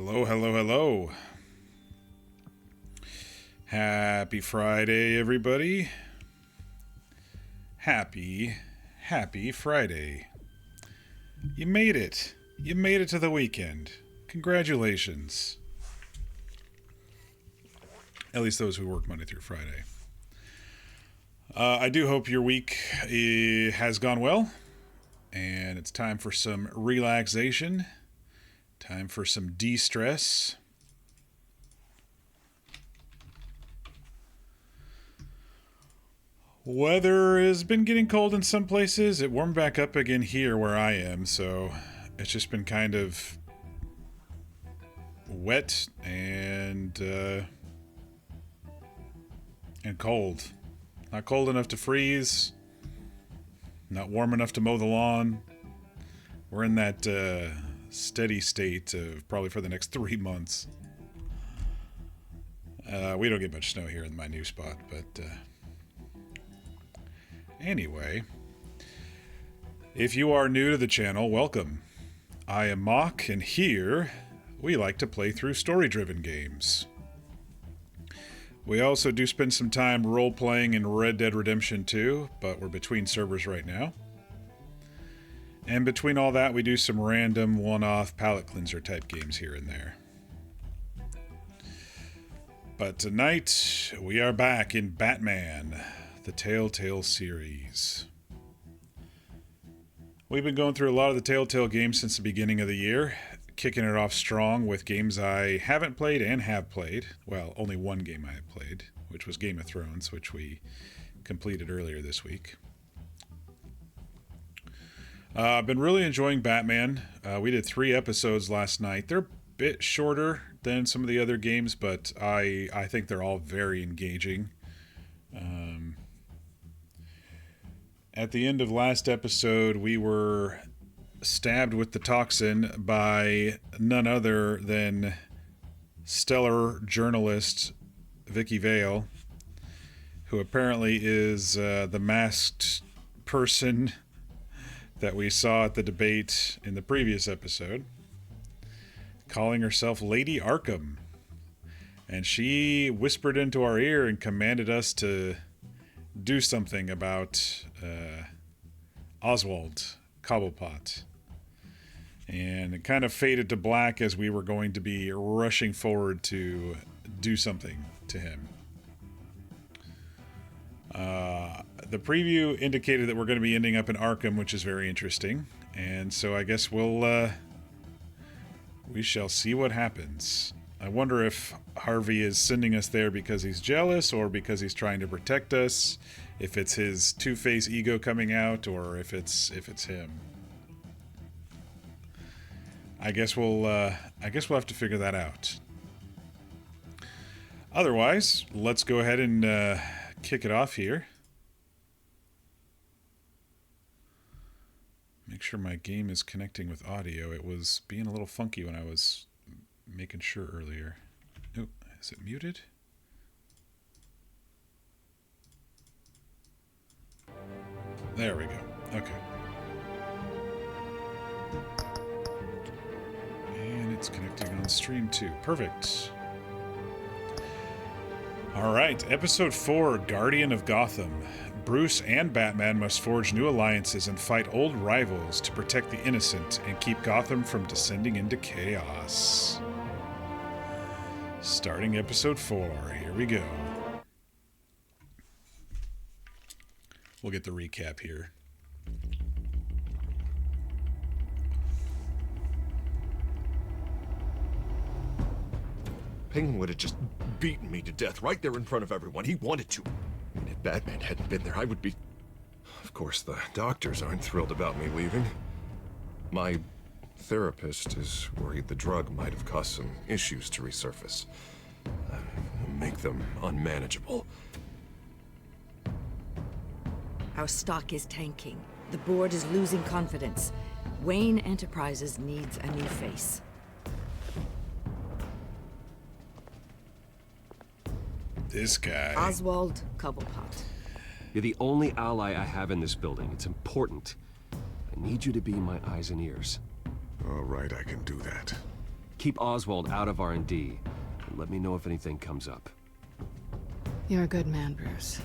Hello, hello, hello. Happy Friday, everybody. Happy Friday. You made it. You made it to the weekend. Congratulations. At least those who work Monday through Friday. I do hope your week has gone well. And it's time for some relaxation. Time for some de-stress. Weather has been getting cold in some places. It warmed back up again here where I am, so it's just been kind of wet and cold. Not cold enough to freeze. Not warm enough to mow the lawn. We're in that steady state of probably for the next 3 months. We don't get much snow here in my new spot, but anyway, if you are new to the channel, welcome. I am Mock, and here we like to play through story-driven games. We also do spend some time role-playing in Red Dead Redemption 2, but we're between servers right now. And between all that, we do some random one-off palate cleanser type games here and there. But tonight, we are back in Batman, the Telltale series. We've been going through a lot of the Telltale games since the beginning of the year, kicking it off strong with games I haven't played and have played. Well, only one game I have played, which was Game of Thrones, which we completed earlier this week. I've been really enjoying Batman. We did 3 episodes last night. They're a bit shorter than some of the other games, but I think they're all very engaging. At the end of last episode, we were stabbed with the toxin by none other than stellar journalist Vicky Vale, who apparently is the masked person that we saw at the debate in the previous episode, calling herself Lady Arkham. And she whispered into our ear and commanded us to do something about Oswald Cobblepot. And it kind of faded to black as we were going to be rushing forward to do something to him. The preview indicated that we're going to be ending up in Arkham, which is very interesting. And so I guess we shall see what happens. I wonder if Harvey is sending us there because he's jealous or because he's trying to protect us, if it's his two-face ego coming out, or if it's him. I guess we'll have to figure that out. Otherwise, let's go ahead and kick it off here. Make sure my game is connecting with audio. It was being a little funky when I was making sure earlier. Oh, is it muted? There we go. Okay. And it's connecting on stream too. Perfect. Alright, Episode 4, Guardian of Gotham. Bruce and Batman must forge new alliances and fight old rivals to protect the innocent and keep Gotham from descending into chaos. Starting Episode 4, here we go. We'll get the recap here. Penguin would have just beaten me to death right there in front of everyone. He wanted to. And if Batman hadn't been there, I would be... Of course, the doctors aren't thrilled about me leaving. My therapist is worried the drug might have caused some issues to resurface. Make them unmanageable. Our stock is tanking. The board is losing confidence. Wayne Enterprises needs a new face. This guy. Oswald Cobblepot. You're the only ally I have in this building. It's important. I need you to be my eyes and ears. All right, I can do that. Keep Oswald out of R&D. And let me know if anything comes up. You're a good man, Bruce.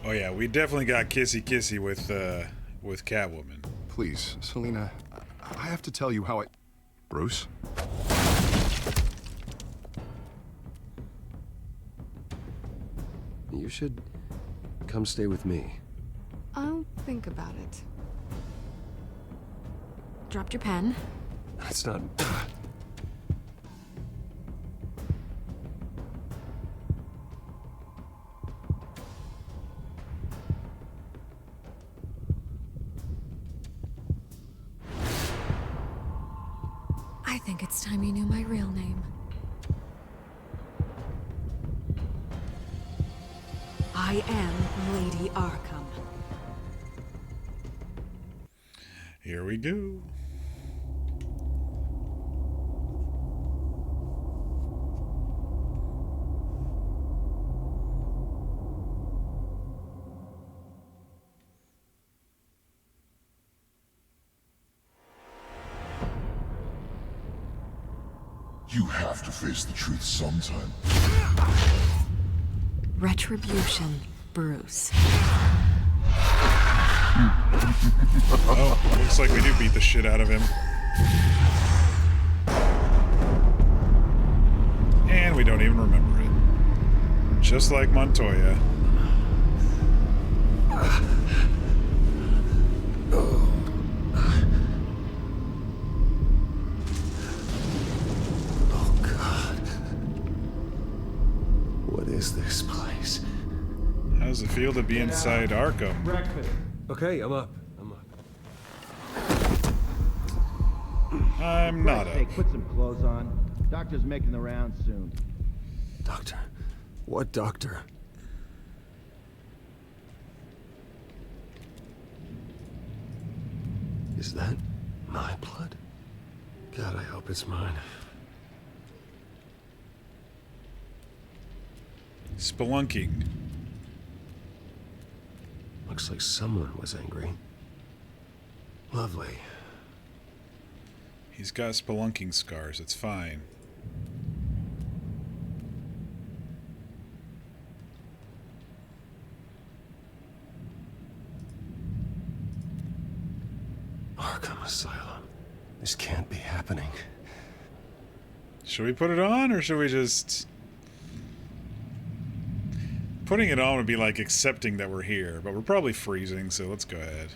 Oh yeah, we definitely got kissy with Catwoman. Please, Selina, I have to tell you how I... Bruce? You should come stay with me. I'll think about it. Dropped your pen. That's not... I think it's time you knew my real name. I am Lady Arkham. Here we go. You have to face the truth sometime. Retribution, Bruce. Oh, looks like we do beat the shit out of him. And we don't even remember it. Just like Montoya. Is this place? How does it feel to be inside Arkham? Breakfast. Okay, I'm up. I'm not Hey, up. put some clothes on. Doctor's making the rounds soon. Doctor? What doctor? Is that my blood? God, I hope it's mine. Spelunking. Looks like someone was angry. Lovely. He's got spelunking scars. It's fine. Arkham Asylum. This can't be happening. Should we put it on, or should we just... Putting it on would be like accepting that we're here, but we're probably freezing, so let's go ahead.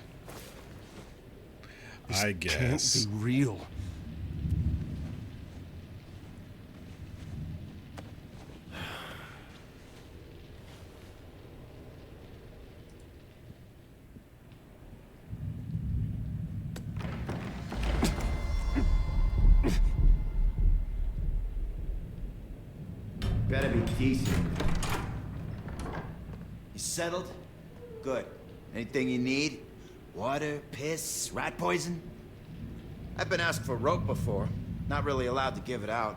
I guess. Can't be real. Better be decent. You settled? Good. Anything you need? Water, piss, rat poison? I've been asked for rope before. Not really allowed to give it out.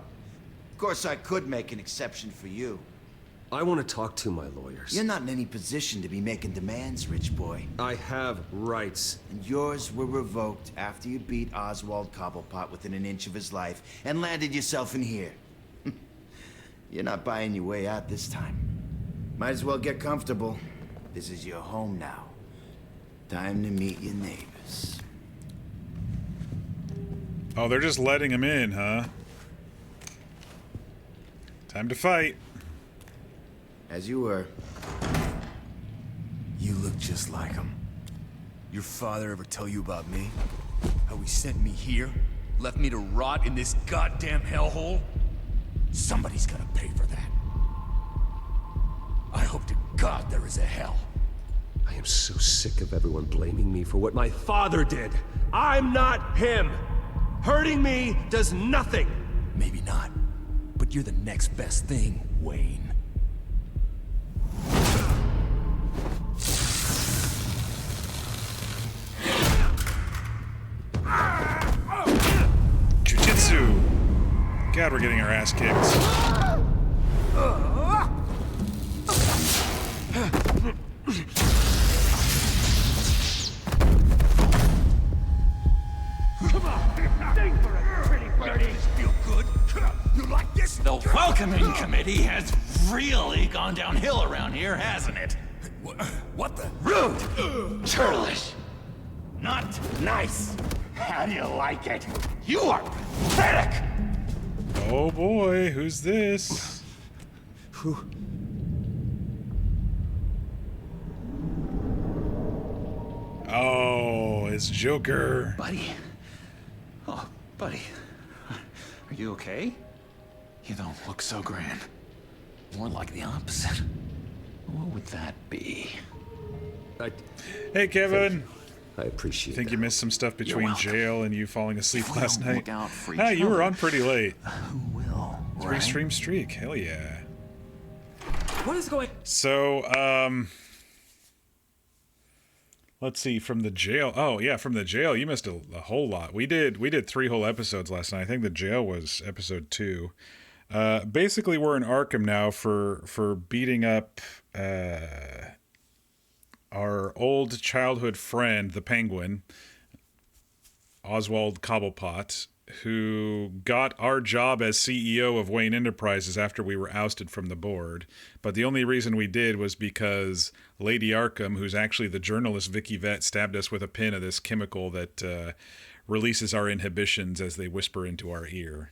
Of course, I could make an exception for you. I want to talk to my lawyers. You're not in any position to be making demands, rich boy. I have rights. And yours were revoked after you beat Oswald Cobblepot within an inch of his life and landed yourself in here. You're not buying your way out this time. Might as well get comfortable. This is your home now. Time to meet your neighbors. Oh, they're just letting him in, huh? Time to fight. As you were. You look just like him. Your father ever tell you about me? How he sent me here? Left me to rot in this goddamn hellhole? Somebody's gonna pay for that. I hope to God there is a hell. I am so sick of everyone blaming me for what my father did. I'm not him. Hurting me does nothing. Maybe not, but you're the next best thing, Wayne. Jiu-jitsu. God, we're getting our ass kicked. The welcoming committee has really gone downhill around here, hasn't it? What the? Rude! Churlish! Not nice! How do you like it? You are pathetic! Oh boy, who's this? Who? Oh, it's Joker. Buddy? Oh, buddy. Are you okay? You don't look so grand. More like the opposite. What would that be? Hey, Kevin. I appreciate Think that. you missed some stuff between welcome. jail and you falling asleep If we last don't night? look out for Ah, each you were other, on pretty late. Who will, right? 3-stream streak. Hell yeah. What is going? So, let's see, from the jail. Oh, yeah, from the jail, you missed a whole lot. We did 3 whole episodes last night. I think the jail was episode 2. Basically, we're in Arkham now for beating up our old childhood friend, the Penguin, Oswald Cobblepot, who got our job as CEO of Wayne Enterprises after we were ousted from the board. But the only reason we did was because Lady Arkham, who's actually the journalist Vicky Vett, stabbed us with a pin of this chemical that releases our inhibitions as they whisper into our ear.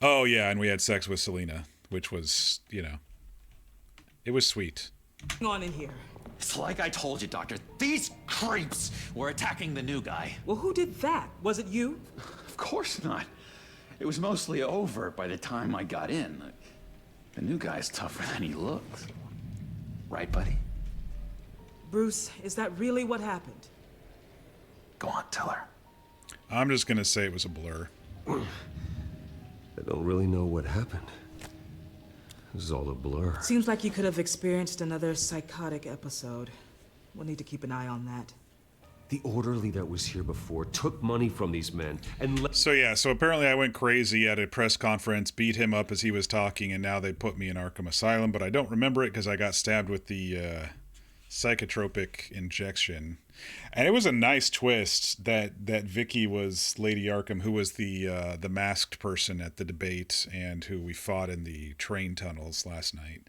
Oh, yeah, and we had sex with Selena, which was, it was sweet. On in here? It's like I told you, Doctor. These creeps were attacking the new guy. Well, who did that? Was it you? Of course not. It was mostly over by the time I got in. The new guy's tougher than he looks. Right, buddy? Bruce, is that really what happened? Go on, tell her. I'm just going to say it was a blur. I don't really know what happened. This is all a blur. Seems like you could have experienced another psychotic episode. We'll need to keep an eye on that. The orderly that was here before took money from these men and So apparently I went crazy at a press conference, beat him up as he was talking, and now they put me in Arkham Asylum, but I don't remember it because I got stabbed with the psychotropic injection. And it was a nice twist that Vicky was Lady Arkham, who was the masked person at the debate and who we fought in the train tunnels last night.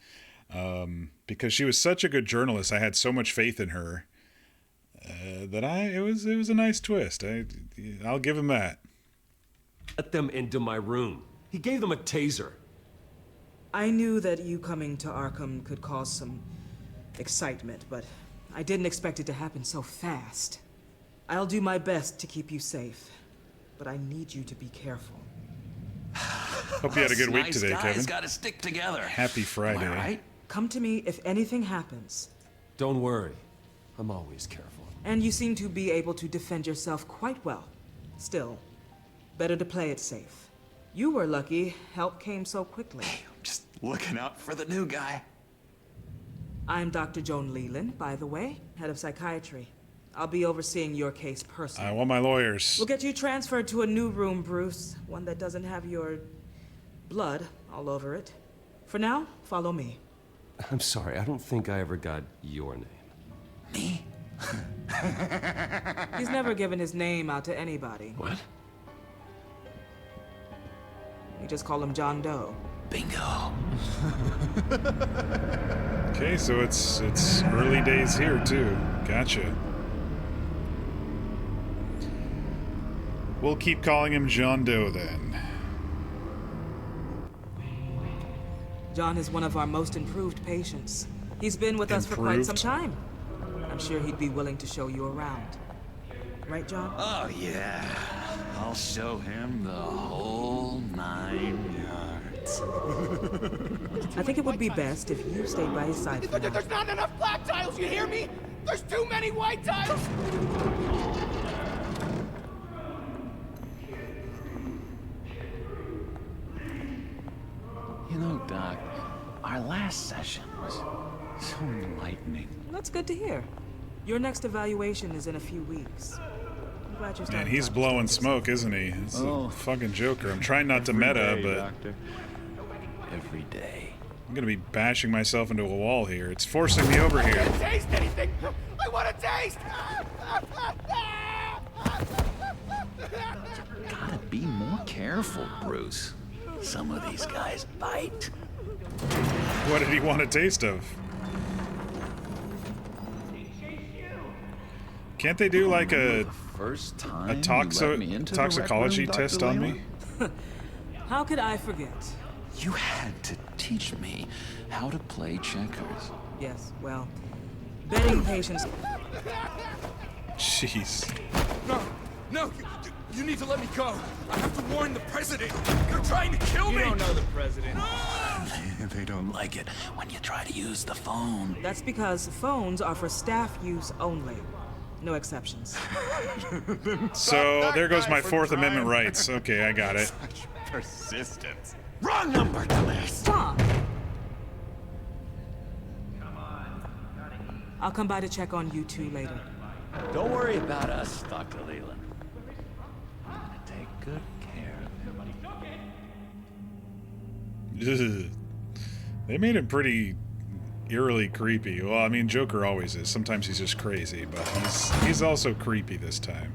Because she was such a good journalist, I had so much faith in her that it was a nice twist. I'll give him that. let them into my room. He gave them a taser. I knew that you coming to Arkham could cause some excitement, but I didn't expect it to happen so fast. I'll do my best to keep you safe, but I need you to be careful. Hope you had a good week today, Kevin. Gotta stick together. Happy Friday. Am I right? Come to me if anything happens. Don't worry. I'm always careful. And you seem to be able to defend yourself quite well. Still, better to play it safe. You were lucky help came so quickly. I'm just looking out for the new guy. I'm Dr. Joan Leland, by the way, head of psychiatry. I'll be overseeing your case personally. I want my lawyers. We'll get you transferred to a new room, Bruce. One that doesn't have your blood all over it. For now, follow me. I'm sorry, I don't think I ever got your name. Me? He's never given his name out to anybody. What? We just call him John Doe. Bingo. Okay, so it's early days here too. Gotcha. We'll keep calling him John Doe then. John is one of our most improved patients. He's been with us for quite some time. I'm sure he'd be willing to show you around. Right, John? Oh, yeah. I'll show him the whole 9 yards. I think it would be best if you stayed by his side for now. There's not enough black tiles, you hear me? There's too many white tiles! You know, Doc, our last session was so enlightening. That's good to hear. Your next evaluation is in a few weeks. I'm glad you're starting Man, he's to blowing understand smoke, isn't he? It's a fucking Joker. I'm trying not to meta, but Doctor. Every day. I'm gonna be bashing myself into a wall here. It's forcing me over here. I want to taste anything! I want to taste! Gotta be more careful, Bruce. Some of these guys bite. What did he want a taste of? Can't they do like a toxicology test on me? How could I forget? You had to teach me how to play checkers. Yes, well, betting patients. Jeez. No, you need to let me go. I have to warn the president. You're trying to kill me. You don't know the president. They don't like it when you try to use the phone. That's because phones are for staff use only. No exceptions. So there goes my Fourth Amendment rights. Okay, I got it. Such persistence. Wrong number, dumbass. Stop! I'll come by to check on you two later. Don't worry about us, Dr. Leland. I'm gonna take good care of him. Ugh. They made him pretty eerily creepy. Well, I mean, Joker always is. Sometimes he's just crazy, but he's also creepy this time.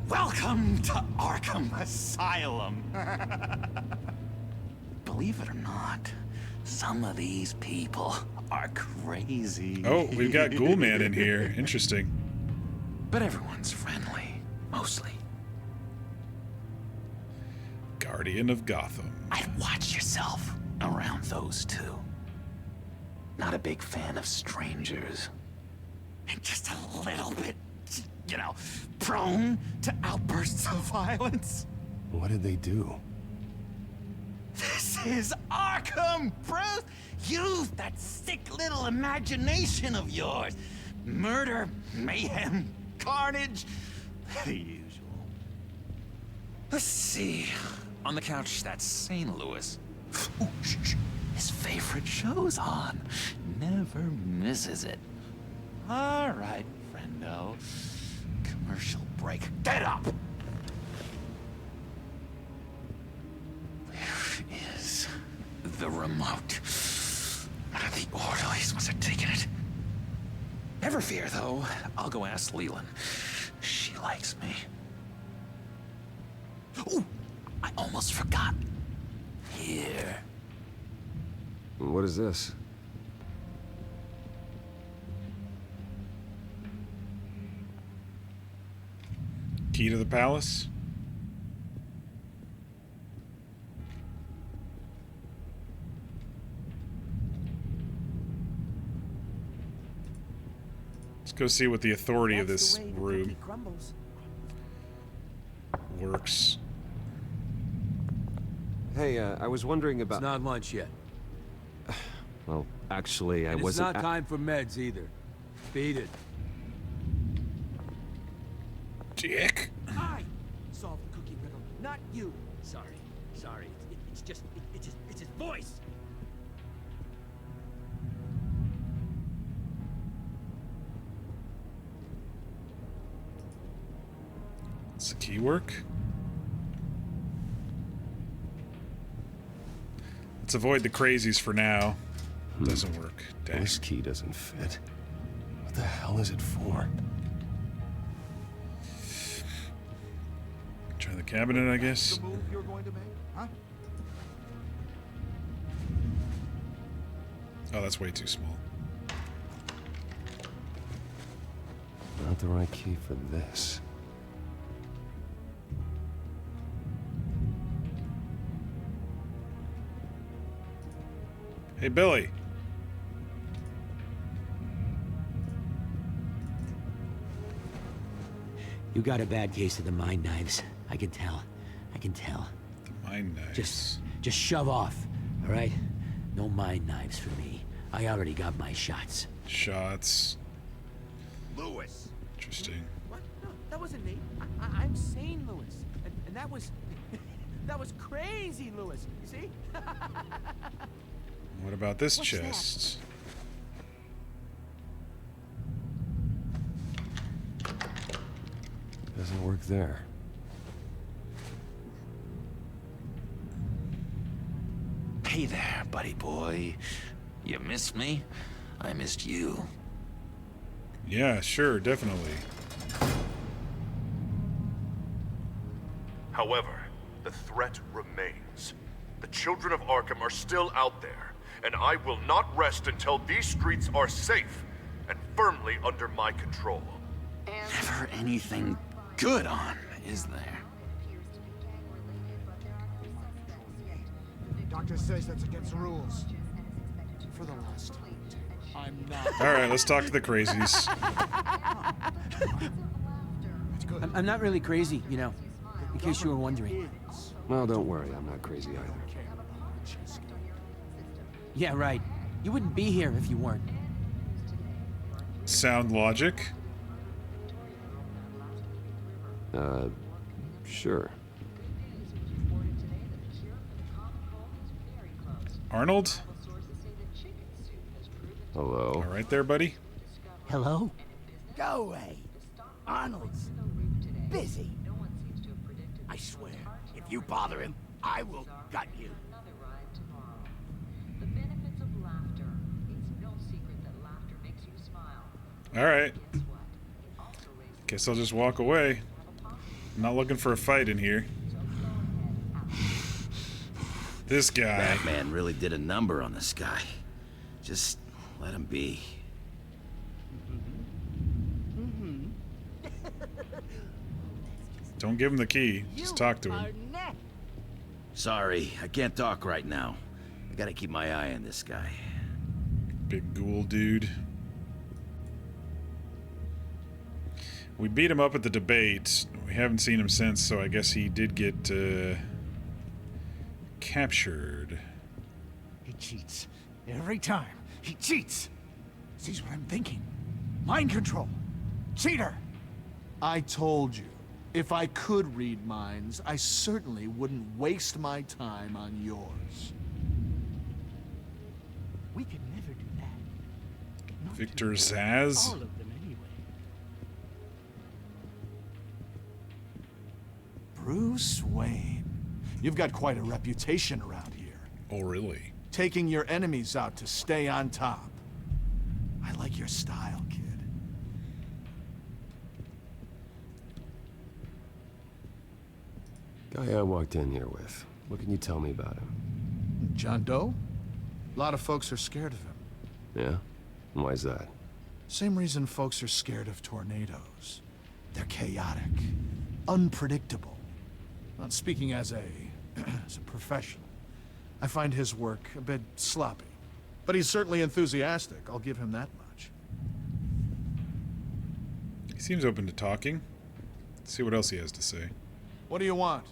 Welcome to Arkham Asylum. Believe it or not, some of these people are crazy. Oh, we've got Ghoulman in here. Interesting. But everyone's friendly, mostly. Guardian of Gotham. I'd watch yourself around those two. Not a big fan of strangers. And just a little bit, you know, prone to outbursts of violence. What did they do? This is Arkham, Bruce! Use that sick little imagination of yours. Murder, mayhem, carnage, the usual. Let's see. On the couch, that's St. Louis. Ooh, shh. His favorite show's on. Never misses it. All right, friendo. Commercial break. Get up! Where is the remote? One of the orderlies must have taken it. Never fear, though. I'll go ask Leland. She likes me. Ooh, I almost forgot. Here. What is this? Key to the palace? Let's go see what the authority of this room works. Hey, I was wondering about... It's not lunch yet. Well, actually, I And wasn't... it's not time for meds either. Beat it. Dick. I solved the cookie riddle, not you. Sorry. It's his voice. Does the key work? Let's avoid the crazies for now. Doesn't work. Dang. This key doesn't fit. What the hell is it for? Try the cabinet, I guess. The move you're going to make, huh? Oh, that's way too small. Not the right key for this. Hey, Billy. You got a bad case of the mind knives. I can tell. The mind knives. Just shove off, all right? No mind knives for me. I already got my shots. Shots. Lewis. Interesting. What? No, that wasn't me. I'm sane, Lewis. And that was... that was crazy, Lewis. You see? What about this What's chest? Doesn't work there. Hey there, buddy boy. You missed me? I missed you. Yeah, sure, definitely. However, the threat remains. The children of Arkham are still out there, and I will not rest until these streets are safe and firmly under my control. Never anything good on, is there? Doctor says that's against the rules. For the last time. I'm not. All right, let's talk to the crazies. I'm not really crazy, you know, in case you were wondering. Well, don't worry, I'm not crazy either. Yeah, right. You wouldn't be here if you weren't. Sound logic? Sure. Arnold? Hello. All right there, buddy. Hello? Go away. Arnold's busy. I swear, if you bother him, I will gut you. All right. Guess I'll just walk away. I'm not looking for a fight in here. This guy. Batman really did a number on this guy. Just let him be. Don't give him the key. Just talk to him. Sorry, I can't talk right now. I gotta keep my eye on this guy. Big ghoul dude. We beat him up at the debate. We haven't seen him since, so I guess he did get captured. He cheats. Every time. He cheats. Sees what I'm thinking. Mind control. Cheater. I told you, if I could read minds, I certainly wouldn't waste my time on yours. We could never do that. Not Victor to Zsasz? all of them anyway. Bruce Wayne. You've got quite a reputation around here. Oh, really? Taking your enemies out to stay on top. I like your style, kid. Guy I walked in here with. What can you tell me about him? John Doe? A lot of folks are scared of him. Yeah? And why's that? Same reason folks are scared of tornadoes. They're chaotic, unpredictable. Not speaking as a professional. I find his work a bit sloppy. But he's certainly enthusiastic, I'll give him that much. He seems open to talking. Let's see what else he has to say. What do you want?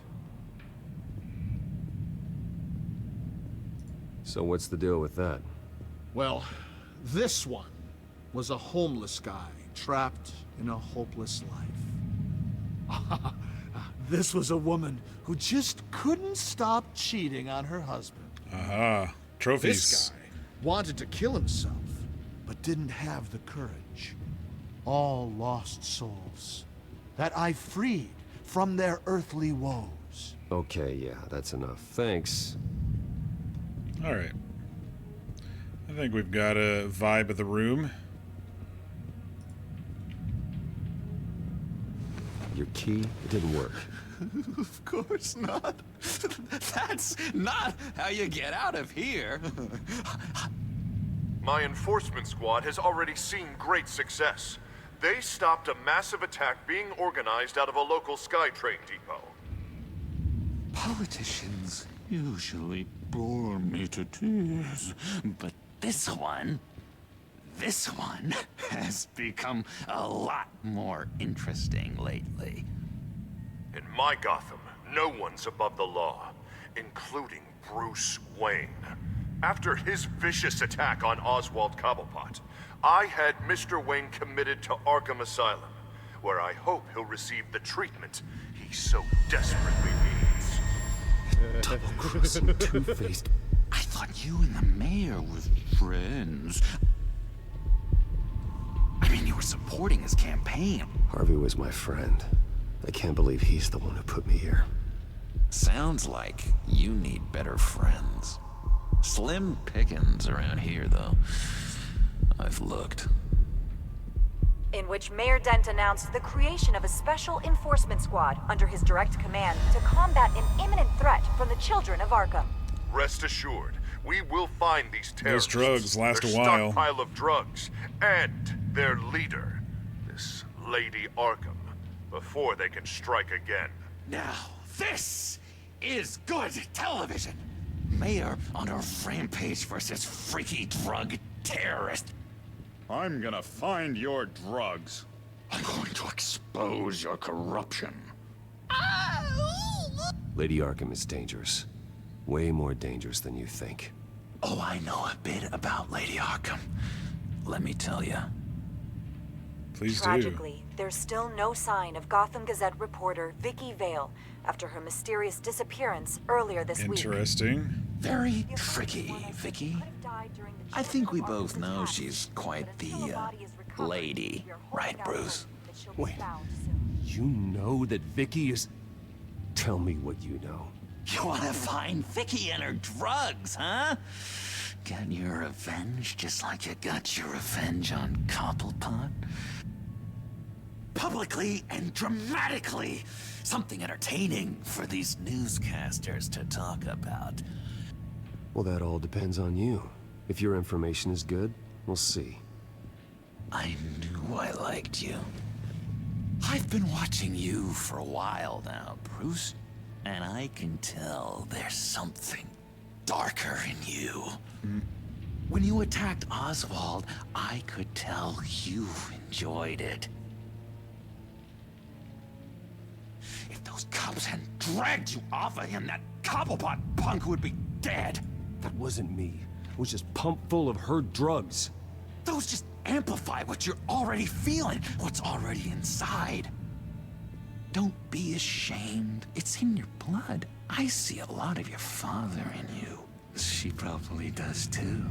So what's the deal with that? Well, this one was a homeless guy trapped in a hopeless life. This was a woman who just couldn't stop cheating on her husband. Aha. Trophies. This guy wanted to kill himself, but didn't have the courage. All lost souls that I freed from their earthly woes. Okay, yeah, that's enough. Thanks. All right. I think we've got a vibe of the room. Your key, it didn't work. Of course not. That's not how you get out of here. My enforcement squad has already seen great success. They stopped a massive attack being organized out of a local SkyTrain depot. Politicians usually bore me to tears, but this one has become a lot more interesting lately. In my Gotham, no one's above the law, including Bruce Wayne. After his vicious attack on Oswald Cobblepot, I had Mr. Wayne committed to Arkham Asylum, where I hope he'll receive the treatment he so desperately needs. Double-crossing, two-faced. I thought you and the mayor were friends. I mean, you were supporting his campaign. Harvey was my friend. I can't believe he's the one who put me here. Sounds like you need better friends. Slim pickings around here, though. I've looked. In which Mayor Dent announced the creation of a special enforcement squad under his direct command to combat an imminent threat from the children of Arkham. Rest assured, we will find these Those terrorists, drugs last their a while. stockpile of drugs, and their leader, this Lady Arkham, before they can strike again. Now, this is good television. Mayor on a rampage versus freaky drug terrorist. I'm gonna find your drugs. I'm going to expose your corruption. Lady Arkham is dangerous. Way more dangerous than you think. Oh, I know a bit about Lady Arkham. Let me tell you. Please Tragically, there's still no sign of Gotham Gazette reporter Vicky Vale after her mysterious disappearance earlier this week. Interesting. Very tricky, Vicky. I think we both know she's quite the lady, right, Bruce? Wait, you know that Vicky is... Tell me what you know. You want to find Vicky and her drugs, huh? Get your revenge just like you got your revenge on Cobblepot? Publicly and dramatically. Something entertaining for these newscasters to talk about. Well, that all depends on you. If your information is good, we'll see. I knew I liked you. I've been watching you for a while now, Bruce. And I can tell there's something darker in you. When you attacked Oswald, I could tell you enjoyed it. If those cops hadn't dragged you off of him, that Cobblepot punk would be dead. That wasn't me. It was just pumped full of her drugs. Those just amplify what you're already feeling, what's already inside. Don't be ashamed. It's in your blood. I see a lot of your father in you. She probably does too.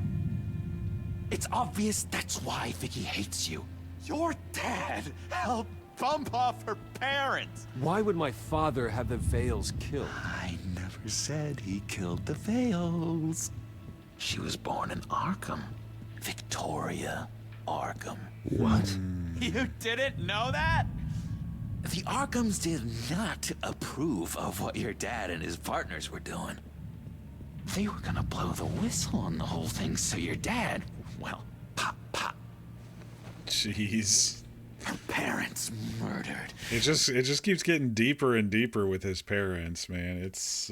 It's obvious that's why Vicky hates you. Your dad helped bump off her parents. Why would my father have the Vales killed? I never said he killed the Vales. She was born in Arkham. Victoria Arkham. What? You didn't know that? The Arkhams did not approve of what your dad and his partners were doing. They were gonna blow the whistle on the whole thing, so your dad, well, pop. Jeez. Her parents murdered. It just keeps getting deeper and deeper with his parents, man. It's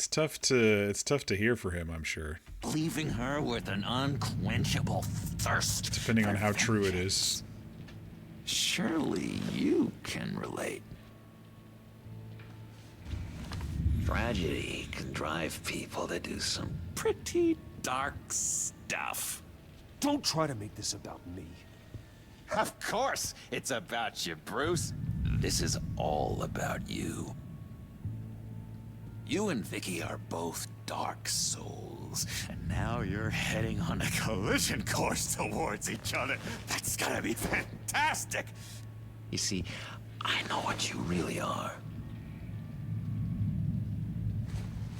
tough to hear for him, I'm sure. Leaving her with an unquenchable thirst. Depending on how true it is. Surely you can relate. Tragedy can drive people to do some pretty dark stuff. Don't try to make this about me. Of course it's about you, Bruce. This is all about you. You and Vicky are both dark souls, and now you're heading on a collision course towards each other. That's gonna be fantastic! You see, I know what you really are.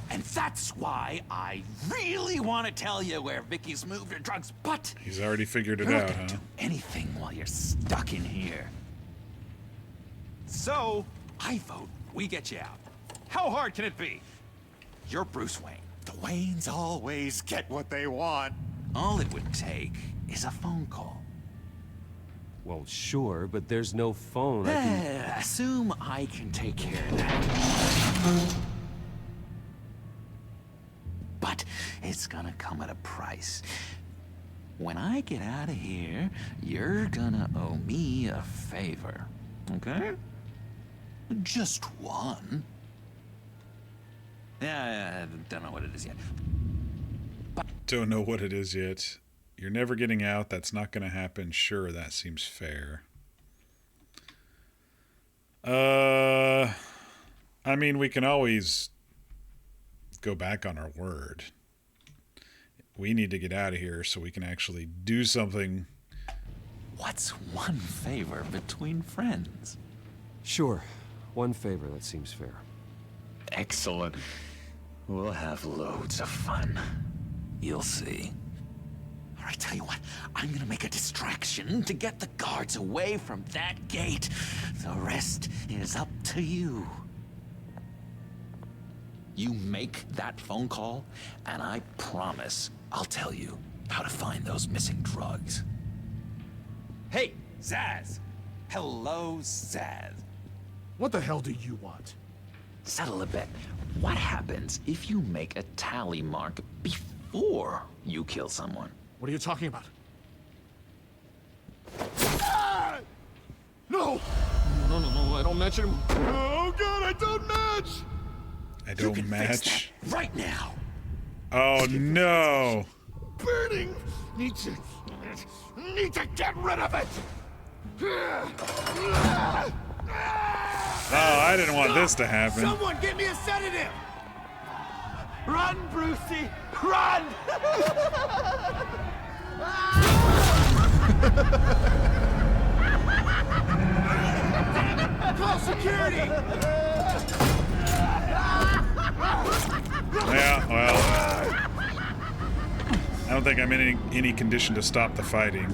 And that's why I really want to tell you where Vicky's moved her drugs, but... He's already figured it you're out, not gonna huh? do anything while you're stuck in here. So, I vote we get you out. How hard can it be? You're Bruce Wayne. The Waynes always get what they want. All it would take is a phone call. Well, sure, but there's no phone. I can... Assume I can take care of that. But it's gonna come at a price. When I get out of here, you're gonna owe me a favor, okay? Just one. Yeah, I don't know what it is yet. Don't know what it is yet. You're never getting out. That's not going to happen. Sure, that seems fair. I mean, we can always go back on our word. We need to get out of here so we can actually do something. What's one favor between friends? Sure. One favor, that seems fair. Excellent. We'll have loads of fun. You'll see. All right, tell you what. I'm gonna make a distraction to get the guards away from that gate. The rest is up to you. You make that phone call, and I promise I'll tell you how to find those missing drugs. Hey, Zaz! Hello, Zaz. What the hell do you want? Settle a bet. What happens if you make a tally mark before you kill someone? What are you talking about? Ah! No! No, I don't match him. Oh god, I don't match! I don't match. Right now! Oh no! Burning! Need to get rid of it! Oh, I didn't want this to happen. Someone get me a sedative! Run, Brucey! Run! Call security! Yeah, well, I don't think I'm in any condition to stop the fighting.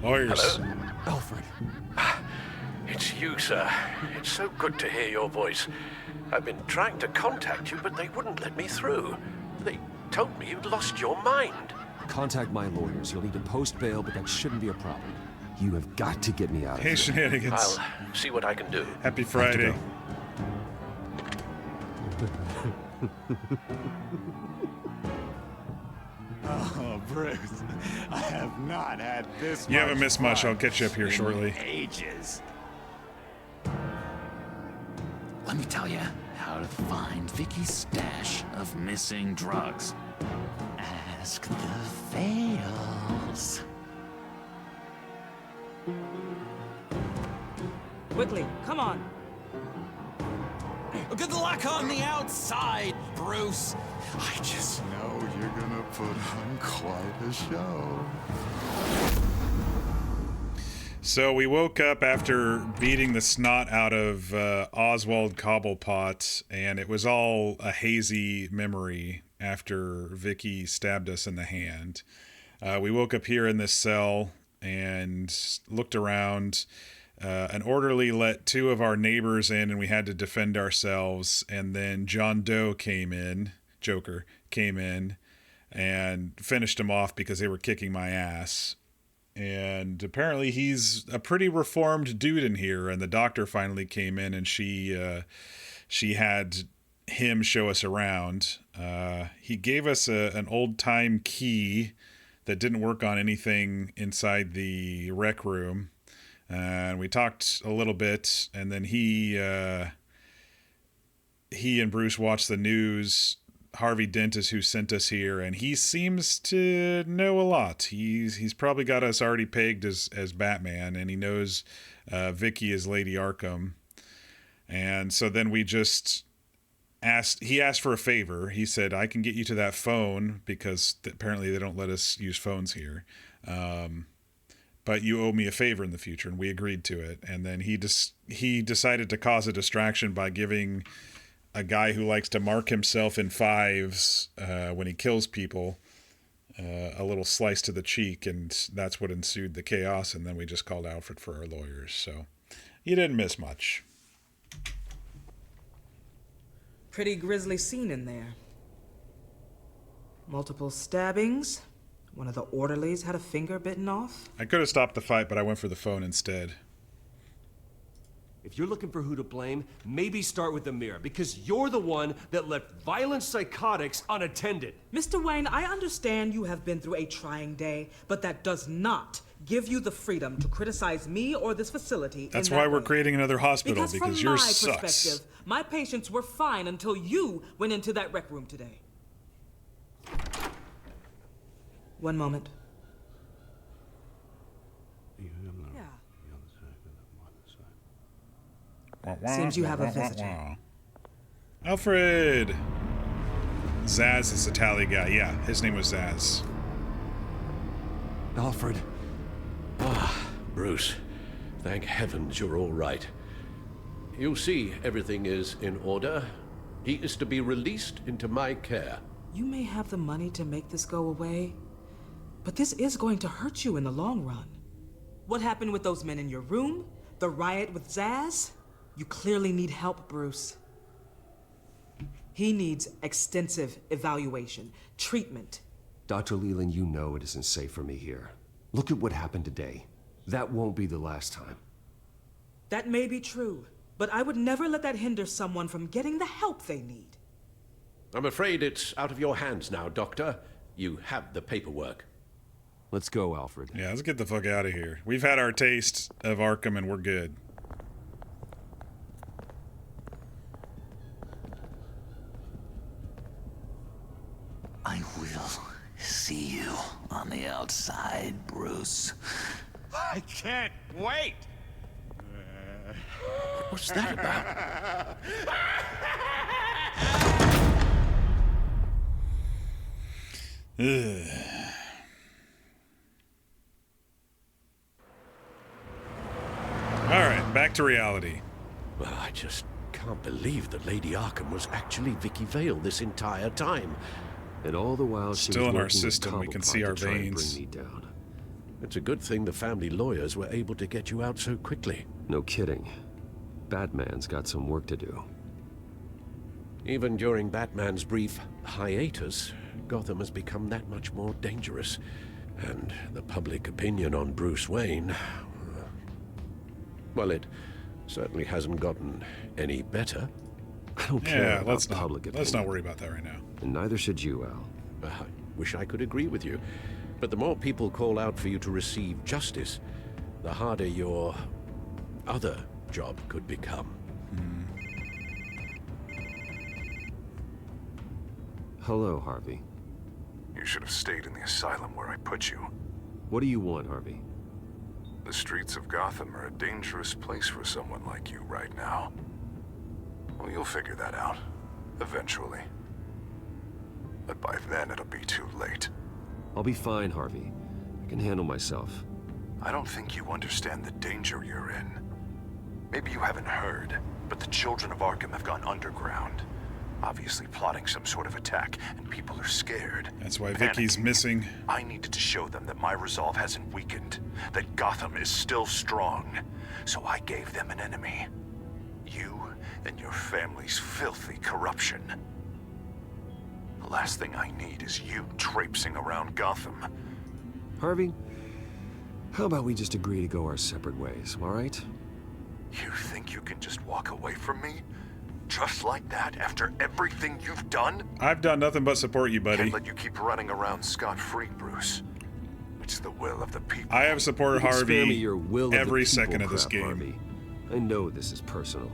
Lawyers. Hello? Alfred. It's you, sir. It's so good to hear your voice. I've been trying to contact you, but they wouldn't let me through. They told me you'd lost your mind. Contact my lawyers. You'll need to post bail, but that shouldn't be a problem. You have got to get me out of here. Hey, shenanigans. I'll see what I can do. Happy Friday. Oh, Bruce, I have not had this You haven't much missed much. fun I'll catch you up here in shortly. ages. Let me tell you how to find Vicky's stash of missing drugs. Ask the Vales. Quickly, come on. Good luck on the outside, Bruce. I just know you're gonna put on quite a show. So we woke up after beating the snot out of Oswald Cobblepot, and it was all a hazy memory after Vicky stabbed us in the hand. We woke up here in this cell and looked around. An orderly let two of our neighbors in, and we had to defend ourselves. And then John Doe came in, Joker came in, and finished him off because they were kicking my ass. And apparently he's a pretty reformed dude in here. And the doctor finally came in, and she had him show us around. He gave us an old-time key that didn't work on anything inside the rec room. And we talked a little bit, and then he and Bruce watched the news. Harvey Dent is who sent us here, and he seems to know a lot. He's probably got us already pegged as Batman, and he knows Vicky is Lady Arkham. And so then we just he asked for a favor. He said, I can get you to that phone, because apparently they don't let us use phones here. But you owe me a favor in the future, and we agreed to it. And then he decided to cause a distraction by giving a guy who likes to mark himself in fives when he kills people a little slice to the cheek, and that's what ensued the chaos. And then we just called Alfred for our lawyers. So you didn't miss much. Pretty grisly scene in there. Multiple stabbings. One of the orderlies had a finger bitten off. I could have stopped the fight, but I went for the phone instead. If you're looking for who to blame, maybe start with the mirror, because you're the one that left violent psychotics unattended. Mr. Wayne, I understand you have been through a trying day, but that does not give you the freedom to criticize me or this facility. That's why we're creating another hospital, because from yours my sucks. perspective, my patients were fine until you went into that rec room today. One moment. Seems you have a visitor. Alfred! Zaz is the tally guy. Yeah, his name was Zaz. Alfred. Bruce, thank heavens you're all right. You see, everything is in order. He is to be released into my care. You may have the money to make this go away, but this is going to hurt you in the long run. What happened with those men in your room? The riot with Zaz? You clearly need help, Bruce. He needs extensive evaluation, treatment. Dr. Leland, you know it isn't safe for me here. Look at what happened today. That won't be the last time. That may be true, but I would never let that hinder someone from getting the help they need. I'm afraid it's out of your hands now, Doctor. You have the paperwork. Let's go, Alfred. Yeah, let's get the fuck out of here. We've had our taste of Arkham and we're good. I will see you on the outside, Bruce. I can't wait! What's that about? Alright, back to reality. Well, I just can't believe that Lady Arkham was actually Vicky Vale this entire time. And all the while she Still was in our working with system, we can Cobblepot see our to try and veins. bring me down. It's a good thing the family lawyers were able to get you out so quickly. No kidding. Batman's got some work to do. Even during Batman's brief hiatus, Gotham has become that much more dangerous. And the public opinion on Bruce Wayne... well, it certainly hasn't gotten any better. I don't care Yeah, about let's public opinion. let's not worry about that right now. And neither should you, Al. I wish I could agree with you. But the more people call out for you to receive justice, the harder your other job could become. Hello, Harvey. You should have stayed in the asylum where I put you. What do you want, Harvey? The streets of Gotham are a dangerous place for someone like you right now. Well, you'll figure that out. Eventually. But by then, it'll be too late. I'll be fine, Harvey. I can handle myself. I don't think you understand the danger you're in. Maybe you haven't heard, but the children of Arkham have gone underground. Obviously plotting some sort of attack, and people are scared. That's why Vicky's missing. I needed to show them that my resolve hasn't weakened, that Gotham is still strong. So I gave them an enemy. You and your family's filthy corruption. The last thing I need is you traipsing around Gotham. Harvey, how about we just agree to go our separate ways, all right? You think you can just walk away from me? Just like that, after everything you've done? I've done nothing but support you, buddy. Can't let you keep running around scot-free, Bruce. It's the will of the people. I have supported You can spare me Harvey your will of the every people second of this crap, game. Harvey. I know this is personal.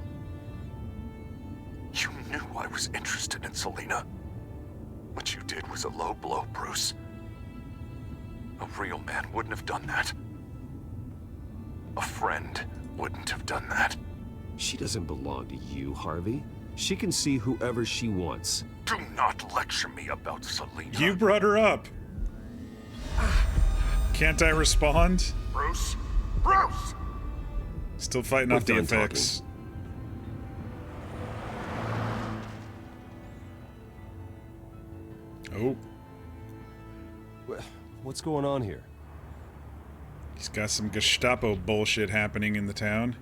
You knew I was interested in Selina. What you did was a low blow, Bruce. A real man wouldn't have done that. A friend wouldn't have done that. She doesn't belong to you, Harvey. She can see whoever she wants. Do not lecture me about Selina. You brought her up. Can't I respond? Bruce? Bruce! Still fighting We're off the done effects. Oh. What's going on here? He's got some Gestapo bullshit happening in the town.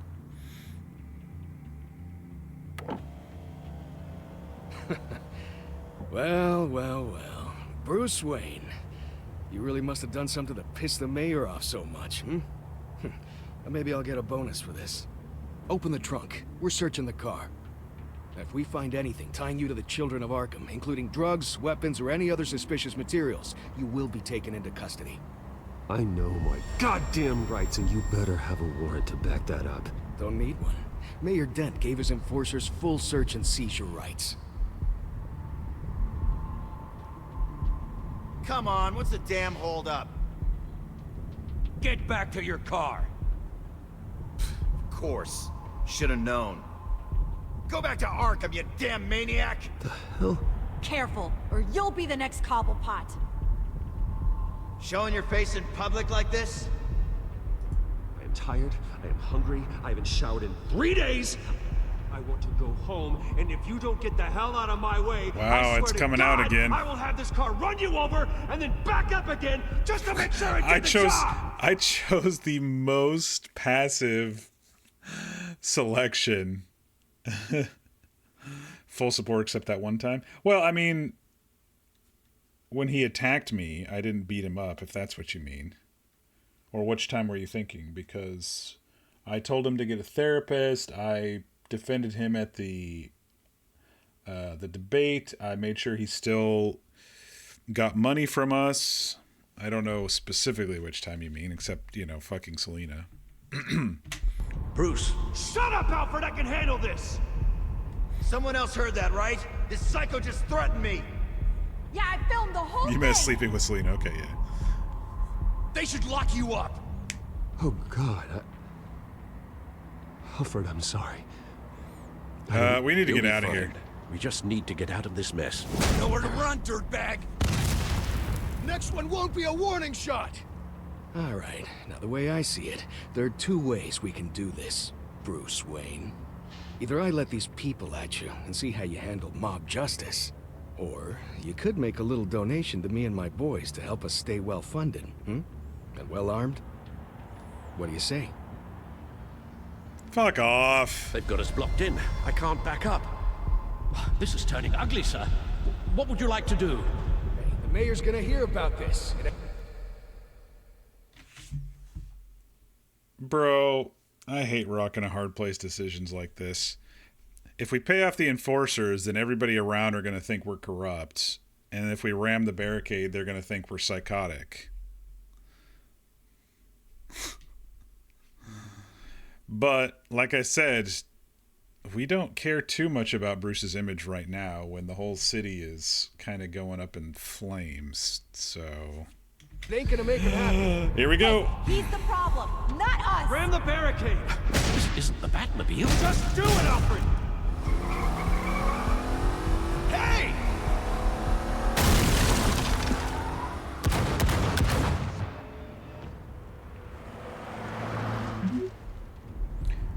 Well, well, well. Bruce Wayne. You really must have done something to piss the mayor off so much, hmm? Maybe I'll get a bonus for this. Open the trunk. We're searching the car. If we find anything tying you to the children of Arkham, including drugs, weapons, or any other suspicious materials, you will be taken into custody. I know my goddamn rights, and you better have a warrant to back that up. Don't need one. Mayor Dent gave his enforcers full search and seizure rights. Come on, what's the damn holdup? Get back to your car. Of course. Should have known. Go back to Arkham, you damn maniac! The hell? Careful, or you'll be the next Cobblepot. Showing your face in public like this? I am tired, I am hungry, I haven't showered in 3 days! I want to go home, and if you don't get the hell out of my way, Wow, I swear it's to coming God, out again. I will have this car run you over and then back up again just to make sure I get the job. I chose the most passive selection. Full support except that one time. Well, I mean, when he attacked me, I didn't beat him up, if that's what you mean. Or which time were you thinking? Because I told him to get a therapist. I defended him at the debate. I made sure he still got money from us. I don't know specifically which time you mean, except, fucking Selena. Bruce. Shut up, Alfred! I can handle this! Someone else heard that, right? This psycho just threatened me. Yeah, I filmed the whole You thing. meant sleeping with Selena. Okay, yeah. They should lock you up. Oh, God. Alfred, I'm sorry. We need to You'll get be out of fine. here. We just need to get out of this mess. Nowhere to run, dirtbag. Next one won't be a warning shot. All right, now the way I see it, there are two ways we can do this, Bruce Wayne. Either I let these people at you and see how you handle mob justice, or you could make a little donation to me and my boys to help us stay well-funded, And well-armed? What do you say? Fuck off. They've got us blocked in. I can't back up. This is turning ugly, sir. What would you like to do? Hey, the mayor's gonna hear about this. Bro, I hate rocking a hard place decisions like this. If we pay off the enforcers, then everybody around are going to think we're corrupt. And if we ram the barricade, they're going to think we're psychotic. But, like I said, we don't care too much about Bruce's image right now when the whole city is kind of going up in flames. So... It ain't gonna make it happen. Here we go. He's the problem, not us. Ram the barricade. This isn't the Batmobile. Just do it, Alfred. Hey!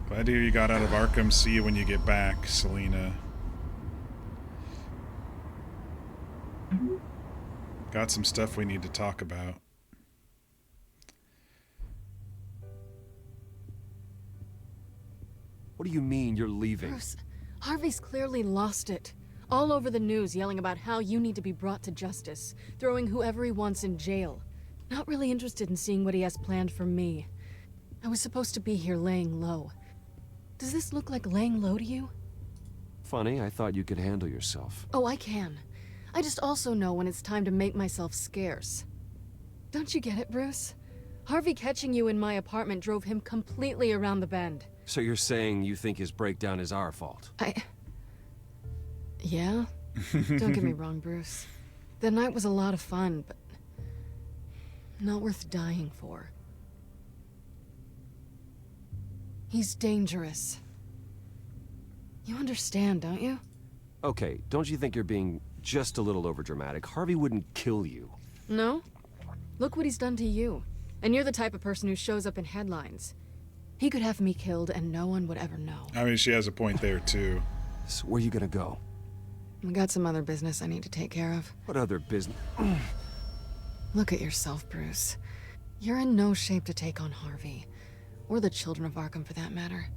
Glad to hear you got out of Arkham. See you when you get back, Selena. Got some stuff we need to talk about. What do you mean you're leaving? Bruce, Harvey's clearly lost it. All over the news yelling about how you need to be brought to justice, throwing whoever he wants in jail. Not really interested in seeing what he has planned for me. I was supposed to be here laying low. Does this look like laying low to you? Funny, I thought you could handle yourself. Oh, I can. I just also know when it's time to make myself scarce. Don't you get it, Bruce? Harvey catching you in my apartment drove him completely around the bend. So you're saying you think his breakdown is our fault? Yeah? Don't get me wrong, Bruce. The night was a lot of fun, but not worth dying for. He's dangerous. You understand, don't you? Okay, don't you think you're being just a little overdramatic? Harvey wouldn't kill you. No? Look what he's done to you. And you're the type of person who shows up in headlines. He could have me killed and no one would ever know. I mean, she has a point there, too. So where are you gonna go? I got some other business I need to take care of. What other business? Look at yourself, Bruce. You're in no shape to take on Harvey. Or the children of Arkham, for that matter.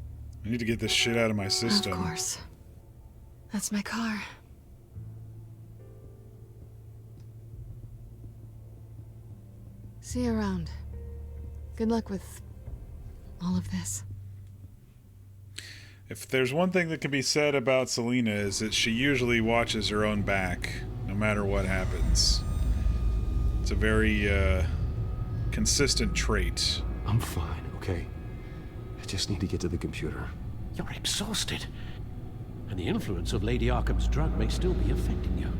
I need to get this shit out of my system. Of course. That's my car. See you around. Good luck with all of this. If there's one thing that can be said about Selena is that she usually watches her own back, no matter what happens. It's a very, consistent trait. I'm fine, okay? I just need to get to the computer. You're exhausted. And the influence of Lady Arkham's drug may still be affecting you.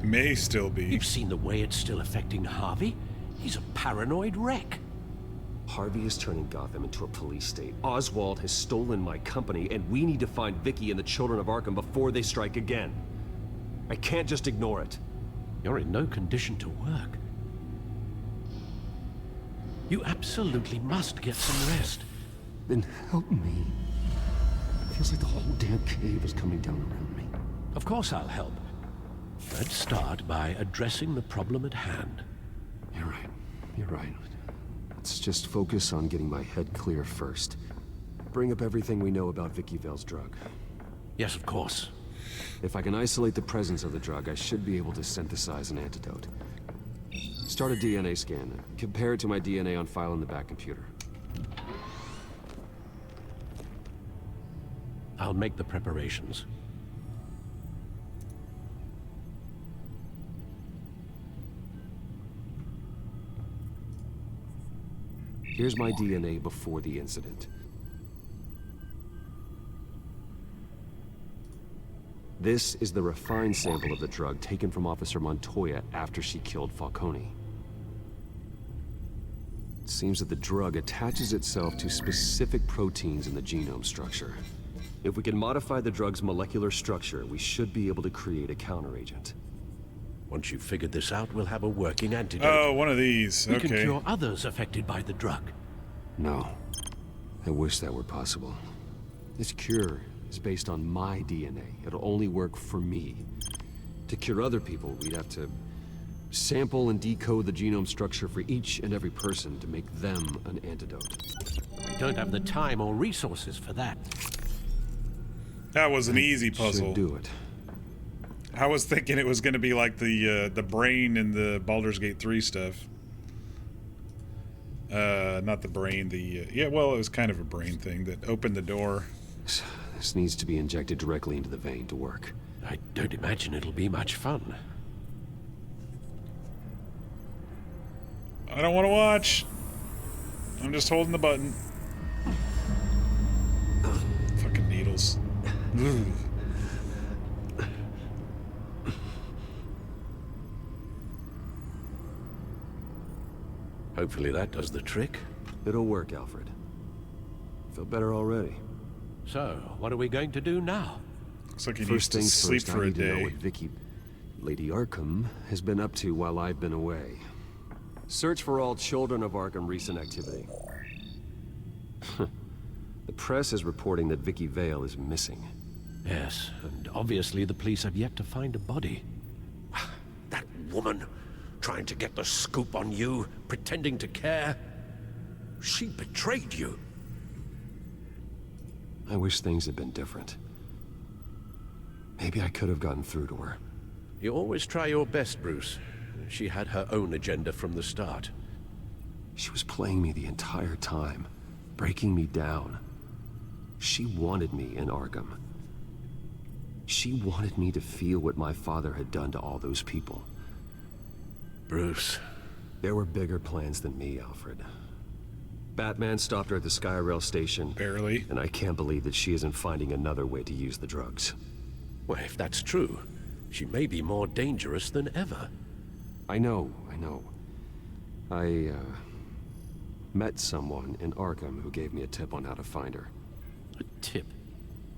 May still be. You've seen the way it's still affecting Harvey. He's a paranoid wreck. Harvey is turning Gotham into a police state. Oswald has stolen my company, and we need to find Vicky and the children of Arkham before they strike again. I can't just ignore it. You're in no condition to work. You absolutely must get some rest. Then help me. Feels like the whole damn cave is coming down around me. Of course I'll help. Let's start by addressing the problem at hand. You're right. You're right. Let's just focus on getting my head clear first. Bring up everything we know about Vicky Vale's drug. Yes, of course. If I can isolate the presence of the drug, I should be able to synthesize an antidote. Start a DNA scan. Compare it to my DNA on file in the back computer. I'll make the preparations. Here's my DNA before the incident. This is the refined sample of the drug taken from Officer Montoya after she killed Falcone. It seems that the drug attaches itself to specific proteins in the genome structure. If we can modify the drug's molecular structure, we should be able to create a counteragent. Once you've figured this out, we'll have a working antidote. Oh, one of these. We Okay. can cure others affected by the drug. No. I wish that were possible. This cure is based on my DNA. It'll only work for me. To cure other people, we'd have to sample and decode the genome structure for each and every person to make them an antidote. We don't have the time or resources for that. That was an easy puzzle. Should do it. I was thinking it was going to be like the brain in the Baldur's Gate 3 stuff. Not the brain, yeah, well, it was kind of a brain thing that opened the door. This needs to be injected directly into the vein to work. I don't imagine it'll be much fun. I don't want to watch. I'm just holding the button. Fucking needles. Hopefully that does the trick. It'll work, Alfred. Feel better already. So, what are we going to do now? Looks like he First needs to things sleep first, for I a need to know day. what Vicky, Lady Arkham, has been up to while I've been away. Search for all children of Arkham recent activity. The press is reporting that Vicky Vale is missing. Yes, and obviously the police have yet to find a body. That woman, trying to get the scoop on you, pretending to care. She betrayed you. I wish things had been different. Maybe I could have gotten through to her. You always try your best, Bruce. She had her own agenda from the start. She was playing me the entire time, breaking me down. She wanted me in Arkham. She wanted me to feel what my father had done to all those people. Bruce. There were bigger plans than me, Alfred. Batman stopped her at the Skyrail station. Barely. And I can't believe that she isn't finding another way to use the drugs. Well, if that's true, she may be more dangerous than ever. I know. I met someone in Arkham who gave me a tip on how to find her. A tip?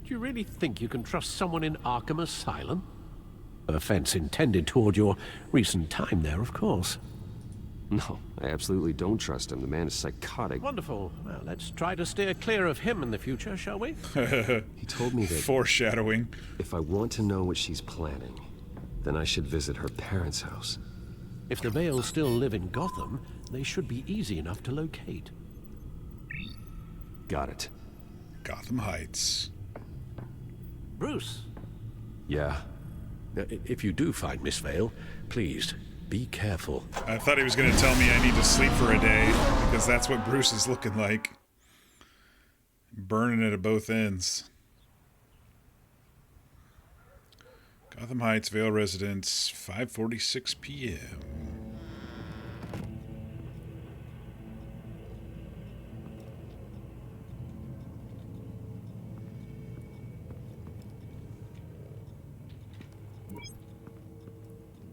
Do you really think you can trust someone in Arkham Asylum? Offense intended toward your recent time there, of course. No, I absolutely don't trust him. The man is psychotic. Wonderful. Well, let's try to steer clear of him in the future, shall we? He told me that... Foreshadowing. If I want to know what she's planning, then I should visit her parents' house. If the Vales still live in Gotham, they should be easy enough to locate. Got it. Gotham Heights. Bruce. Yeah? If you do find Miss Vale, please, be careful. I thought he was going to tell me I need to sleep for a day, because that's what Bruce is looking like. Burning it at both ends. Gotham Heights, Vale Residence, 5:46 p.m.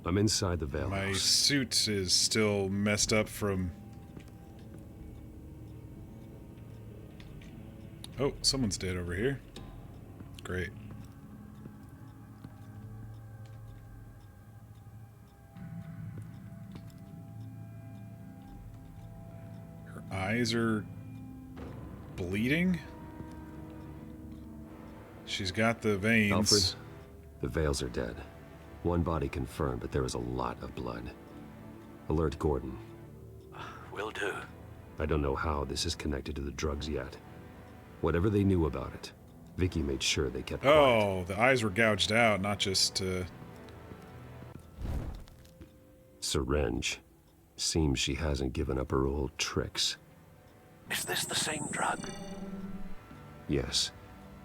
I'm inside the Vale My house. suit is still messed up from... Oh, someone's dead over here. Great. Her eyes are bleeding? She's got the veins. Alfred, the Vales are dead. One body confirmed, but there is a lot of blood. Alert Gordon. Will do. I don't know how this is connected to the drugs yet. Whatever they knew about it, Vicky made sure they kept quiet. Oh, the eyes were gouged out, not just... Syringe. Seems she hasn't given up her old tricks. Is this the same drug? Yes,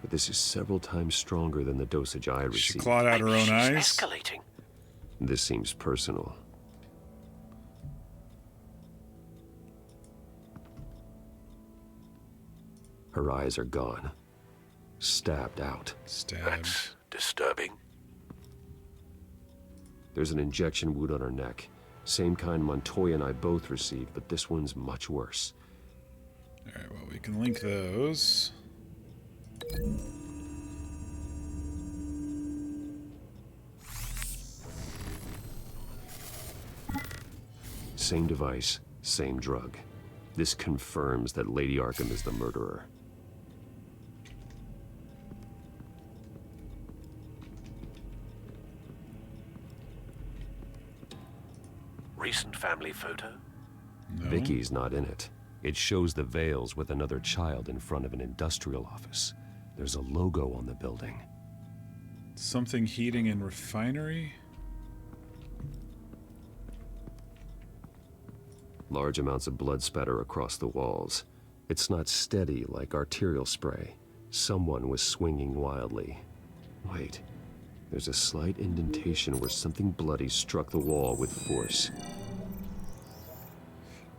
but this is several times stronger than the dosage I received. She clawed out her own eyes? Escalating. This seems personal. Her eyes are gone. Stabbed out. Stabbed. That's disturbing. There's an injection wound on her neck. Same kind Montoya and I both received, but this one's much worse. Alright, well, we can link those. Same device, same drug. This confirms that Lady Arkham is the murderer. Recent family photo? No. Vicky's not in it. It shows the Vales with another child in front of an industrial office. There's a logo on the building. Something heating and refinery? Large amounts of blood spatter across the walls. It's not steady like arterial spray. Someone was swinging wildly. Wait, there's a slight indentation where something bloody struck the wall with force.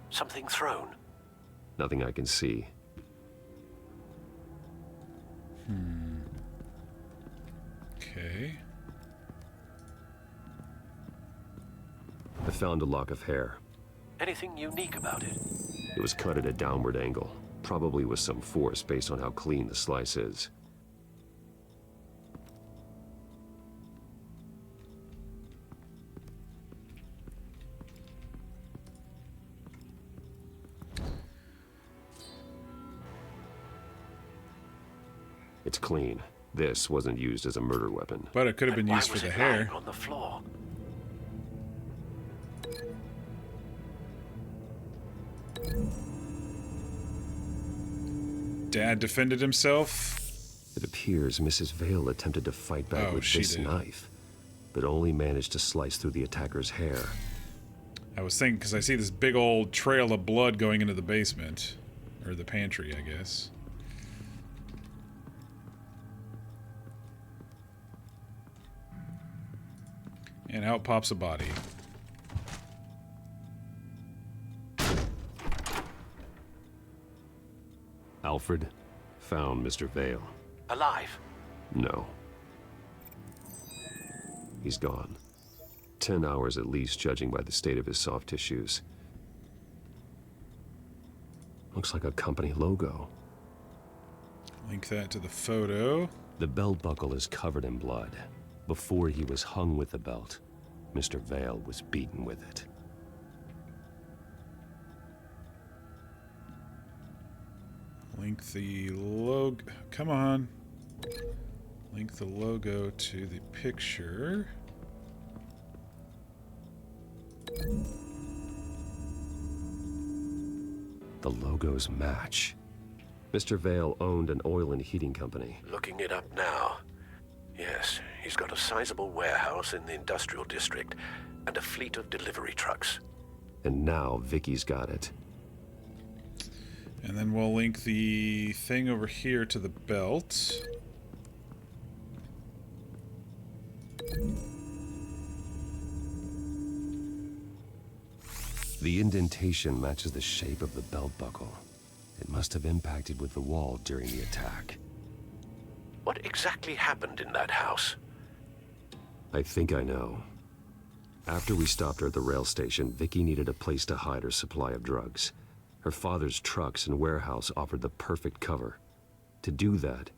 Something thrown? Nothing I can see. Okay. I found a lock of hair. Anything unique about it? It was cut at a downward angle, probably with some force based on how clean the slice is. It's clean. This wasn't used as a murder weapon. But it could have been used for the hair. On the floor. Dad defended himself. It appears Mrs. Vale attempted to fight back with this knife, but only managed to slice through the attacker's hair. I was thinking, because I see this big old trail of blood going into the basement. Or the pantry, I guess. And out pops a body. Alfred found Mr. Vale. Alive? No. He's gone. 10 hours at least, judging by the state of his soft tissues. Looks like a company logo. Link that to the photo. The belt buckle is covered in blood. Before he was hung with the belt, Mr. Vale was beaten with it. Link the logo. Come on. Link the logo to the picture. The logos match. Mr. Vale owned an oil and heating company. Looking it up now. Yes, he's got a sizable warehouse in the industrial district and a fleet of delivery trucks. And now Vicky's got it. And then we'll link the thing over here to the belt. The indentation matches the shape of the belt buckle. It must have impacted with the wall during the attack. What exactly happened in that house? I think I know. After we stopped her at the rail station, Vicky needed a place to hide her supply of drugs. Her father's trucks and warehouse offered the perfect cover. To do that,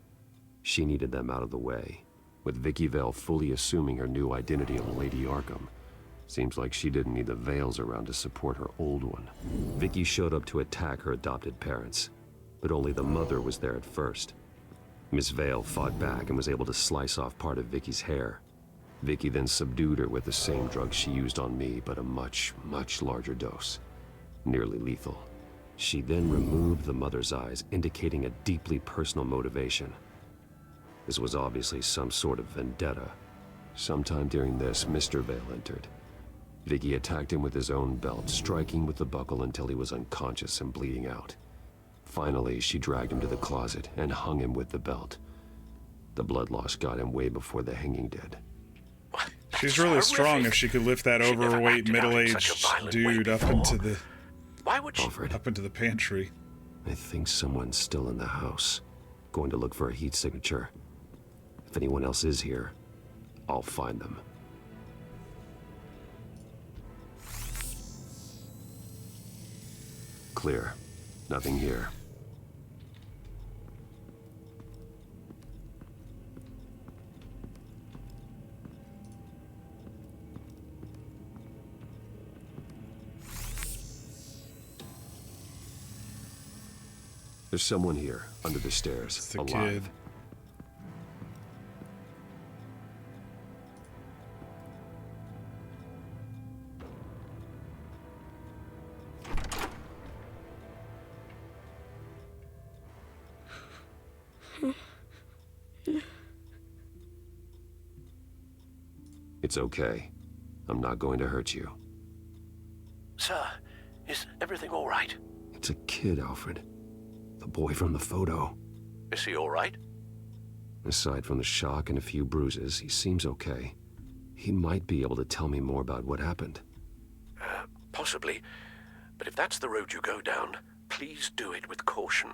she needed them out of the way. With Vicky Vale fully assuming her new identity of Lady Arkham, seems like she didn't need the Vales around to support her old one. Vicky showed up to attack her adopted parents, but only the mother was there at first. Miss Vale fought back and was able to slice off part of Vicky's hair. Vicky then subdued her with the same drug she used on me, but a much, much larger dose. Nearly lethal. She then removed the mother's eyes, indicating a deeply personal motivation. This was obviously some sort of vendetta. Sometime during this, Mr. Vale entered. Vicky attacked him with his own belt, striking with the buckle until he was unconscious and bleeding out. Finally, she dragged him to the closet and hung him with the belt. The blood loss got him way before the hanging did. She's really strong if she could lift that overweight, middle-aged dude up into the... Why would she? Alfred, up into the pantry. I think someone's still in the house. Going to look for a heat signature. If anyone else is here, I'll find them. Clear. Nothing here. There's someone here, under the stairs, It's the alive. kid. It's okay. I'm not going to hurt you. Sir, is everything all right? It's a kid, Alfred. The boy from the photo. Is he all right? Aside from the shock and a few bruises, he seems okay. He might be able to tell me more about what happened. Possibly. But if that's the road you go down, please do it with caution.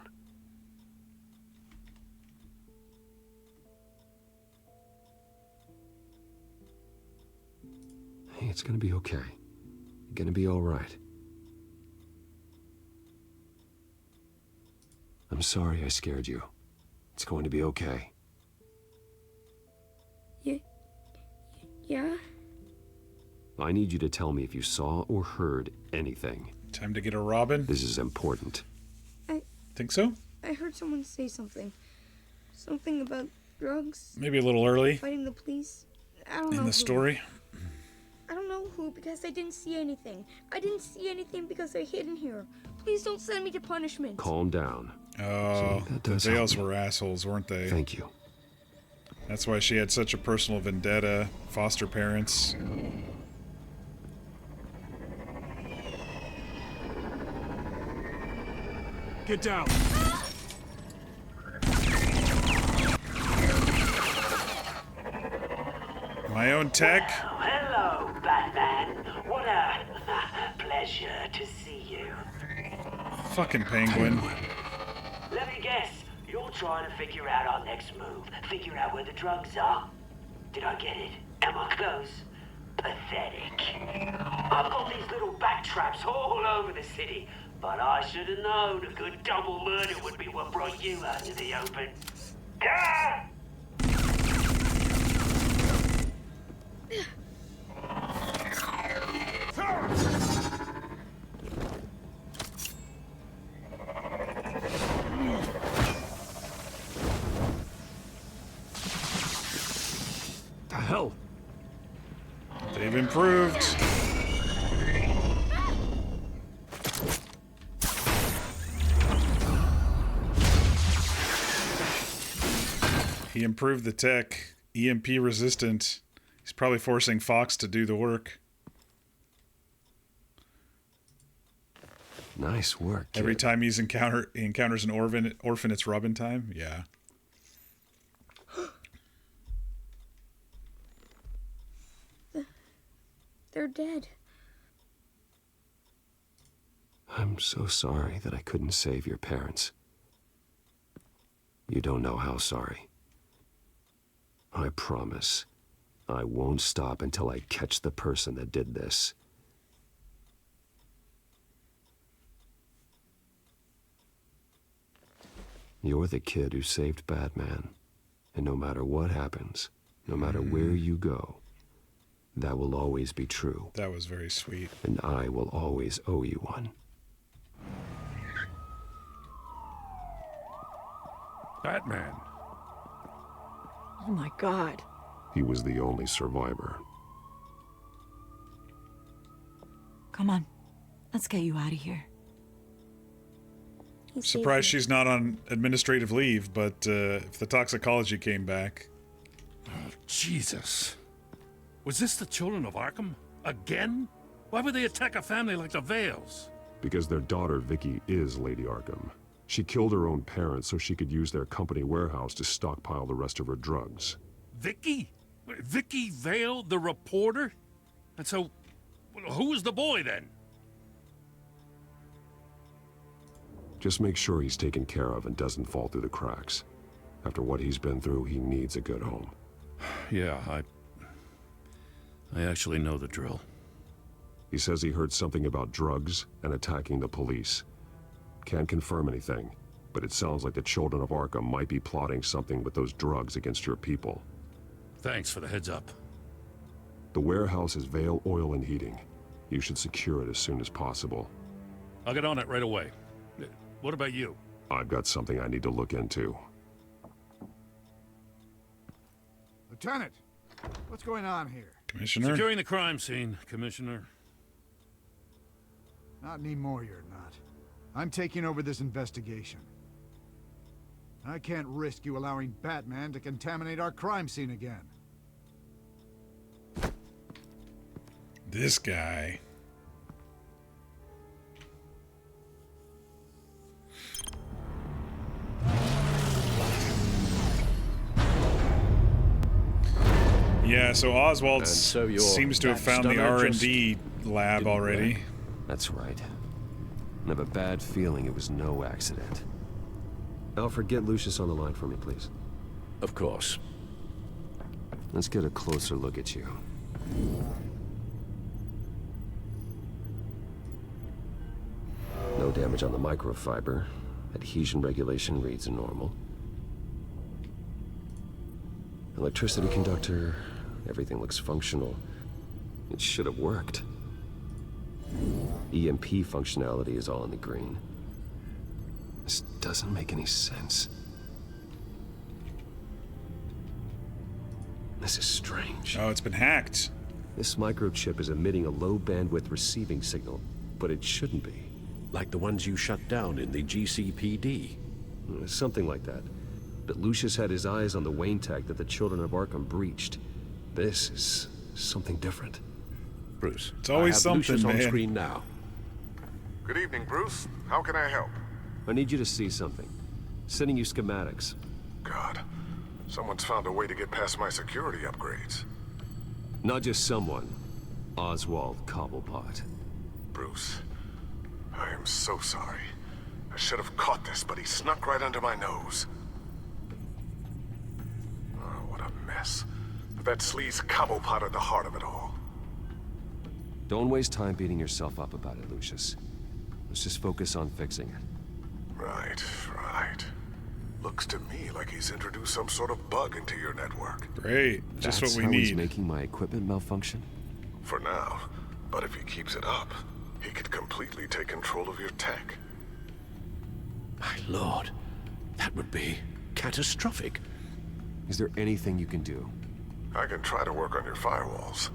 Hey, it's gonna be okay. You're gonna be all right. I'm sorry I scared you. It's going to be okay. Yeah? I need you to tell me if you saw or heard anything. Time to get a Robin? This is important. Think so? I heard someone say something. Something about drugs. Maybe a little early Fighting the police. I don't know in the who. story. I don't know who because I didn't see anything. I didn't see anything because they're hidden here. Please don't send me to punishment. Calm down. Oh, See, that the does help Vales me. were assholes, weren't they? Thank you. That's why she had such a personal vendetta. Foster parents. Get down. My own tech? Hello, Batman. What a pleasure to see you. Fucking penguin. Let me guess. You're trying to figure out our next move. Figure out where the drugs are. Did I get it? Am I close? Pathetic. I've got these little back traps all over the city, but I should have known a good double murder would be what brought you out to the open. Ah! The hell? They've improved. He improved the tech. EMP resistant. He's probably forcing Fox to do the work. Nice work, kid. Every time he encounters an orphan, it's Robin time. Yeah. They're dead. I'm so sorry that I couldn't save your parents. You don't know how sorry. I promise, I won't stop until I catch the person that did this. You're the kid who saved Batman. And no matter what happens, no matter where you go, that will always be true. That was very sweet. And I will always owe you one. Batman, Oh my God. He was the only survivor. Come on. Let's get you out of here. Surprised she's not on administrative leave, but if the toxicology came back. Oh, Jesus. Was this the children of Arkham? Again? Why would they attack a family like the Vales? Because their daughter, Vicky, is Lady Arkham. She killed her own parents so she could use their company warehouse to stockpile the rest of her drugs. Vicky? Vicky Vale, the reporter? And so, who was the boy then? Just make sure he's taken care of and doesn't fall through the cracks. After what he's been through, he needs a good home. Yeah, I actually know the drill. He says he heard something about drugs and attacking the police. Can't confirm anything, but it sounds like the children of Arkham might be plotting something with those drugs against your people. Thanks for the heads up. The warehouse is Vale Oil and Heating. You should secure it as soon as possible. I'll get on it right away. What about you? I've got something I need to look into. Lieutenant, what's going on here? Commissioner? Securing the crime scene, Commissioner. Not anymore, you're not. I'm taking over this investigation. I can't risk you allowing Batman to contaminate our crime scene again. This guy. Yeah, so Oswald seems to have found the R&D lab already. That's right. I have a bad feeling it was no accident. Alfred, get Lucius on the line for me, please. Of course. Let's get a closer look at you. No damage on the microfiber. Adhesion regulation reads normal. Electricity conductor, everything looks functional. It should have worked. EMP functionality is all in the green. This doesn't make any sense. This is strange. Oh, it's been hacked. This microchip is emitting a low bandwidth receiving signal, but it shouldn't be. Like the ones you shut down in the GCPD. Something like that. But Lucius had his eyes on the Wayne tech that the children of Arkham breached. This is something different. Bruce, it's always something, Lucius man. On screen now. Good evening, Bruce. How can I help? I need you to see something. Sending you schematics. God, someone's found a way to get past my security upgrades. Not just someone. Oswald Cobblepot. Bruce, I am so sorry. I should have caught this, but he snuck right under my nose. Oh, what a mess. But that sleaze Cobblepot at the heart of it all. Don't waste time beating yourself up about it, Lucius. Let's just focus on fixing it. Right. Looks to me like he's introduced some sort of bug into your network. Great, just That's what we how need. He's making my equipment malfunction? For now. But if he keeps it up, he could completely take control of your tech. My lord, that would be catastrophic. Is there anything you can do? I can try to work on your firewalls.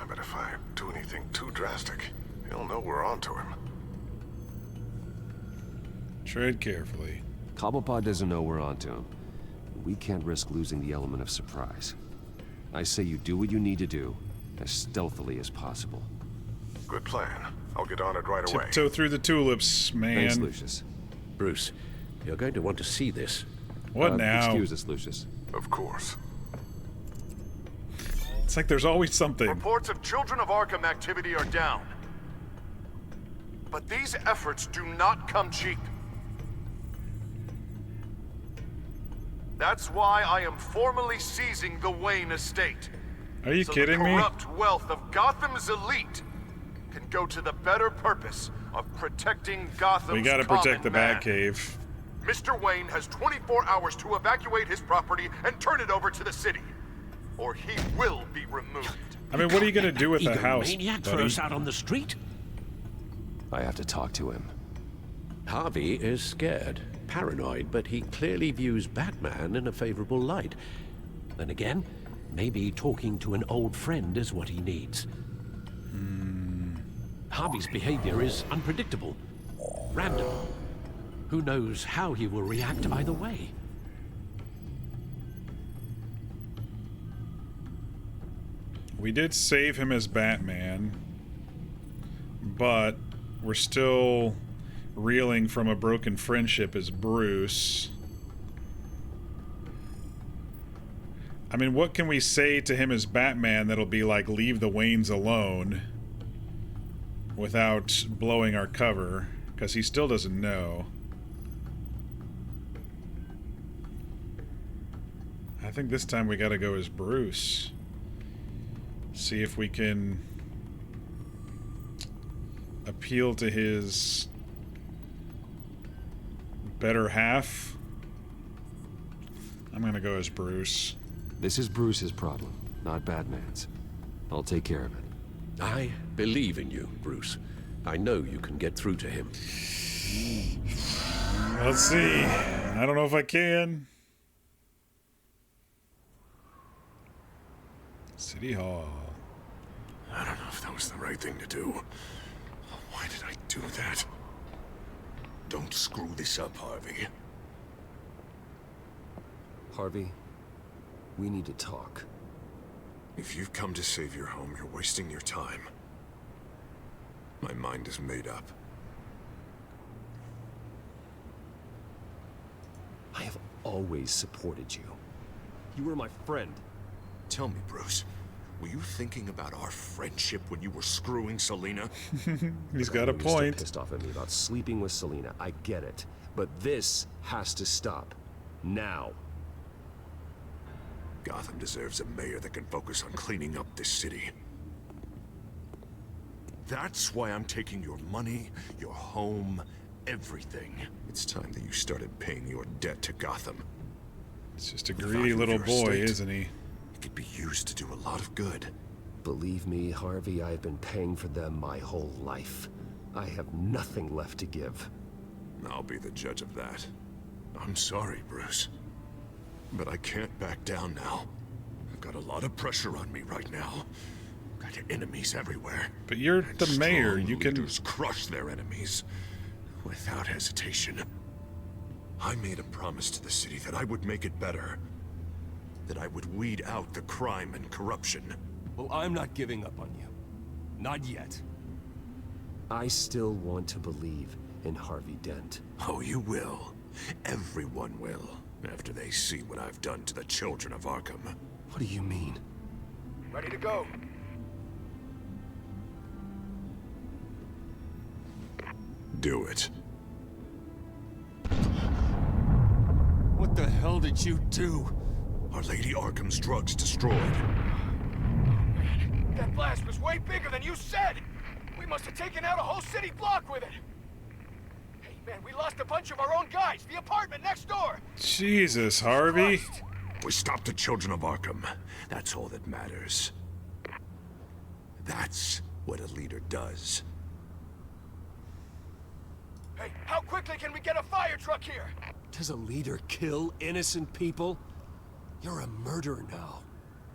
But if I do anything too drastic, he'll know we're onto him. Tread carefully. Cobblepot doesn't know we're onto him. We can't risk losing the element of surprise. I say you do what you need to do, as stealthily as possible. Good plan. I'll get on it right away. Tiptoe through the tulips, man. Thanks, Lucius. Bruce, you're going to want to see this. What now? Excuse us, Lucius. Of course. It's like there's always something. Reports of Children of Arkham activity are down. But these efforts do not come cheap. That's why I am formally seizing the Wayne estate. Are you kidding me? The corrupt wealth of Gotham's elite can go to the better purpose of protecting Gotham's We gotta protect the common man. Batcave. Mr. Wayne has 24 hours to evacuate his property and turn it over to the city, or he will be removed. I mean, what are you gonna do with the house, Egomaniac throw buddy? us out on the street? I have to talk to him. Harvey is scared, paranoid, but he clearly views Batman in a favorable light. Then again, maybe talking to an old friend is what he needs. Harvey's behavior is unpredictable, random. Who knows how he will react either way? We did save him as Batman, but we're still reeling from a broken friendship as Bruce. I mean, what can we say to him as Batman that'll be like, leave the Waynes alone, without blowing our cover? Because he still doesn't know. I think this time we gotta go as Bruce. See if we can appeal to his better half. I'm gonna go as Bruce. This is Bruce's problem, not Batman's. I'll take care of it. I believe in you, Bruce. I know you can get through to him. Let's see. I don't know if I can. City Hall. I don't know if that was the right thing to do. Why did I do that? Don't screw this up, Harvey. Harvey, we need to talk. If you've come to save your home, you're wasting your time. My mind is made up. I have always supported you. You were my friend. Tell me, Bruce, were you thinking about our friendship when you were screwing Selina? He's got a You're point. still pissed off at me about sleeping with Selina. I get it. But this has to stop. Now. Gotham deserves a mayor that can focus on cleaning up this city. That's why I'm taking your money, your home, everything. It's time that you started paying your debt to Gotham. It's just a greedy little boy, isn't he? It could be used to do a lot of good. Believe me, Harvey, I've been paying for them my whole life. I have nothing left to give. I'll be the judge of that. I'm sorry, Bruce. But I can't back down now. I've got a lot of pressure on me right now. Got enemies everywhere. But you're the mayor. You can leaders crush their enemies without hesitation. I made a promise to the city that I would make it better. That I would weed out the crime and corruption. Well, I'm not giving up on you. Not yet. I still want to believe in Harvey Dent. Oh, you will. Everyone will. After they see what I've done to the children of Arkham. What do you mean? Ready to go. Do it. What the hell did you do? Our Lady Arkham's drugs destroyed. Man, that blast was way bigger than you said! We must have taken out a whole city block with it! Hey, man, we lost a bunch of our own guys! The apartment next door! Jesus, Harvey. Christ. We stopped the children of Arkham. That's all that matters. That's what a leader does. Hey, how quickly can we get a fire truck here? Does a leader kill innocent people? You're a murderer now.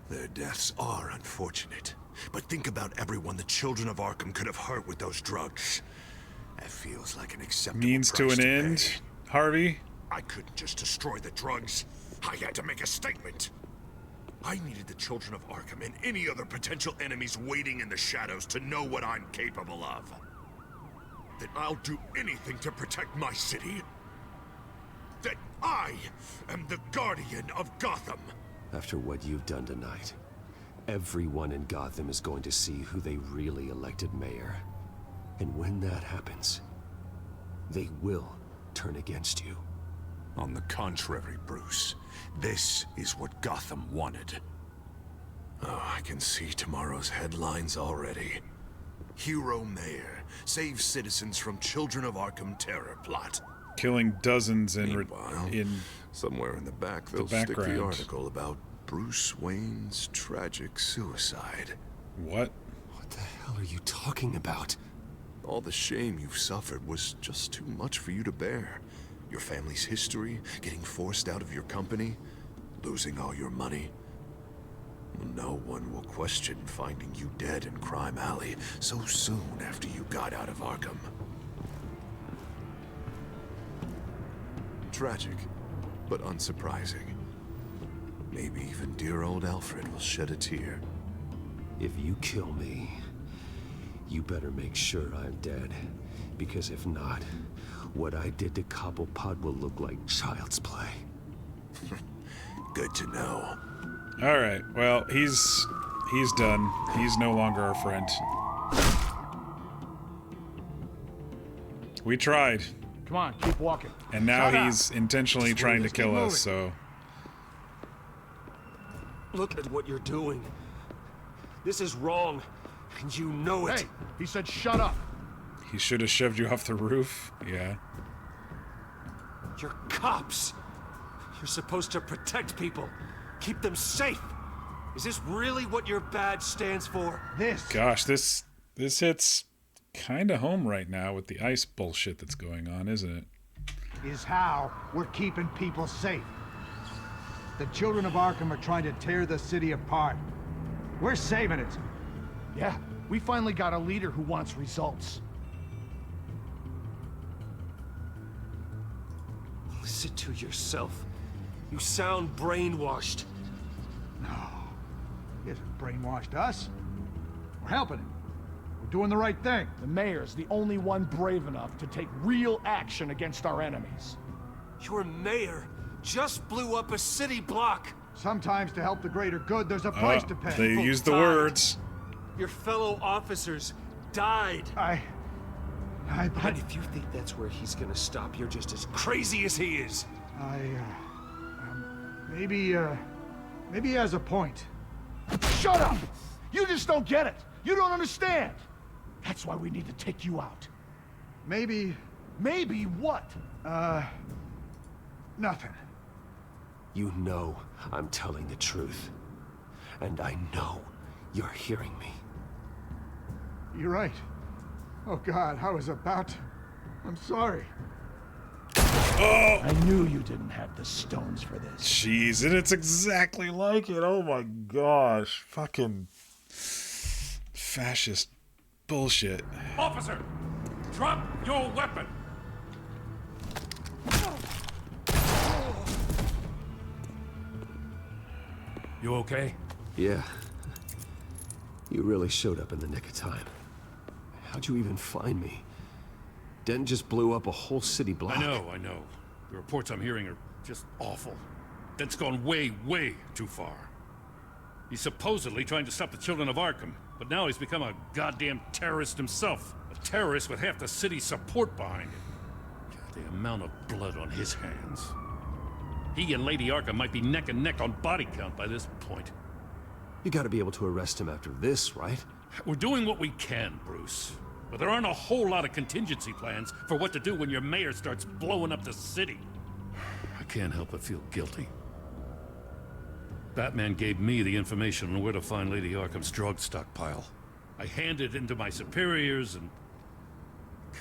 Their deaths are unfortunate. But think about everyone the children of Arkham could have hurt with those drugs. That feels like an acceptable Means to an end, Harvey. I couldn't just destroy the drugs. I had to make a statement. I needed the children of Arkham and any other potential enemies waiting in the shadows to know what I'm capable of. That I'll do anything to protect my city. That I am the guardian of Gotham. After what you've done tonight, everyone in Gotham is going to see who they really elected mayor. And when that happens, they will turn against you. On the contrary, Bruce, this is what Gotham wanted. Oh, I can see tomorrow's headlines already. Hero Mayor saves citizens from Children of Arkham terror plot. Killing dozens in somewhere in the back, they'll stick the article about Bruce Wayne's tragic suicide. What? What the hell are you talking about? All the shame you've suffered was just too much for you to bear. Your family's history, getting forced out of your company, losing all your money, No one will question finding you dead in Crime Alley so soon after you got out of Arkham. Tragic, but unsurprising. Maybe even dear old Alfred will shed a tear. If you kill me, you better make sure I'm dead. Because if not, what I did to Cobblepot will look like child's play. Good to know. All right. Well, he's done. He's no longer our friend. We tried. Come on, keep walking. And now Shut he's up. intentionally Just trying to keep kill moving. us, so... Look at what you're doing. This is wrong, and you know it. Hey, he said shut up. He should have shoved you off the roof. Yeah. You're cops. You're supposed to protect people, keep them safe. Is this really what your badge stands for? Gosh, this hits kind of home right now with the ICE bullshit that's going on, isn't it? Is how we're keeping people safe. The children of Arkham are trying to tear the city apart. We're saving it. Yeah, we finally got a leader who wants results. Listen to yourself. You sound brainwashed. No, he hasn't brainwashed us. We're helping him. We're doing the right thing. The mayor's the only one brave enough to take real action against our enemies. Your mayor just blew up a city block. Sometimes to help the greater good, there's a price to pay. They use the words. Your fellow officers died. And if you think that's where he's gonna stop, you're just as crazy as he is. Maybe he has a point. Shut up! You just don't get it. You don't understand. That's why we need to take you out. Maybe what? Nothing. You know I'm telling the truth. And I know you're hearing me. You're right. Oh God, I was about to... I'm sorry. Oh! I knew you didn't have the stones for this. Jeez, and it's exactly like it. Oh my gosh. Fucking fascist bullshit. Officer, drop your weapon. You okay? Yeah. You really showed up in the nick of time. How'd you even find me? Dent just blew up a whole city block. I know. The reports I'm hearing are just awful. Dent's gone way, way too far. He's supposedly trying to stop the children of Arkham, but now he's become a goddamn terrorist himself. A terrorist with half the city's support behind him. God, the amount of blood on his hands. He and Lady Arkham might be neck and neck on body count by this point. You gotta be able to arrest him after this, right? We're doing what we can, Bruce. But there aren't a whole lot of contingency plans for what to do when your mayor starts blowing up the city. I can't help but feel guilty. Batman gave me the information on where to find Lady Arkham's drug stockpile. I handed it into my superiors and...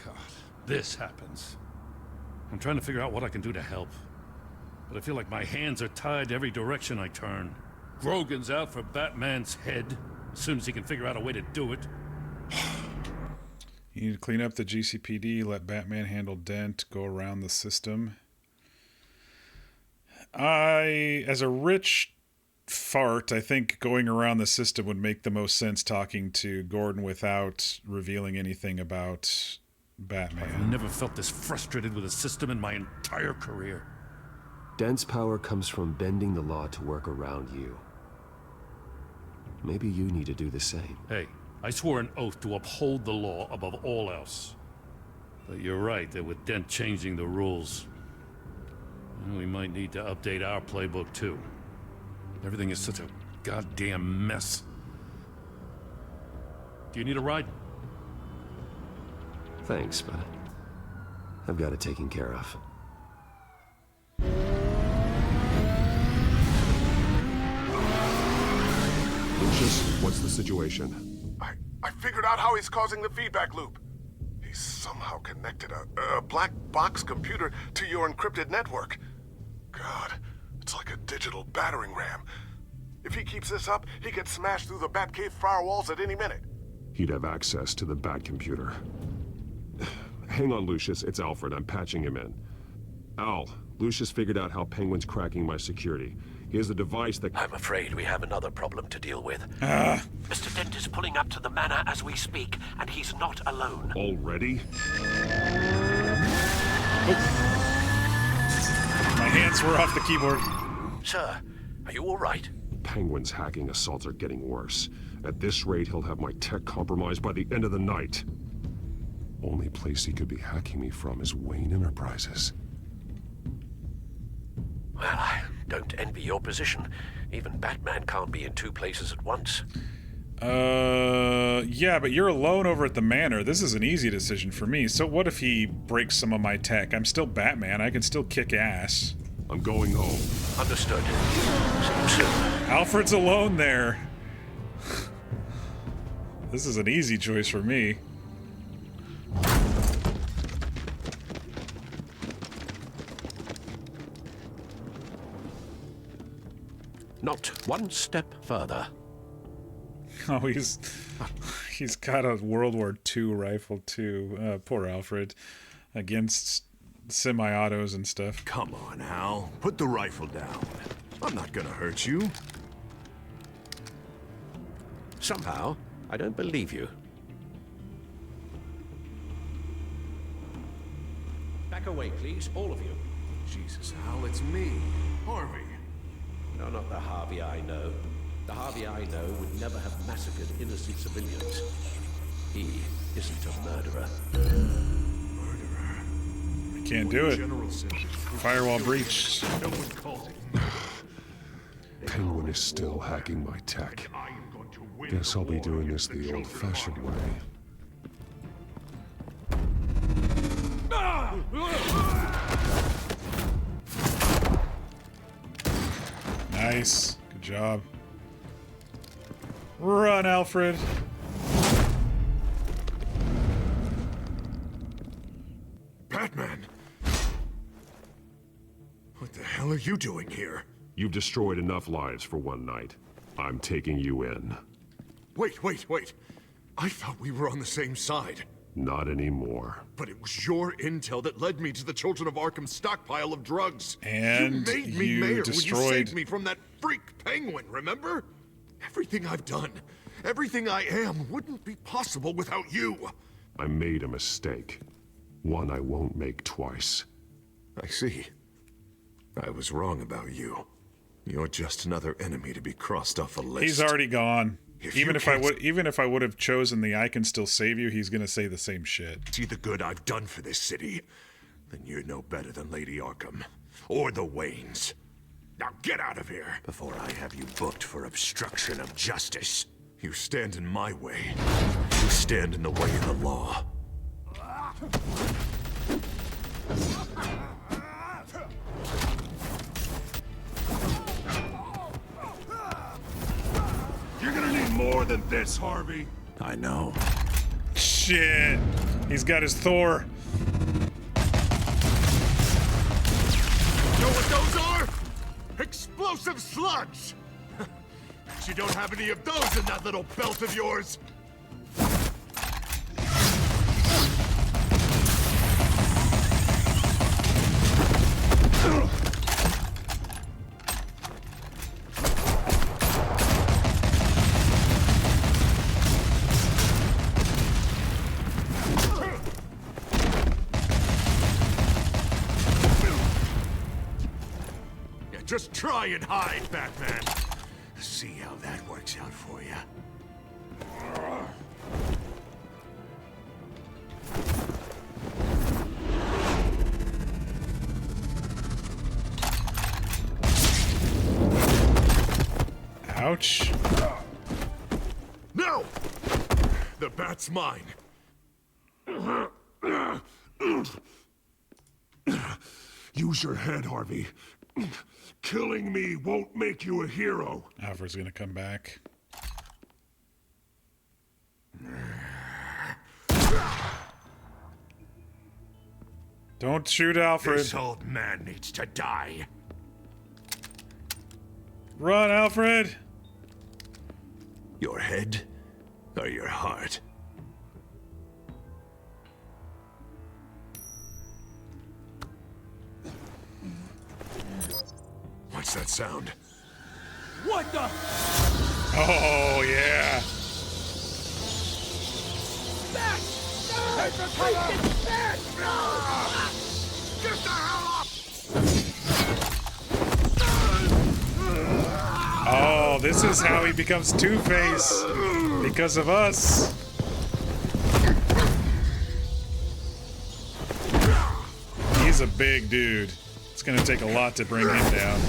God, this happens. I'm trying to figure out what I can do to help. But I feel like my hands are tied every direction I turn. Grogan's out for Batman's head, as soon as he can figure out a way to do it. You need to clean up the GCPD, let Batman handle Dent, go around the system. As a rich fart, I think going around the system would make the most sense, talking to Gordon without revealing anything about Batman. I've never felt this frustrated with a system in my entire career. Dent's power comes from bending the law to work around you. Maybe you need to do the same. Hey, I swore an oath to uphold the law above all else. But you're right that with Dent changing the rules, we might need to update our playbook too. Everything is such a goddamn mess. Do you need a ride? Thanks, but I've got it taken care of. Lucius, what's the situation? I figured out how he's causing the feedback loop. He's somehow connected a black box computer to your encrypted network. God, it's like a digital battering ram. If he keeps this up, he could smash through the Batcave firewalls at any minute. He'd have access to the Bat computer. Hang on, Lucius. It's Alfred. I'm patching him in. Al, Lucius figured out how Penguin's cracking my security. He has a device that... I'm afraid we have another problem to deal with. Mr. Dent is pulling up to the manor as we speak, and he's not alone. Already? My hands were off the keyboard. Sir, are you all right? Penguin's hacking assaults are getting worse. At this rate, he'll have my tech compromised by the end of the night. Only place he could be hacking me from is Wayne Enterprises. Well, I don't envy your position. Even Batman can't be in two places at once. Yeah, but you're alone over at the manor. This is an easy decision for me. So what if he breaks some of my tech? I'm still Batman. I can still kick ass. I'm going home. Understood. See you soon. Alfred's alone there. This is an easy choice for me. Not one step further. Oh, he's got a World War II rifle too. Poor Alfred, against semi-autos and stuff. Come on, Al. Put the rifle down. I'm not gonna hurt you. Somehow, I don't believe you. Back away, please, all of you. Jesus, Al, it's me, Harvey. No, not the Harvey I know. The Harvey I know would never have massacred innocent civilians. He isn't a murderer. I can't do it. Firewall breached. Penguin is still hacking my tech. Guess I'll be doing this the old-fashioned way. Nice. Good job. Run, Alfred. Batman! What the hell are you doing here? You've destroyed enough lives for one night. I'm taking you in. Wait. I thought we were on the same side. Not anymore. But it was your intel that led me to the Children of Arkham's stockpile of drugs. And you made me you mayor destroyed... when you saved me from that freak Penguin, remember? Everything I've done, everything I am, wouldn't be possible without you. I made a mistake. One I won't make twice. I see. I was wrong about you. You're just another enemy to be crossed off a list. He's already gone. Even if I would have chosen the I can still save you, he's gonna say the same shit. See the good I've done for this city, then you're no better than Lady Arkham. Or the Waynes. Now get out of here before I have you booked for obstruction of justice. You stand in my way. You stand in the way of the law. You're gonna need more than this, Harvey. I know. Shit. He's got his Thor. Know what those are? Explosive slugs! Bet you don't have any of those in that little belt of yours. Just try and hide, Batman. See how that works out for you. Ouch. No! The bat's mine. Use your head, Harvey. Killing me won't make you a hero. Alfred's gonna come back. Don't shoot Alfred. This old man needs to die. Run, Alfred. Your head or your heart? What's that sound? What the? Oh, yeah. Get the hell up! Oh, this is how he becomes Two-Face. Because of us. He's a big dude. It's gonna take a lot to bring him down.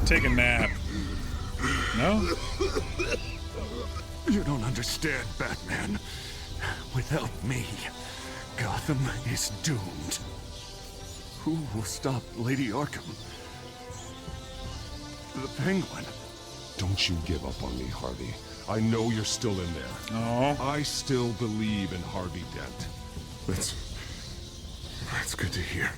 Take a nap. No? You don't understand, Batman. Without me, Gotham is doomed. Who will stop Lady Arkham? The Penguin. Don't you give up on me, Harvey. I know you're still in there. Oh. I still believe in Harvey Dent. That's good to hear.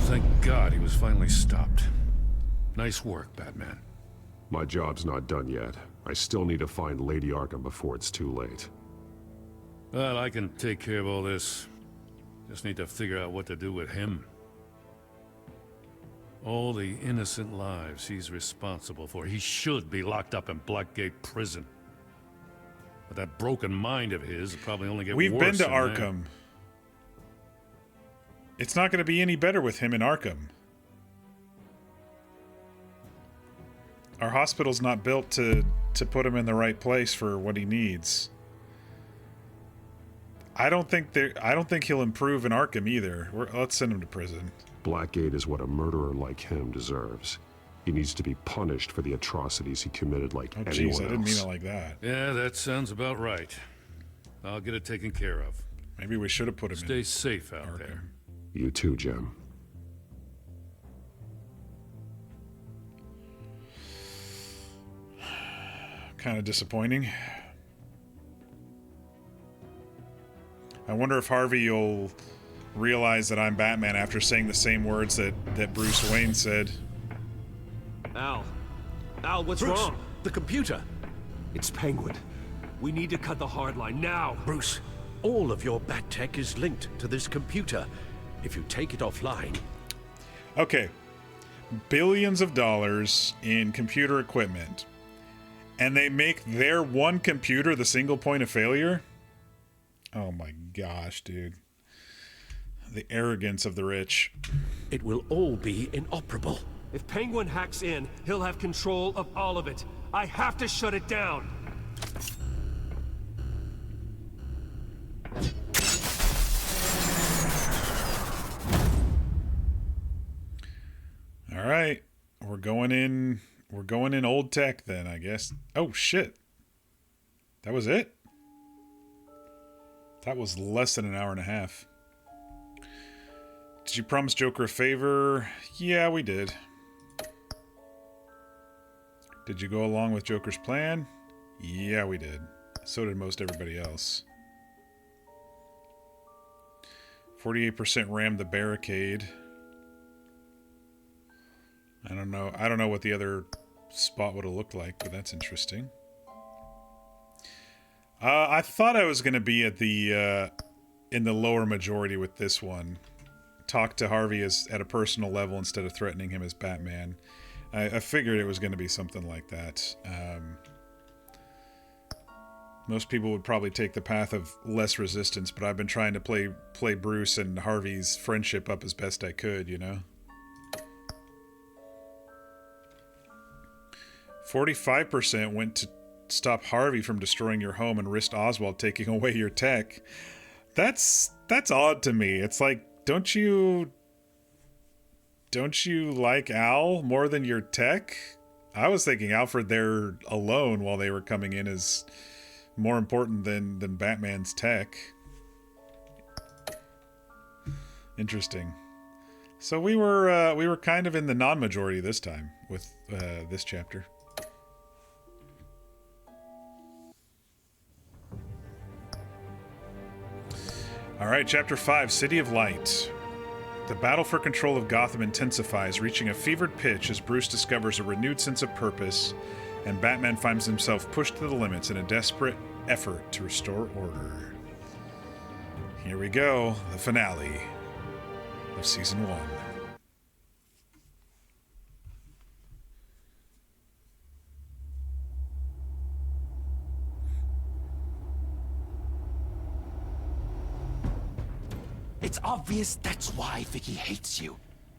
Thank God he was finally stopped. Nice work, Batman. My job's not done yet. I still need to find Lady Arkham before it's too late. Well, I can take care of all this. Just need to figure out what to do with him. All the innocent lives he's responsible for. He should be locked up in Blackgate Prison. But that broken mind of his will probably only get worse. We've been to than Arkham. It's not going to be any better with him in Arkham. Our hospital's not built to put him in the right place for what he needs. I don't think he'll improve in Arkham either. Let's send him to prison. Blackgate is what a murderer like him deserves. He needs to be punished for the atrocities he committed like anyone else. Jeez, I didn't mean it like that. Yeah, that sounds about right. I'll get it taken care of. Maybe we should have put him in. Stay safe out there. You too, Jim. Kind of disappointing. I wonder if Harvey will realize that I'm Batman after saying the same words that Bruce Wayne said. Al, what's Bruce, wrong? the computer. It's Penguin. We need to cut the hard line now. Bruce, all of your bat tech is linked to this computer. If you take it offline... Okay. Billions of dollars in computer equipment. And they make their one computer the single point of failure? Oh my gosh, dude. The arrogance of the rich. It will all be inoperable. If Penguin hacks in, he'll have control of all of it. I have to shut it down. All right. We're going in old tech then, I guess. Oh shit. That was it? That was less than an hour and a half. Did you promise Joker a favor? Yeah, we did. Did you go along with Joker's plan? Yeah, we did. So did most everybody else. 48% rammed the barricade. I don't know what the other spot would have looked like, but that's interesting. I thought I was going to be at the in the lower majority with this one. Talk to Harvey as at a personal level instead of threatening him as Batman. I figured it was going to be something like that. Most people would probably take the path of less resistance, but I've been trying to play Bruce and Harvey's friendship up as best I could, you know? 45% went to stop Harvey from destroying your home and risk Oswald taking away your tech. That's odd to me. It's like, don't you like Al more than your tech? I was thinking Alfred there alone while they were coming in is more important than Batman's tech. Interesting. So we were kind of in the non-majority this time with this chapter. right, Chapter 5, City of Light. The battle for control of Gotham intensifies, reaching a fevered pitch as Bruce discovers a renewed sense of purpose, and Batman finds himself pushed to the limits in a desperate effort to restore order. Here we go, the finale of Season 1. It's obvious that's why Vicky hates you.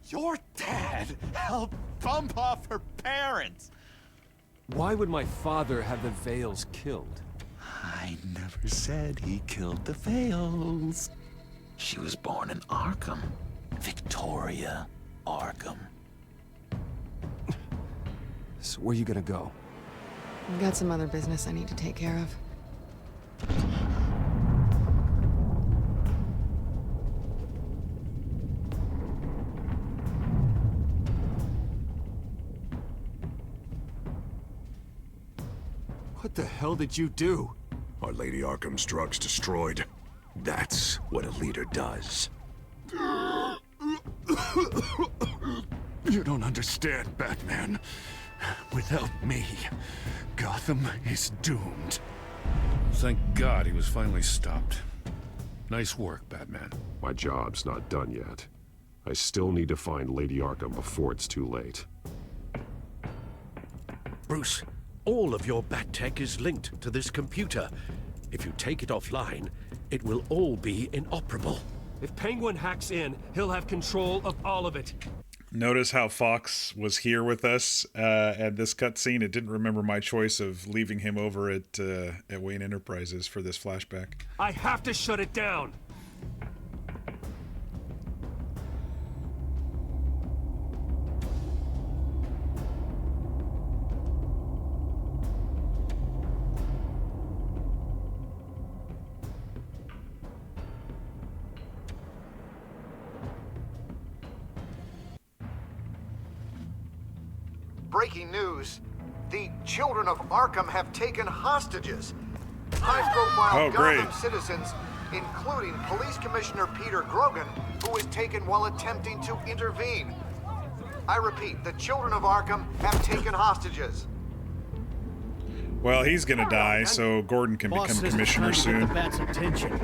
Your dad helped bump off her parents. Why would my father have the Vales killed? I never said he killed the Vales. She was born in Arkham. Victoria Arkham. So where you gonna go? I've got some other business I need to take care of. What the hell did you do? Are Lady Arkham's drugs destroyed? That's what a leader does. You don't understand, Batman. Without me, Gotham is doomed. Thank God he was finally stopped. Nice work, Batman. My job's not done yet. I still need to find Lady Arkham before it's too late. Bruce, all of your bat tech is linked to this computer. If you take it offline, it will all be inoperable. If Penguin hacks in, he'll have control of all of it. Notice how Fox was here with us at this cutscene. It didn't remember my choice of leaving him over at Wayne Enterprises for this flashback. I have to shut it down. Breaking news. The children of Arkham have taken hostages. High-profile Gotham citizens, including Police Commissioner Peter Grogan, who was taken while attempting to intervene. I repeat, the children of Arkham have taken hostages. Well, he's gonna die, so Gordon can become commissioner soon. Bat's attention.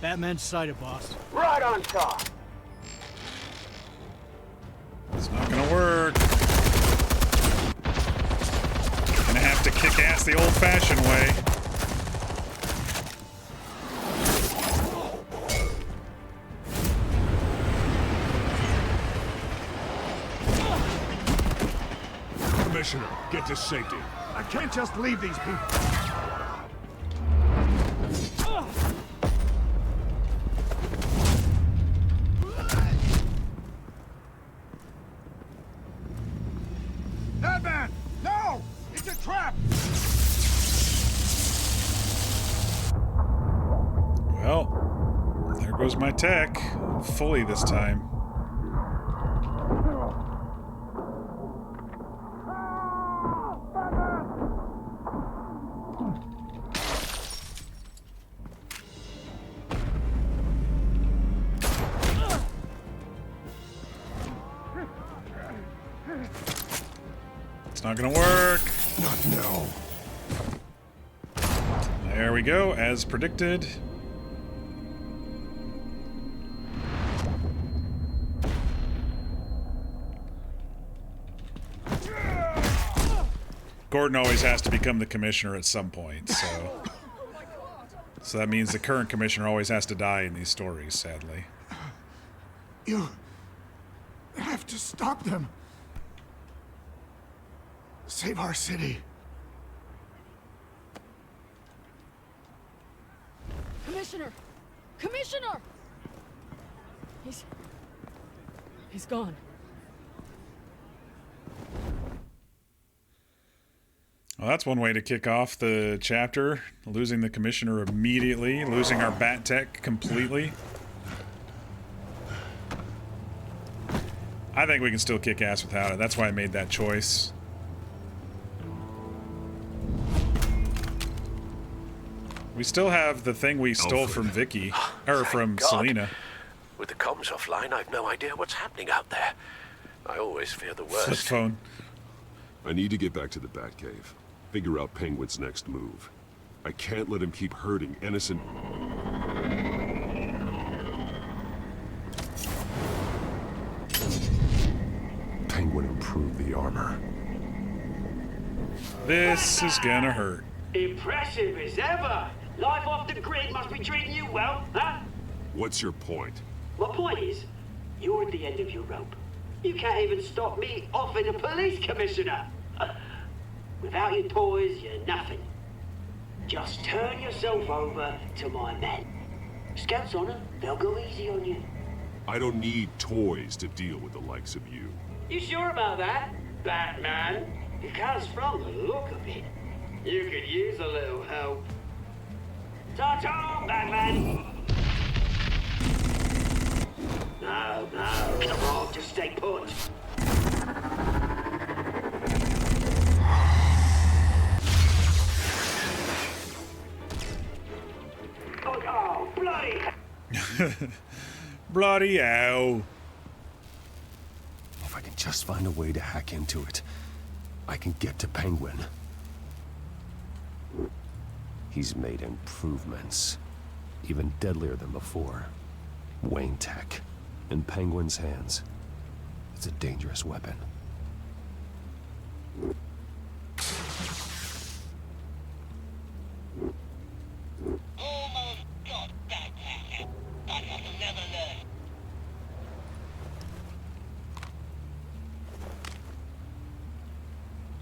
Batman's sighted, boss. Right on top. It's not gonna work. Gonna have to kick ass the old-fashioned way. Commissioner, get to safety. I can't just leave these people. Batman! No! It's a trap! Well, there goes my tech. Fully this time. It's not gonna work. Not now. There we go, as predicted. Gordon always has to become the commissioner at some point, so that means the current commissioner always has to die in these stories, sadly. You have to stop them. Save our city. Commissioner! Commissioner! He's gone. Well, that's one way to kick off the chapter. Losing the commissioner immediately. Losing our bat tech completely. I think we can still kick ass without it. That's why I made that choice. We still have the thing we stole from Vicky. Or from God. Selena. With the comms offline, I've no idea what's happening out there. I always fear the worst. Flip phone. I need to get back to the Batcave. Figure out Penguin's next move. I can't let him keep hurting innocent... Penguin improved the armor. This is gonna hurt. Impressive as ever. Life off the grid must be treating you well, huh? What's your point? My point is, you're at the end of your rope. You can't even stop me offing a police commissioner. Without your toys, you're nothing. Just turn yourself over to my men. Scouts on her, they'll go easy on you. I don't need toys to deal with the likes of you. You sure about that, Batman? Because from the look of it, you could use a little help. Ta-ta, Batman! No, come on, just stay put. Oh, bloody! Bloody ow. If I can just find a way to hack into it, I can get to Penguin. He's made improvements, even deadlier than before. Wayne Tech, in Penguin's hands. It's a dangerous weapon.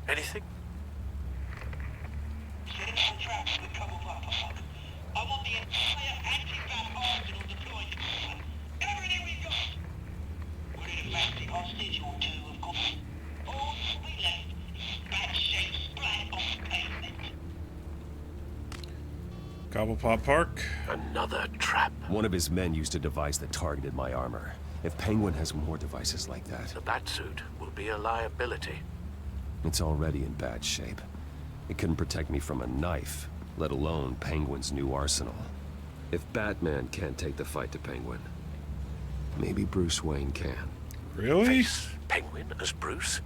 Anything? Cobblepot Park. Another trap. One of his men used a device that targeted my armor. If Penguin has more devices like that... The Batsuit will be a liability. It's already in bad shape. It couldn't protect me from a knife, let alone Penguin's new arsenal. If Batman can't take the fight to Penguin, maybe Bruce Wayne can. Really? Face Penguin as Bruce?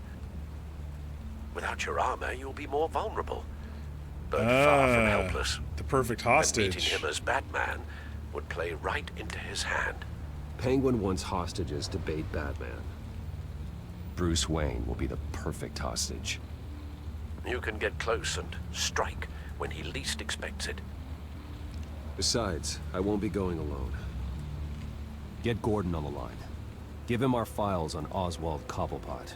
Without your armor, you'll be more vulnerable. But far from helpless. The perfect And hostage. meeting him as Batman would play right into his hand. Penguin wants hostages to bait Batman. Bruce Wayne will be the perfect hostage. You can get close and strike when he least expects it. Besides, I won't be going alone. Get Gordon on the line. Give him our files on Oswald Cobblepot.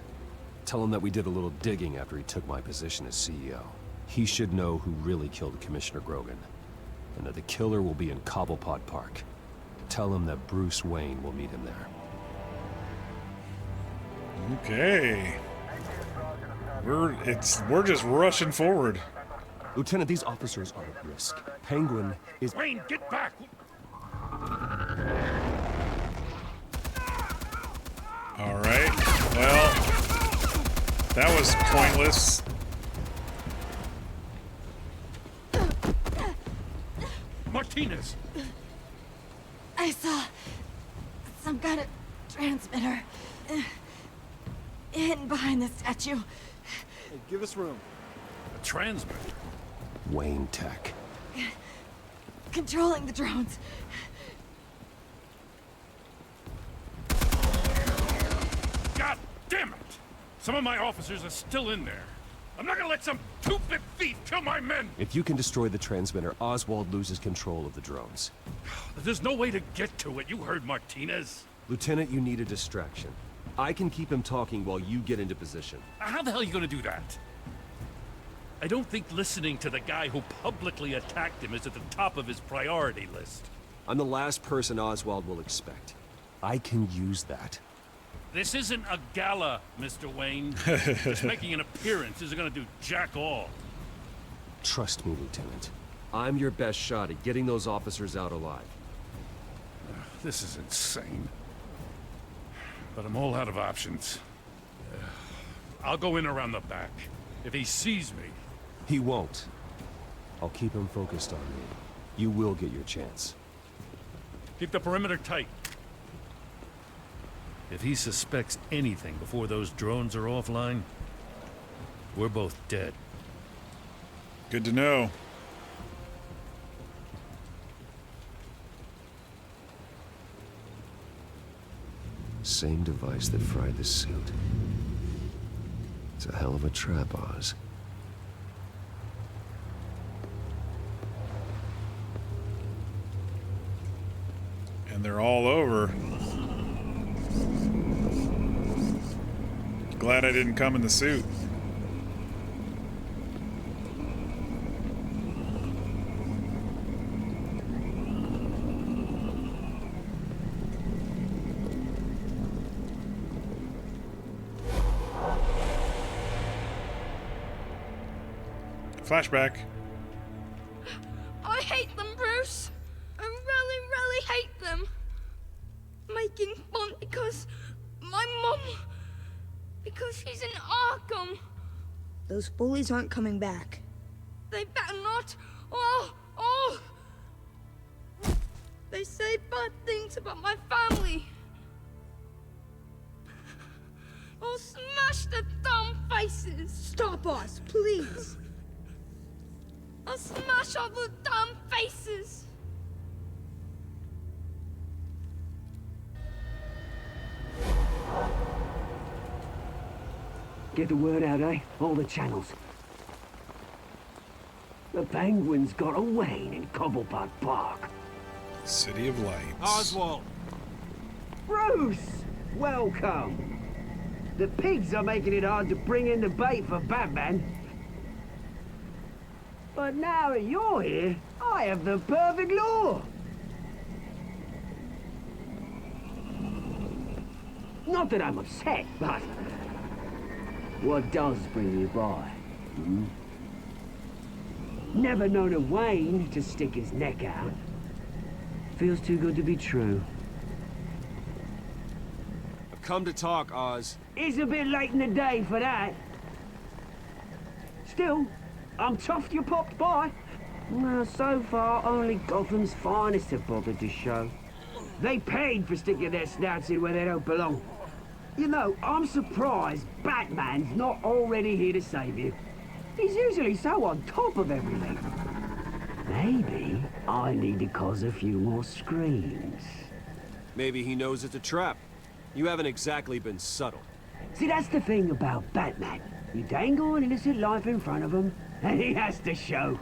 Tell him that we did a little digging after he took my position as CEO. He should know who really killed Commissioner Grogan, and that the killer will be in Cobblepot Park. Tell him that Bruce Wayne will meet him there. Okay. We're just rushing forward. Lieutenant, these officers are at risk. Penguin is... Wayne, get back! All right. Well, that was pointless. Martinez! I saw some kind of transmitter hidden behind the statue. Hey, give us room. A transmitter? Wayne Tech. Controlling the drones. God damn it! Some of my officers are still in there. I'm not gonna let some two-bit thief kill my men! If you can destroy the transmitter, Oswald loses control of the drones. There's no way to get to it. You heard Martinez. Lieutenant, you need a distraction. I can keep him talking while you get into position. How the hell are you gonna do that? I don't think listening to the guy who publicly attacked him is at the top of his priority list. I'm the last person Oswald will expect. I can use that. This isn't a gala, Mr. Wayne. Just making an appearance isn't gonna do jack all. Trust me, Lieutenant. I'm your best shot at getting those officers out alive. This is insane. But I'm all out of options. I'll go in around the back. If he sees me... He won't. I'll keep him focused on me. You will get your chance. Keep the perimeter tight. If he suspects anything before those drones are offline, we're both dead. Good to know. Same device that fried the suit. It's a hell of a trap, Oz. And they're all over. Glad I didn't come in the suit. Flashback. I hate them, Bruce. I really, really hate them. Making fun because my mom... because she's in Arkham. Those bullies aren't coming back. They better not. Oh! They say bad things about my family. I'll smash the dumb faces. Stop us, please. I'll smash all the dumb faces. Get the word out, eh? All the channels. The Penguins got a Wayne in Cobblepot Park. City of Lights. Oswald! Bruce! Welcome! The pigs are making it hard to bring in the bait for Batman. But now that you're here, I have the perfect lure. Not that I'm upset, but... what does bring you by? Never known a Wayne to stick his neck out. Feels too good to be true. I've come to talk, Oz. It's a bit late in the day for that. Still, I'm chuffed you popped by. Well, so far, only Gotham's finest have bothered to show. They paid for sticking their snouts in where they don't belong. You know, I'm surprised Batman's not already here to save you. He's usually so on top of everything. Maybe I need to cause a few more screams. Maybe he knows it's a trap. You haven't exactly been subtle. See, that's the thing about Batman. You dangle an innocent life in front of him, and he has to show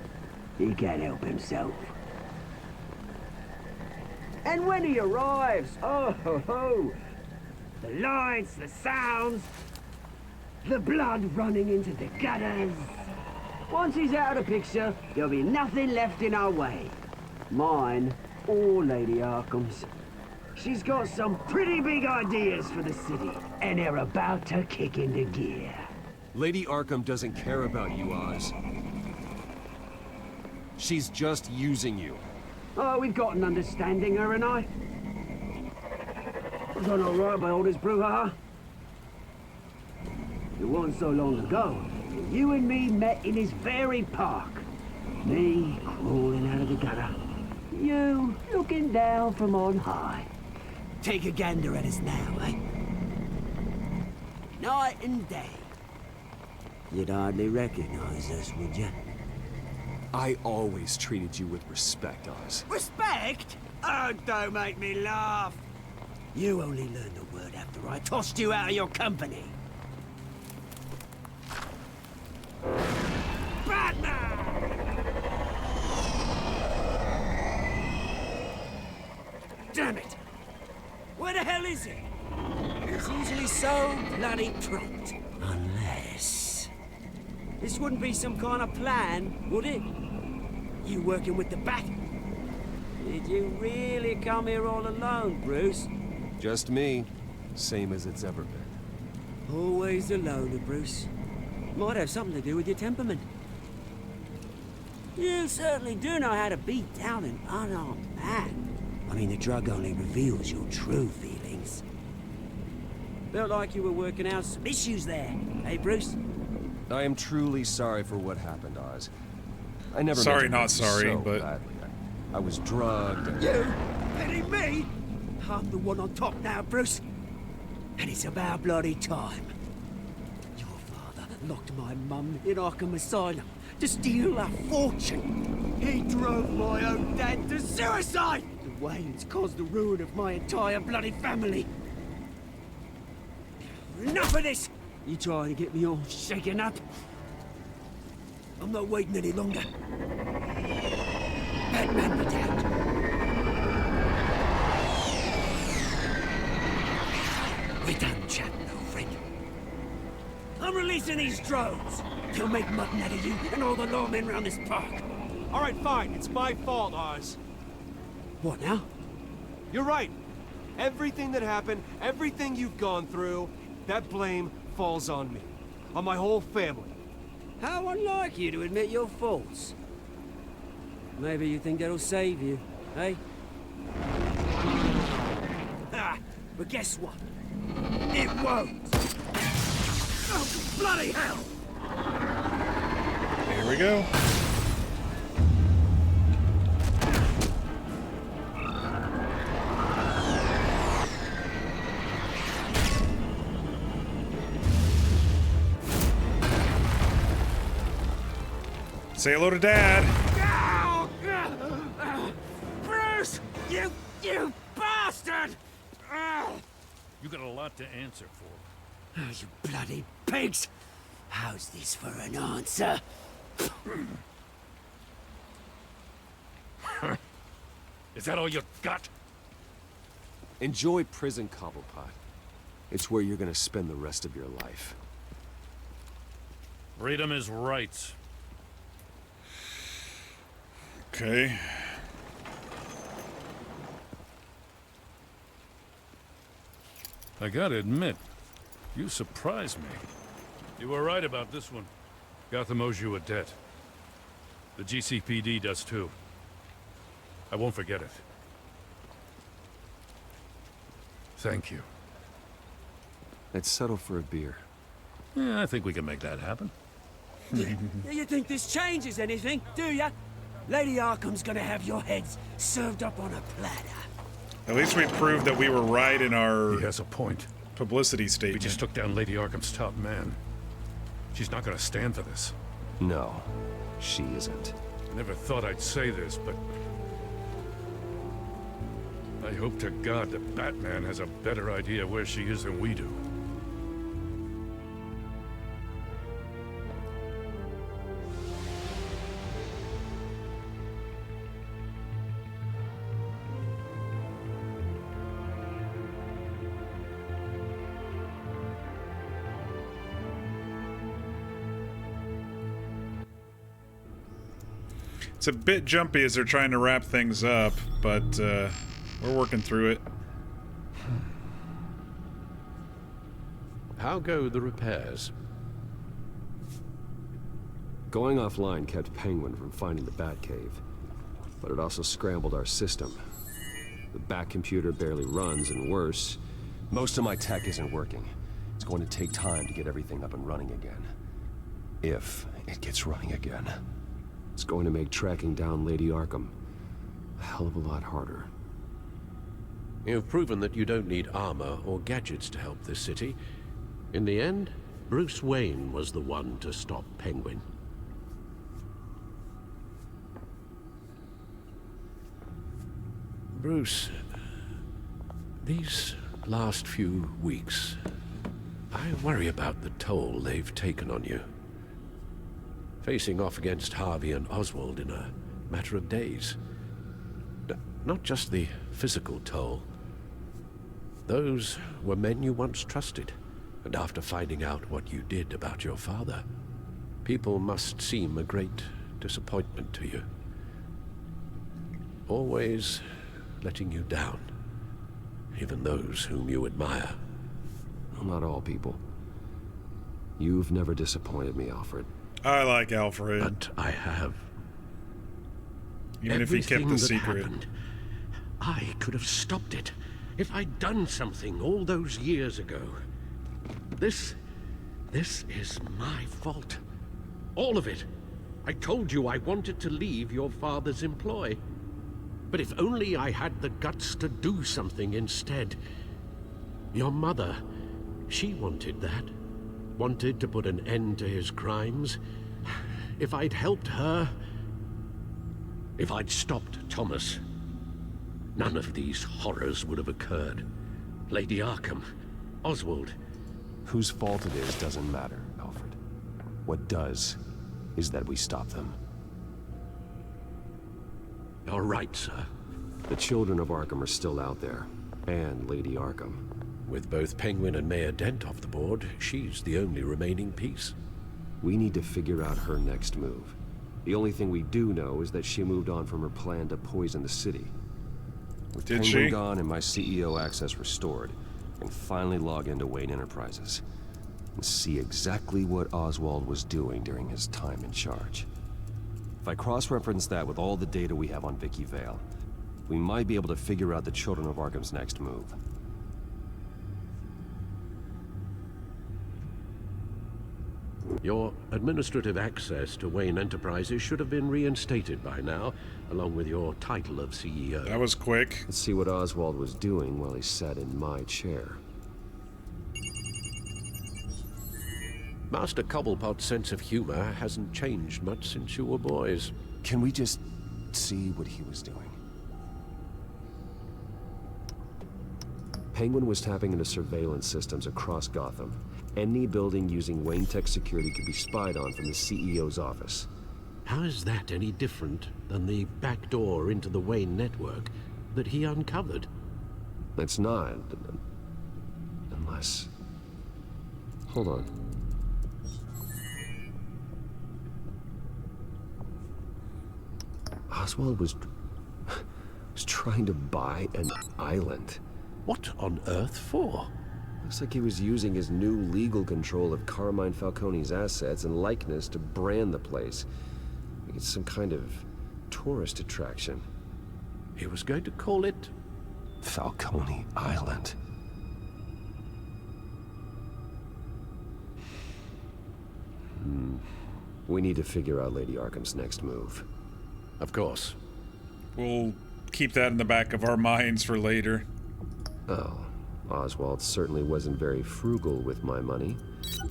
he can't help himself. And when he arrives, oh ho ho! The lights, the sounds, the blood running into the gutters. Once he's out of the picture, there'll be nothing left in our way. Mine or Lady Arkham's. She's got some pretty big ideas for the city, and they're about to kick into gear. Lady Arkham doesn't care about you, Oz. She's just using you. Oh, we've got an understanding, her and I. Done all right by all this brouhaha. It wasn't so long ago that you and me met in this very park. Me crawling out of the gutter. You looking down from on high. Take a gander at us now, eh? Night and day. You'd hardly recognize us, would you? I always treated you with respect, Oz. Respect? Oh, don't make me laugh. You only learned the word after I tossed you out of your company. Batman! Damn it! Where the hell is he? He's usually so bloody prompt. Unless... this wouldn't be some kind of plan, would it? You working with the Bat? Did you really come here all alone, Bruce? Just me. Same as it's ever been. Always alone, Bruce. Might have something to do with your temperament. You certainly do know how to beat down an unarmed man. I mean, the drug only reveals your true feelings. Felt like you were working out some issues there, hey, Bruce? I am truly sorry for what happened, Oz. I never sorry, meant to not hurt you sorry, so but badly. I was drugged and... You? Pity me? I'm the one on top now, Bruce. And it's about bloody time. Your father locked my mum in Arkham Asylum to steal a fortune. He drove my own dad to suicide! The Waynes caused the ruin of my entire bloody family. Enough of this! You trying to get me all shaken up? I'm not waiting any longer. Batman be damned. We're done chatting, old friend. I'm releasing these drones. They'll make mutton out of you and all the lawmen around this park. All right, fine. It's my fault, Oz. What now? You're right. Everything that happened, everything you've gone through, that blame falls on me. On my whole family. How unlike you to admit your faults. Maybe you think that'll save you, eh? Ah, but guess what? It won't! Oh, bloody hell! Here we go. Say hello to Dad. Bruce! You bastard! You got a lot to answer for. Oh, you bloody pigs! How's this for an answer? Is that all you got? Enjoy prison, Cobblepot. It's where you're gonna spend the rest of your life. Freedom is rights. Okay. I gotta admit, you surprised me. You were right about this one. Gotham owes you a debt. The GCPD does too. I won't forget it. Thank you. Let's settle for a beer. Yeah, I think we can make that happen. You think this changes anything, do ya? Lady Arkham's gonna have your heads served up on a platter. At least we proved that we were right in our... He has a point. Publicity statement. We just took down Lady Arkham's top man. She's not gonna stand for this. No, she isn't. I never thought I'd say this, but... I hope to God that Batman has a better idea where she is than we do. It's a bit jumpy as they're trying to wrap things up, but we're working through it. How go the repairs? Going offline kept Penguin from finding the Batcave, but it also scrambled our system. The Bat computer barely runs, and worse, most of my tech isn't working. It's going to take time to get everything up and running again. If it gets running again. It's going to make tracking down Lady Arkham a hell of a lot harder. You've proven that you don't need armor or gadgets to help this city. In the end, Bruce Wayne was the one to stop Penguin. Bruce, these last few weeks, I worry about the toll they've taken on you. Facing off against Harvey and Oswald in a matter of days. Not just the physical toll. Those were men you once trusted, and after finding out what you did about your father, people must seem a great disappointment to you. Always letting you down, even those whom you admire. Well, not all people. You've never disappointed me, Alfred. I like Alfred. But I have. Even if he kept the secret. Happened, I could have stopped it if I'd done something all those years ago. This is my fault. All of it. I told you I wanted to leave your father's employ. But if only I had the guts to do something instead. Your mother, she wanted that. Wanted to put an end to his crimes. If I'd helped her, if I'd stopped Thomas, none of these horrors would have occurred. Lady Arkham, Oswald. Whose fault it is doesn't matter, Alfred. What does is that we stop them. All right, sir. The children of Arkham are still out there, and Lady Arkham. With both Penguin and Mayor Dent off the board, she's the only remaining piece. We need to figure out her next move. The only thing we do know is that she moved on from her plan to poison the city. With Penguin gone and my CEO access restored, I can finally log into Wayne Enterprises and see exactly what Oswald was doing during his time in charge. If I cross-reference that with all the data we have on Vicky Vale, we might be able to figure out the Children of Arkham's next move. Your administrative access to Wayne Enterprises should have been reinstated by now, along with your title of CEO. That was quick. Let's see what Oswald was doing while he sat in my chair. Master Cobblepot's sense of humor hasn't changed much since you were boys. Can we just see what he was doing? Penguin was tapping into surveillance systems across Gotham. Any building using Wayne Tech security could be spied on from the CEO's office. How is that any different than the back door into the Wayne network that he uncovered? It's not. Unless... Hold on. Oswald was trying to buy an island. What on earth for? Looks like he was using his new legal control of Carmine Falcone's assets and likeness to brand the place. It's some kind of tourist attraction. He was going to call it... Falcone Island. We need to figure out Lady Arkham's next move. Of course. We'll keep that in the back of our minds for later. Oh, Oswald certainly wasn't very frugal with my money.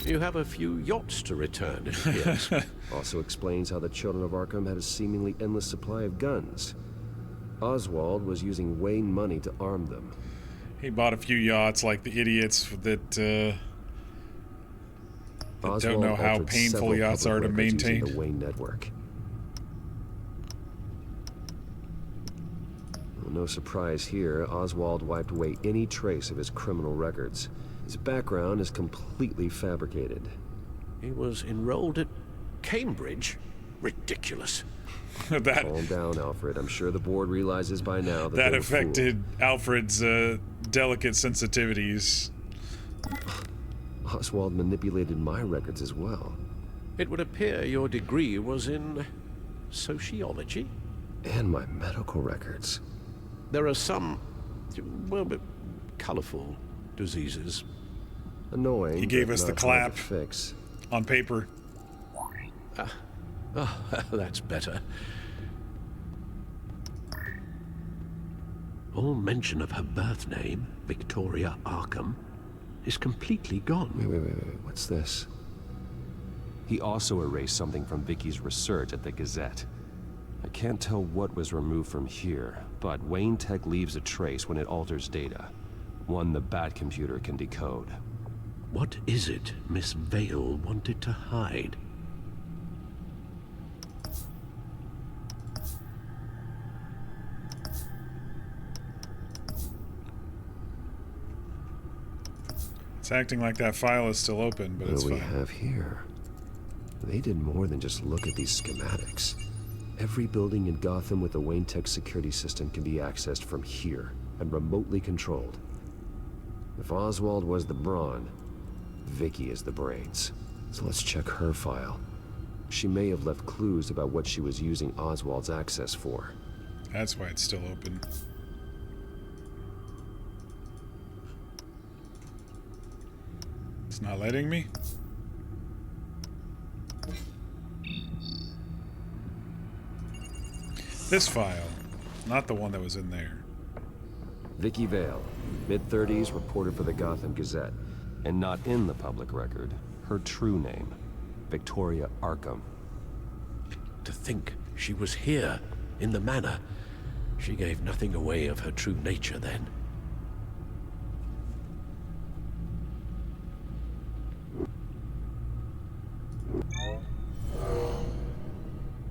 You have a few yachts to return, yes. Also explains how the Children of Arkham had a seemingly endless supply of guns. Oswald was using Wayne money to arm them. He bought a few yachts like the idiots that don't know how painful yachts are to maintain. The Wayne network. No surprise here, Oswald wiped away any trace of his criminal records. His background is completely fabricated. He was enrolled at Cambridge? Ridiculous. Calm down, Alfred. I'm sure the board realizes by now that that affected Alfred's delicate sensitivities. Oswald manipulated my records as well. It would appear your degree was in sociology? And my medical records. There are some, well, colorful diseases. Annoying. He gave us the clap fix on paper. That's better. All mention of her birth name, Victoria Arkham, is completely gone. Wait. What's this? He also erased something from Vicky's research at the Gazette. I can't tell what was removed from here, but Wayne Tech leaves a trace when it alters data. One the Bat computer can decode. What is it Miss Vale wanted to hide? It's acting like that file is still open, but it's fine. What do we have here? They did more than just look at these schematics. Every building in Gotham with a Wayne Tech security system can be accessed from here and remotely controlled. If Oswald was the brawn, Vicky is the brains. So let's check her file. She may have left clues about what she was using Oswald's access for. That's why it's still open. It's not letting me? This file, not the one that was in there. Vicky Vale, mid-30s, reported for the Gotham Gazette. And not in the public record, her true name, Victoria Arkham. To think she was here, in the manor. She gave nothing away of her true nature then.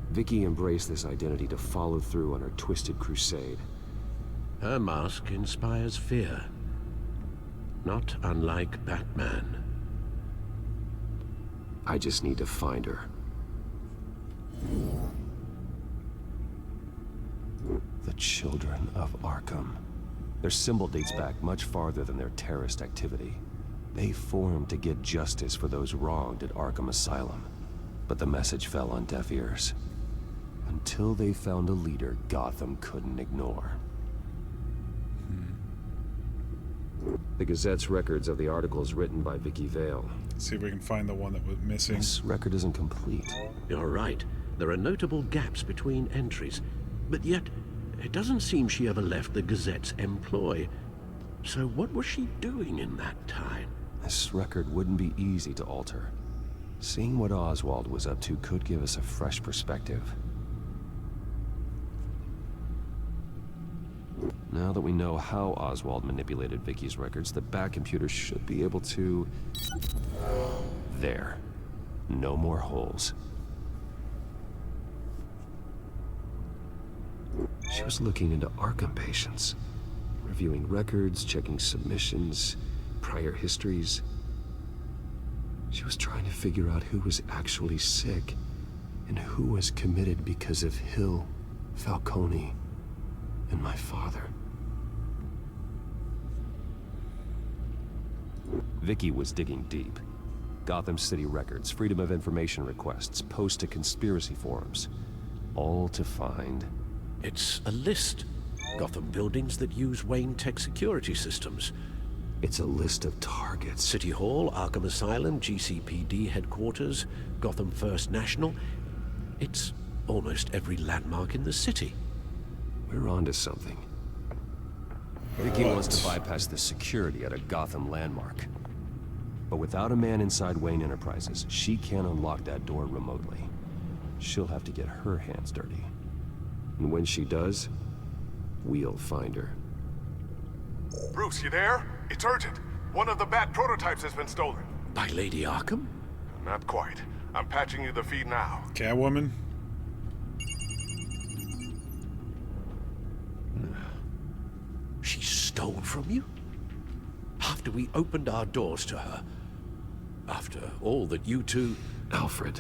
Vicky embraced this identity to follow through on her twisted crusade. Her mask inspires fear. Not unlike Batman. I just need to find her. The Children of Arkham. Their symbol dates back much farther than their terrorist activity. They formed to get justice for those wronged at Arkham Asylum. But the message fell on deaf ears. Until they found a leader Gotham couldn't ignore. The Gazette's records of the articles written by Vicky Vale. Let's see if we can find the one that was missing. This record isn't complete. You're right. There are notable gaps between entries. But yet, it doesn't seem she ever left the Gazette's employ. So what was she doing in that time? This record wouldn't be easy to alter. Seeing what Oswald was up to could give us a fresh perspective. Now that we know how Oswald manipulated Vicky's records, the Bat computer should be able to... There. No more holes. She was looking into Arkham patients. Reviewing records, checking submissions, prior histories. She was trying to figure out who was actually sick and who was committed because of Hill, Falcone, and my father. Vicky was digging deep. Gotham City records, Freedom of Information requests, posts to conspiracy forums. All to find... It's a list. Gotham buildings that use Wayne Tech security systems. It's a list of targets. City Hall, Arkham Asylum, GCPD headquarters, Gotham First National. It's almost every landmark in the city. We're onto something. Vicky wants to bypass the security at a Gotham landmark. But without a man inside Wayne Enterprises, she can't unlock that door remotely. She'll have to get her hands dirty. And when she does, we'll find her. Bruce, you there? It's urgent. One of the Bat prototypes has been stolen. By Lady Arkham? Not quite. I'm patching you the feed now. Catwoman? She stole from you? After we opened our doors to her? After all that you two... Alfred.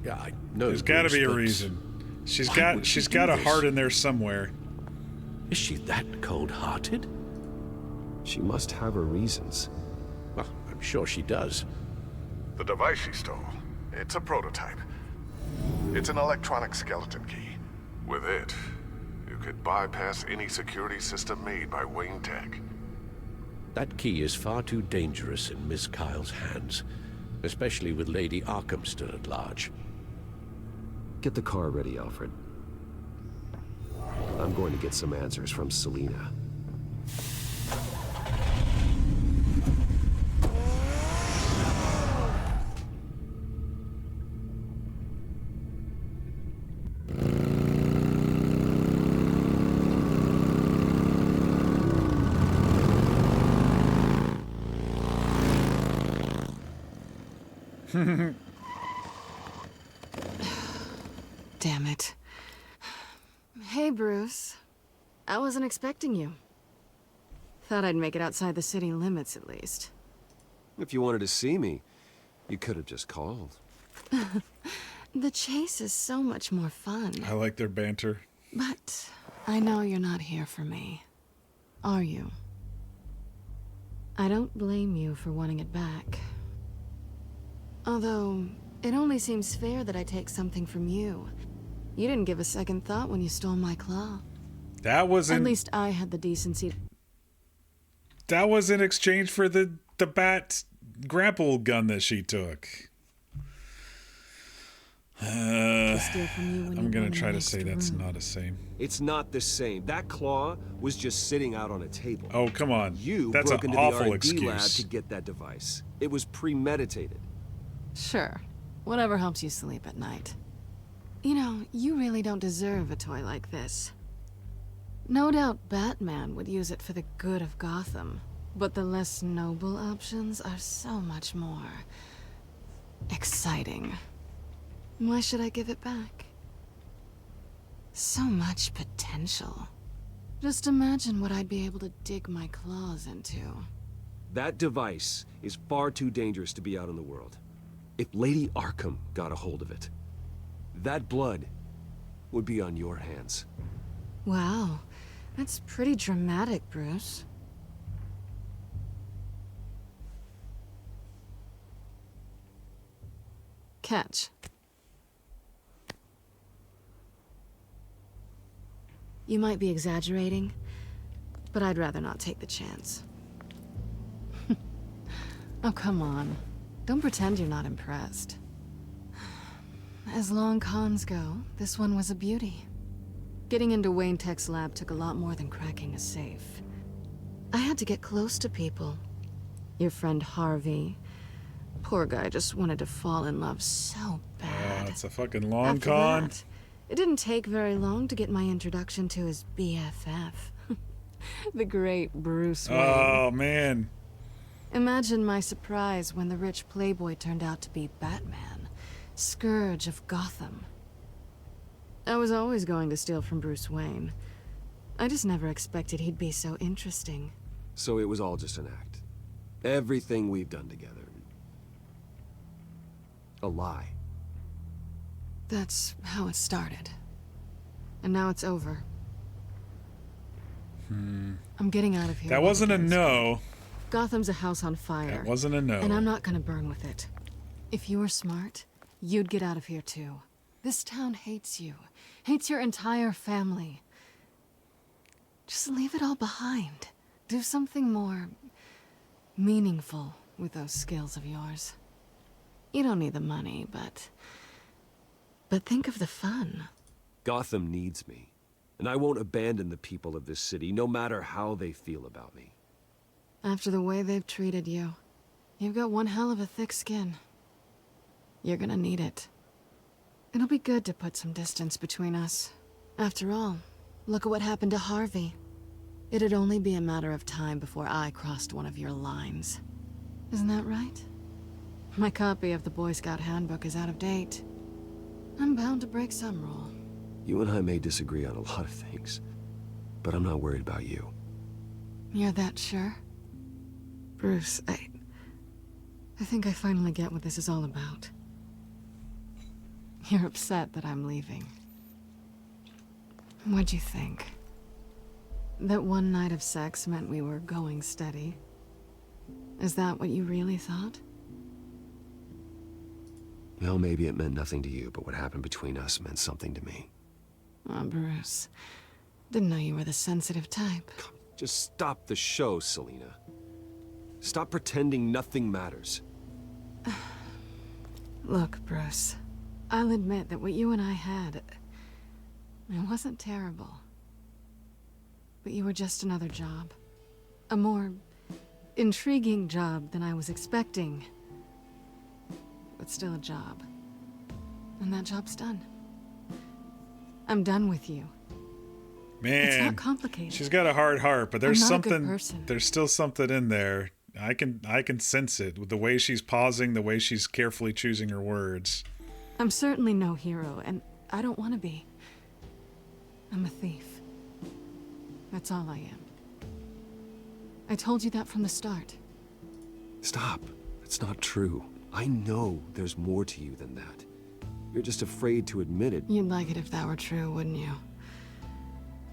Yeah, I know. There's got to be a reason. She's got a heart in there somewhere. Is she that cold-hearted? She must have her reasons. Well, I'm sure she does. The device she stole, it's a prototype. It's an electronic skeleton key. With it, you could bypass any security system made by Wayne Tech. That key is far too dangerous in Miss Kyle's hands, especially with Lady Arkham still at large. Get the car ready, Alfred. I'm going to get some answers from Selina. Damn it. Hey, Bruce. I wasn't expecting you. Thought I'd make it outside the city limits, at least. If you wanted to see me, you could have just called. The chase is so much more fun. I like their banter. But I know you're not here for me. Are you? I don't blame you for wanting it back. Although, It only seems fair that I take something from you. You didn't give a second thought when you stole my claw. That was At least I had the decency. That was in exchange for the bat grapple gun that she took. I'm gonna try to say that's not the same. It's not the same. That claw was just sitting out on a table. Oh, come on. That's broke an into awful the R&D lab excuse. to get that device. It was premeditated. Sure. Whatever helps you sleep at night. You know, you really don't deserve a toy like this. No doubt Batman would use it for the good of Gotham, but the less noble options are so much more exciting. Why should I give it back? So much potential. Just imagine what I'd be able to dig my claws into. That device is far too dangerous to be out in the world. If Lady Arkham got a hold of it, that blood would be on your hands. Wow, that's pretty dramatic, Bruce. Catch. You might be exaggerating, but I'd rather not take the chance. Oh, come on. Don't pretend you're not impressed. As long cons go, this one was a beauty. Getting into Wayne Tech's lab took a lot more than cracking a safe. I had to get close to people. Your friend Harvey. Poor guy just wanted to fall in love so bad. It's a fucking long After con. that, it didn't take very long to get my introduction to his BFF. The great Bruce Wayne. Oh, man. Imagine my surprise when the rich playboy turned out to be Batman, Scourge of Gotham. I was always going to steal from Bruce Wayne. I just never expected he'd be so interesting. So it was all just an act. Everything we've done together. A lie. That's how it started. And now it's over. I'm getting out of here. That wasn't a no. Gotham's a house on fire. That wasn't a no. And I'm not gonna burn with it. If you were smart, you'd get out of here too. This town hates you. Hates your entire family. Just leave it all behind. Do something more meaningful with those skills of yours. You don't need the money, but think of the fun. Gotham needs me. And I won't abandon the people of this city, no matter how they feel about me. After the way they've treated you, you've got one hell of a thick skin. You're gonna need it. It'll be good to put some distance between us. After all, look at what happened to Harvey. It'd only be a matter of time before I crossed one of your lines. Isn't that right? My copy of the Boy Scout Handbook is out of date. I'm bound to break some rule. You and I may disagree on a lot of things, but I'm not worried about you. You're that sure? Bruce, I think I finally get what this is all about. You're upset that I'm leaving. What'd you think? That one night of sex meant we were going steady? Is that what you really thought? Well, maybe it meant nothing to you, but what happened between us meant something to me. Oh, Bruce. Didn't know you were the sensitive type. Just stop the show, Selina. Stop pretending nothing matters. Look, Bruce. I'll admit that what you and I had, it wasn't terrible. But you were just another job. A more intriguing job than I was expecting. But still a job. And that job's done. I'm done with you. Man, it's not complicated. She's got a hard heart, but there's I'm not a good something. person. There's still something in there. I can sense it with the way she's pausing, the way she's carefully choosing her words. I'm certainly no hero, and I don't want to be. I'm a thief. That's all I am. I told you that from the start. Stop. That's not true. I know there's more to you than that. You're just afraid to admit it. You'd like it if that were true, wouldn't you?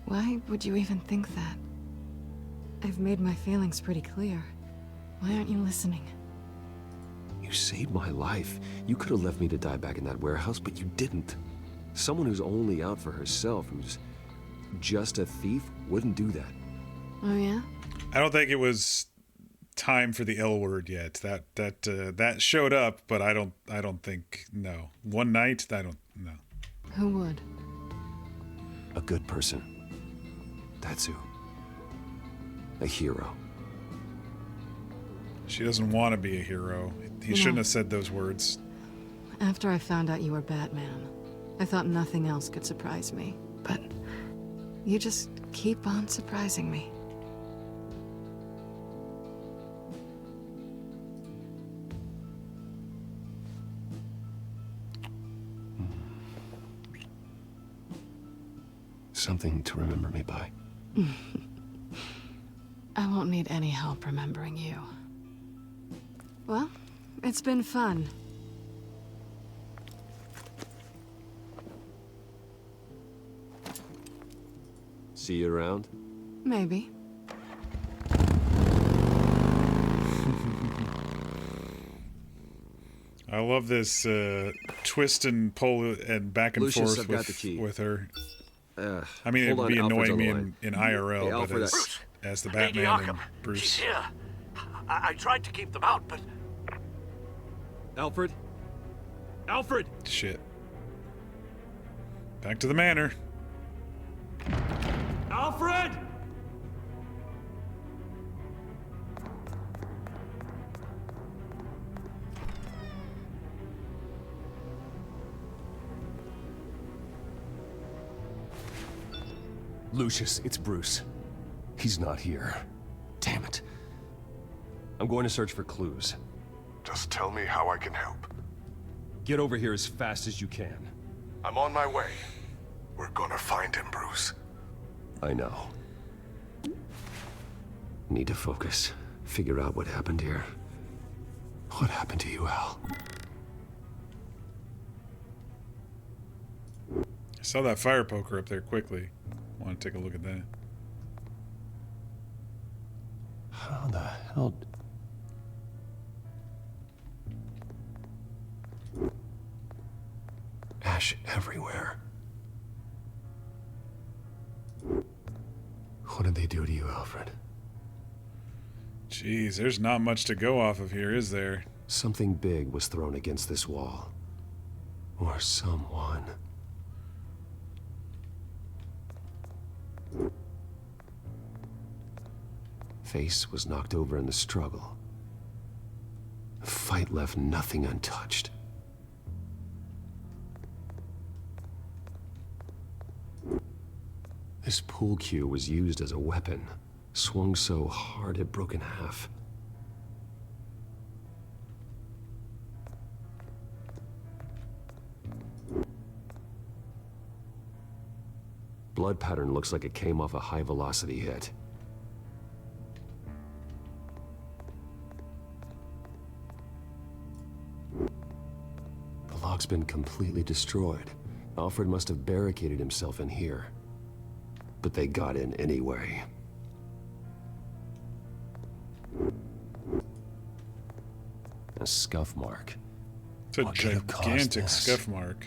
Why would you even think that? I've made my feelings pretty clear. Why aren't you listening? You saved my life. You could have left me to die back in that warehouse, but you didn't. Someone who's only out for herself, who's just a thief, wouldn't do that. Oh, yeah? I don't think it was time for the L word yet. That showed up, but I don't think, no. One night, I don't, no. Who would? A good person. That's who. A hero. She doesn't want to be a hero. He shouldn't have said those words. After I found out you were Batman, I thought nothing else could surprise me. But you just keep on surprising me. Something to remember me by. I won't need any help remembering you. Well, it's been fun. See you around? Maybe. I love this twist and pull and back and Lucius, forth I've got the key. with her. I mean, hold it'd be on, Alfred's annoying me on the in line. IRL, Hey, but Alfred, as the Lady Batman and Arkham, Bruce. she's here. I tried to keep them out, but... Alfred? Alfred! Shit. Back to the manor. Alfred! Lucius, it's Bruce. He's not here. Damn it. I'm going to search for clues. Just tell me how I can help. Get over here as fast as you can. I'm on my way. We're gonna find him, Bruce. I know. Need to focus. Figure out what happened here. What happened to you, Al? I saw that fire poker up there quickly. Want to take a look at that. How the hell... Ash everywhere. What did they do to you, Alfred? Jeez, there's not much to go off of here, is there? Something big was thrown against this wall. Or someone. Face was knocked over in the struggle. The fight left nothing untouched. This pool cue was used as a weapon, swung so hard it broke in half. Blood pattern looks like it came off a high-velocity hit. The lock's been completely destroyed. Alfred must have barricaded himself in here. But they got in anyway. A scuff mark. It's a gigantic scuff mark.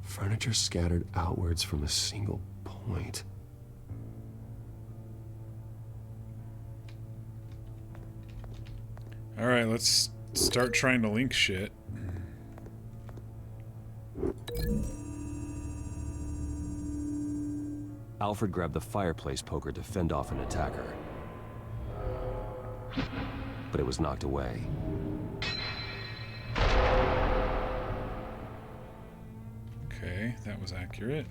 Furniture scattered outwards from a single point. All right, let's start trying to link shit. Alfred grabbed the fireplace poker to fend off an attacker. But it was knocked away. Okay, that was accurate.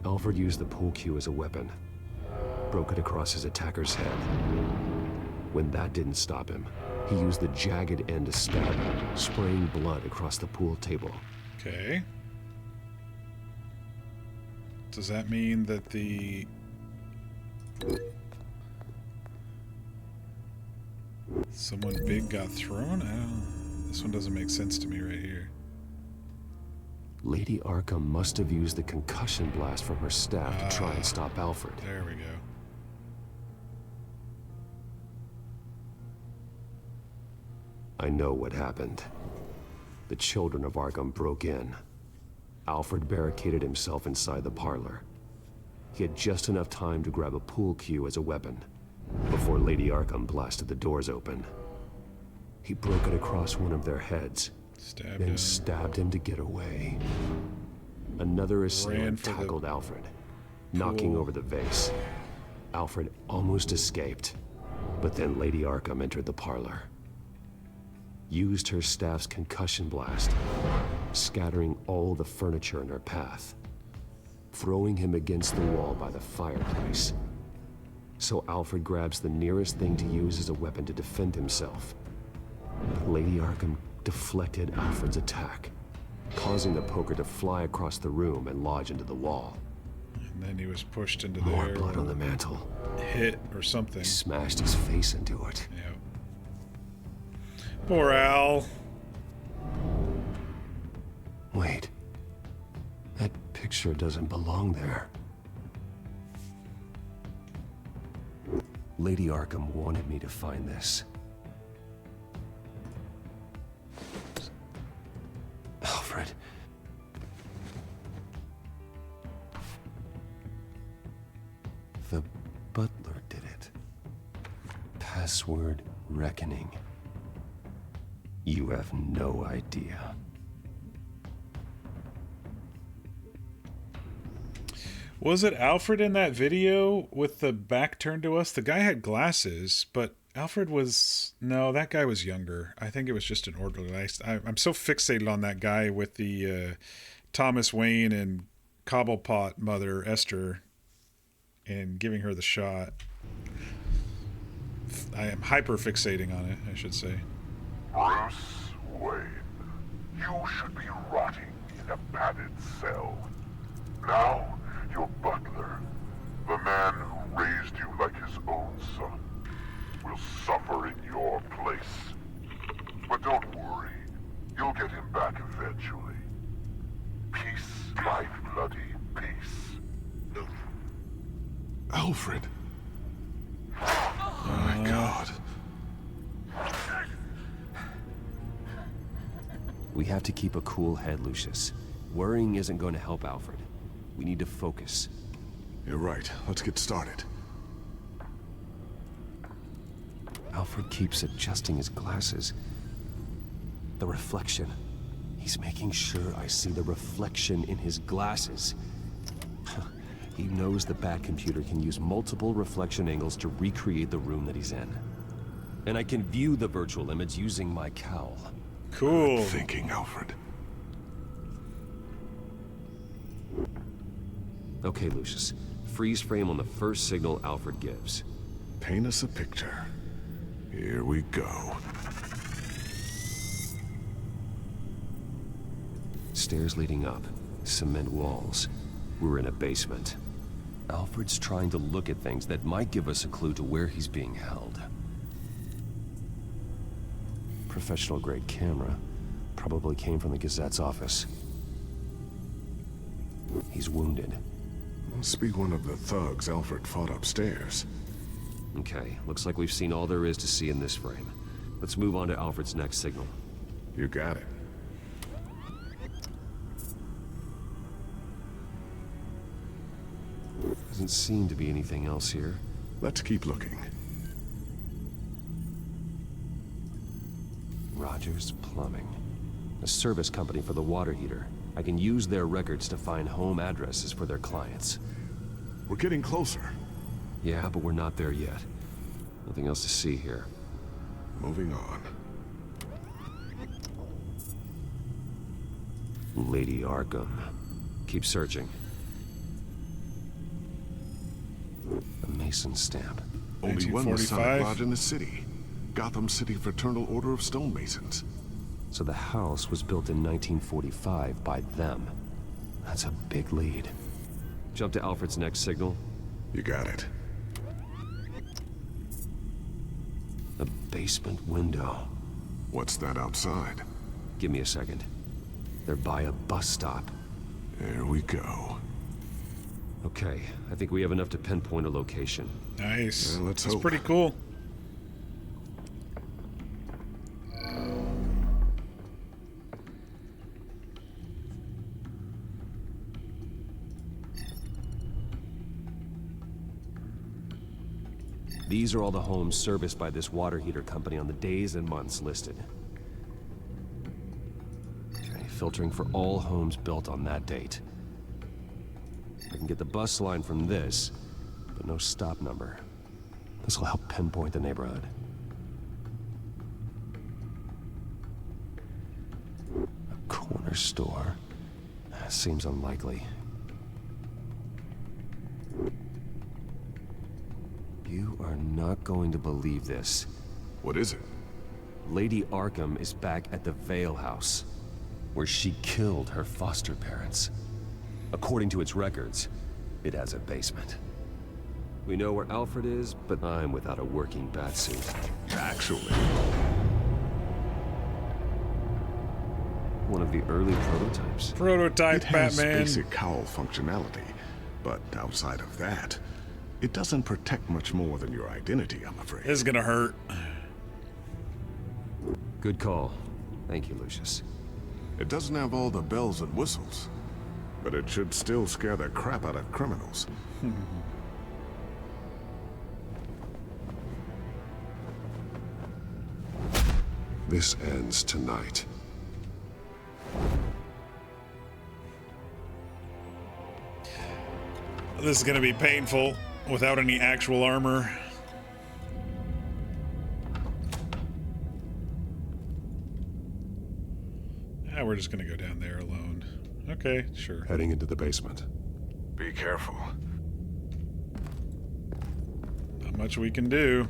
Alfred used the pool cue as a weapon. Broke it across his attacker's head. When that didn't stop him, he used the jagged end to stab her, spraying blood across the pool table. Okay. Does that mean that the... someone big got thrown? This one doesn't make sense to me right here. Lady Arkham must have used the concussion blast from her staff to try and stop Alfred. There we go. I know what happened. The children of Arkham broke in. Alfred barricaded himself inside the parlor. He had just enough time to grab a pool cue as a weapon before Lady Arkham blasted the doors open. He broke it across one of their heads, then stabbed him to get away. Another assailant tackled Alfred, knocking over the vase. Alfred almost escaped, but then Lady Arkham entered the parlor. Used her staff's concussion blast, scattering all the furniture in her path, throwing him against the wall by the fireplace. So Alfred grabs the nearest thing to use as a weapon to defend himself. But Lady Arkham deflected Alfred's attack, causing the poker to fly across the room and lodge into the wall. And then he was pushed into More there. blood on the mantle. Hit or something. He smashed his face into it. Yep. Poor Al. Wait. That picture doesn't belong there. Lady Arkham wanted me to find this. Alfred. The butler did it. Password reckoning. You have no idea. Was it Alfred in that video with the back turned to us? The guy had glasses, but Alfred was... No, that guy was younger. I think it was just an orderly. I'm so fixated on that guy with the Thomas Wayne and Cobblepot mother, Esther, and giving her the shot. I am hyper fixating on it, I should say. Bruce Wayne, you should be rotting in a padded cell. Now, your butler, the man who raised you like his own son, will suffer in your place. But don't worry, you'll get him back eventually. Peace, my bloody peace. Alfred. Oh my God. We have to keep a cool head, Lucius. Worrying isn't going to help Alfred. We need to focus. You're right. Let's get started. Alfred keeps adjusting his glasses. The reflection. He's making sure I see the reflection in his glasses. He knows the Batcomputer can use multiple reflection angles to recreate the room that he's in. And I can view the virtual image using my cowl. Cool. Good thinking, Alfred. Okay, Lucius. Freeze frame on the first signal Alfred gives. Paint us a picture. Here we go. Stairs leading up. Cement walls. We're in a basement. Alfred's trying to look at things that might give us a clue to where he's being held. Professional-grade camera. Probably came from the Gazette's office. He's wounded. Must be one of the thugs Alfred fought upstairs. Okay, looks like we've seen all there is to see in this frame. Let's move on to Alfred's next signal. You got it. Doesn't seem to be anything else here. Let's keep looking. Rogers Plumbing. A service company for the water heater. I can use their records to find home addresses for their clients. We're getting closer. Yeah, but we're not there yet. Nothing else to see here. Moving on. Lady Arkham. Keep searching. A Mason stamp. Only one Masonic 1945. lodge in the city. Gotham City Fraternal Order of Stonemasons. So the house was built in 1945 by them. That's a big lead. Jump to Alfred's next signal. You got it. A basement window. What's that outside? Give me a second. They're by a bus stop. There we go. Okay, I think we have enough to pinpoint a location. Nice. Let's That's hope. pretty cool. These are all the homes serviced by this water heater company on the days and months listed. Okay, filtering for all homes built on that date. I can get the bus line from this, but no stop number. This will help pinpoint the neighborhood. A corner store? Seems unlikely. You are not going to believe this. What is it? Lady Arkham is back at the Vale House, where she killed her foster parents. According to its records, it has a basement. We know where Alfred is, but I'm without a working batsuit. Actually. One of the early prototypes. Prototype It has Batman. basic cowl functionality, but outside of that, it doesn't protect much more than your identity, I'm afraid. This is gonna hurt. Good call. Thank you, Lucius. It doesn't have all the bells and whistles, but it should still scare the crap out of criminals. This ends tonight. This is gonna be painful without any actual armor. Ah, we're just gonna go down there alone. Okay, sure. Heading into the basement. Be careful. Not much we can do.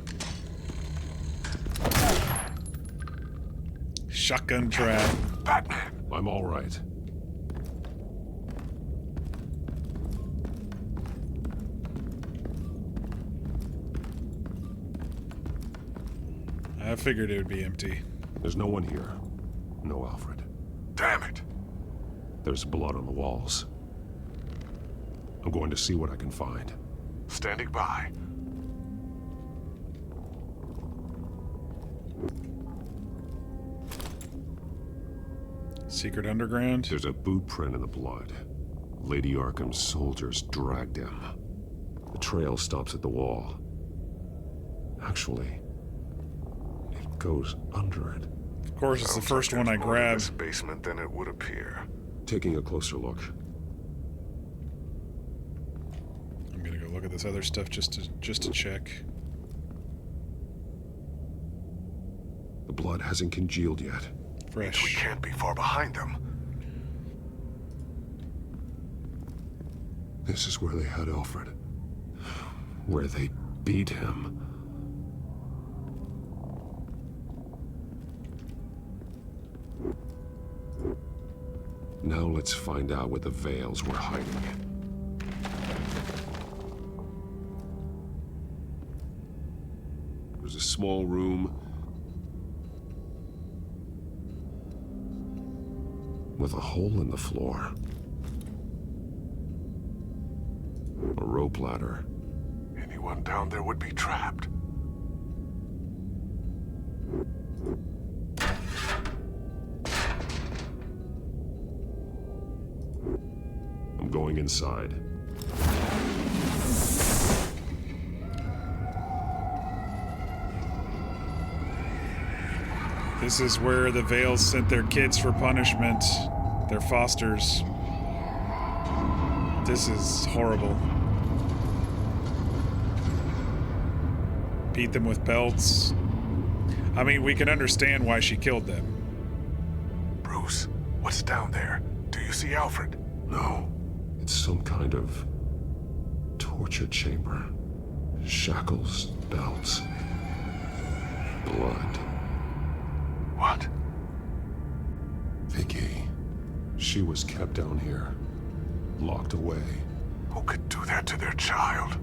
Shotgun trap. Batman! I'm all right. I figured it would be empty. There's no one here. No Alfred. Damn it! There's blood on the walls. I'm going to see what I can find. Standing by. Secret underground? There's a boot print in the blood. Lady Arkham's soldiers dragged him. The trail stops at the wall. Actually, it goes under it. Of course, it's the first one I grabbed. This basement than it would appear. Taking a closer look. I'm gonna go look at this other stuff just to check. The blood hasn't congealed yet. Fresh. We can't be far behind them. This is where they had Alfred. Where they beat him. Now let's find out where the Veils were hiding. There's a small room with a hole in the floor. A rope ladder. Anyone down there would be trapped. I'm going inside. This is where the Veils sent their kids for punishment. Their fosters. This is horrible. Beat them with belts. I mean, we can understand why she killed them. Bruce, what's down there? Do you see Alfred? No. It's some kind of torture chamber. Shackles, belts, blood. What? Vicky. She was kept down here, locked away. Who could do that to their child?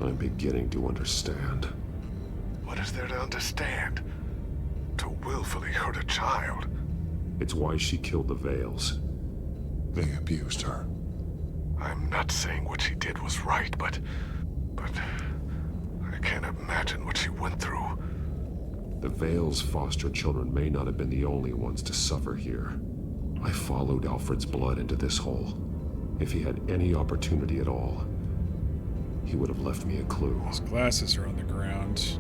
I'm beginning to understand. What is there to understand? To willfully hurt a child? It's why she killed the Veils. They abused her. I'm not saying what she did was right, but I can't imagine what she went through. The Veils' foster children may not have been the only ones to suffer here. I followed Alfred's blood into this hole. If he had any opportunity at all, he would have left me a clue. His glasses are on the ground.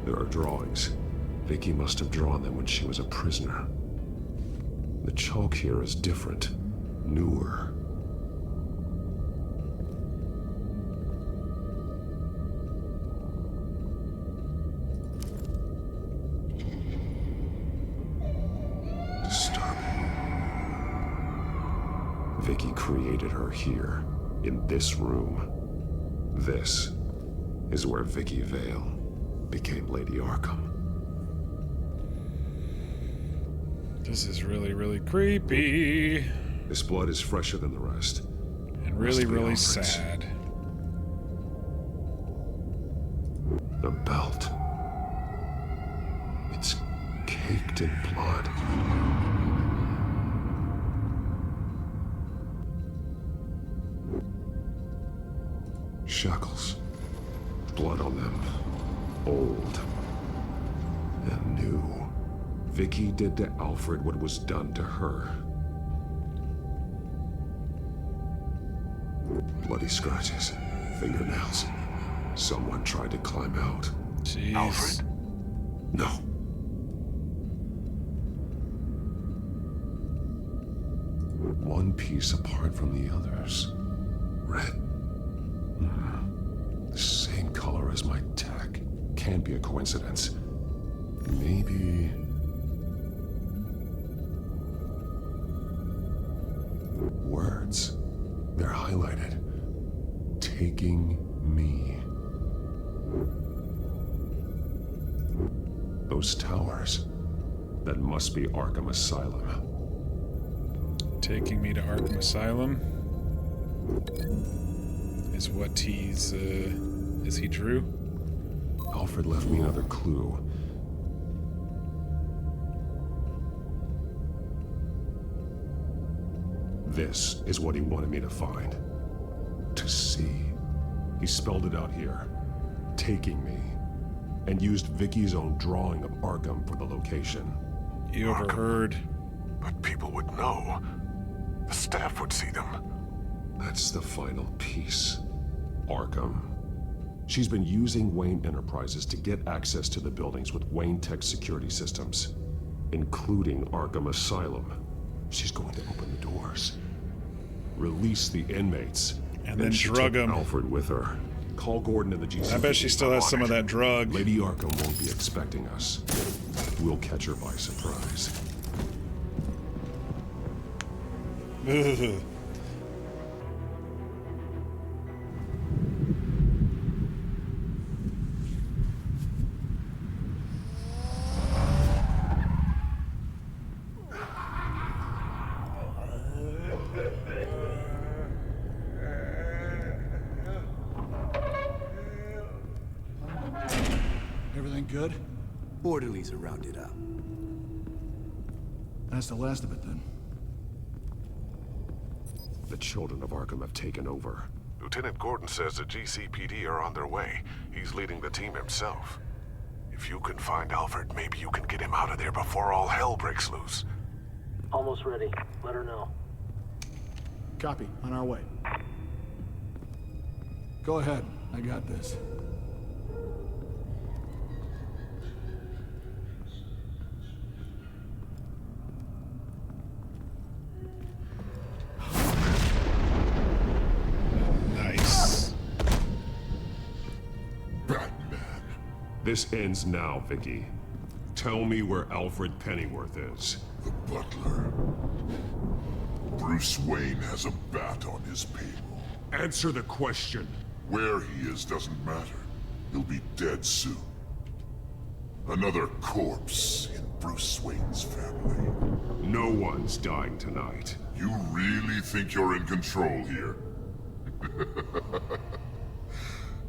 There are drawings. Vicky must have drawn them when she was a prisoner. The chalk here is different, newer. Vicky created her here, in this room. This is where Vicky Vale became Lady Arkham. This is really, really creepy. This blood is fresher than the rest. And really, really sad. The belt. It's caked in blood. Shackles. Blood on them. Old. And new. Vicky did to Alfred what was done to her. Bloody scratches. Fingernails. Someone tried to climb out. Jeez. Alfred? No. One piece apart from the others. Red. The same color as my tech. Can't be a coincidence. Maybe... words. They're highlighted. Taking me. Those towers. That must be Arkham Asylum. Taking me to Arkham Asylum is what he's, is he Drew? Alfred left me another clue. This is what he wanted me to find. To see. He spelled it out here. Taking me. And used Vicky's own drawing of Arkham for the location. You overheard. But people would know. The staff would see them. That's the final piece. Arkham. She's been using Wayne Enterprises to get access to the buildings with Wayne Tech security systems, including Arkham Asylum. She's going to open the doors, release the inmates, and then drug them. Alfred with her. Call Gordon to the GC. I bet she still has some of that drug. Lady Arkham won't be expecting us. We'll catch her by surprise. Ugh. Everything good? Orderlies are rounded up. That's the last of it, then. The children of Arkham have taken over. Lieutenant Gordon says the GCPD are on their way. He's leading the team himself. If you can find Alfred, maybe you can get him out of there before all hell breaks loose. Almost ready. Let her know. Copy. On our way. Go ahead. I got this. This ends now, Vicky. Tell me where Alfred Pennyworth is. The butler. Bruce Wayne has a bat on his payroll. Answer the question. Where he is doesn't matter. He'll be dead soon. Another corpse in Bruce Wayne's family. No one's dying tonight. You really think you're in control here?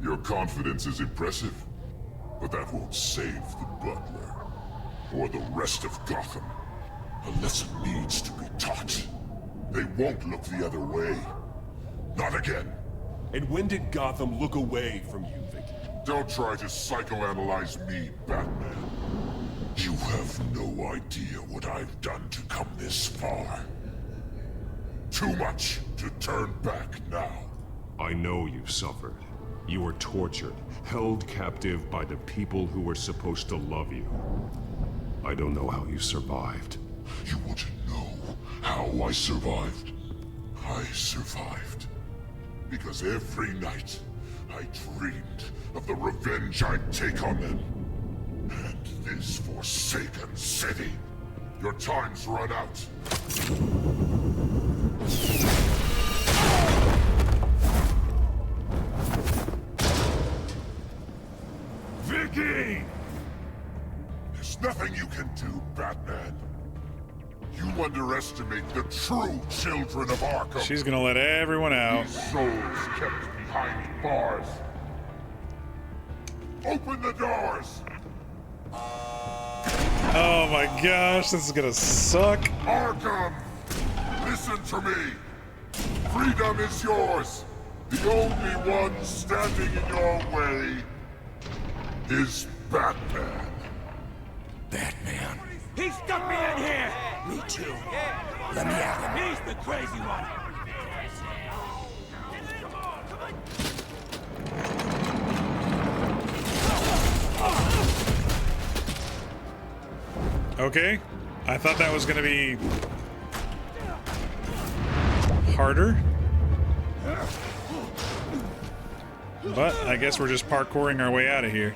Your confidence is impressive, but that won't save the Butler, or the rest of Gotham. A lesson needs to be taught. They won't look the other way. Not again. And when did Gotham look away from you, Vicky? Don't try to psychoanalyze me, Batman. You have no idea what I've done to come this far. Too much to turn back now. I know you suffered. You were tortured, held captive by the people who were supposed to love you. I don't know how you survived. You want to know how I survived? I survived because every night I dreamed of the revenge I'd take on them. And this forsaken city. Your time's run out. Vicky! There's nothing you can do, Batman. You underestimate the true children of Arkham. She's gonna let everyone out. These souls kept behind bars. Open the doors! Oh my gosh, this is gonna suck. Arkham! Listen to me! Freedom is yours! The only one standing in your way is Batman. Batman. He stuck me in here! Me too. Let me at him. He's the crazy one! Okay, I thought that was gonna be harder, but I guess we're just parkouring our way out of here.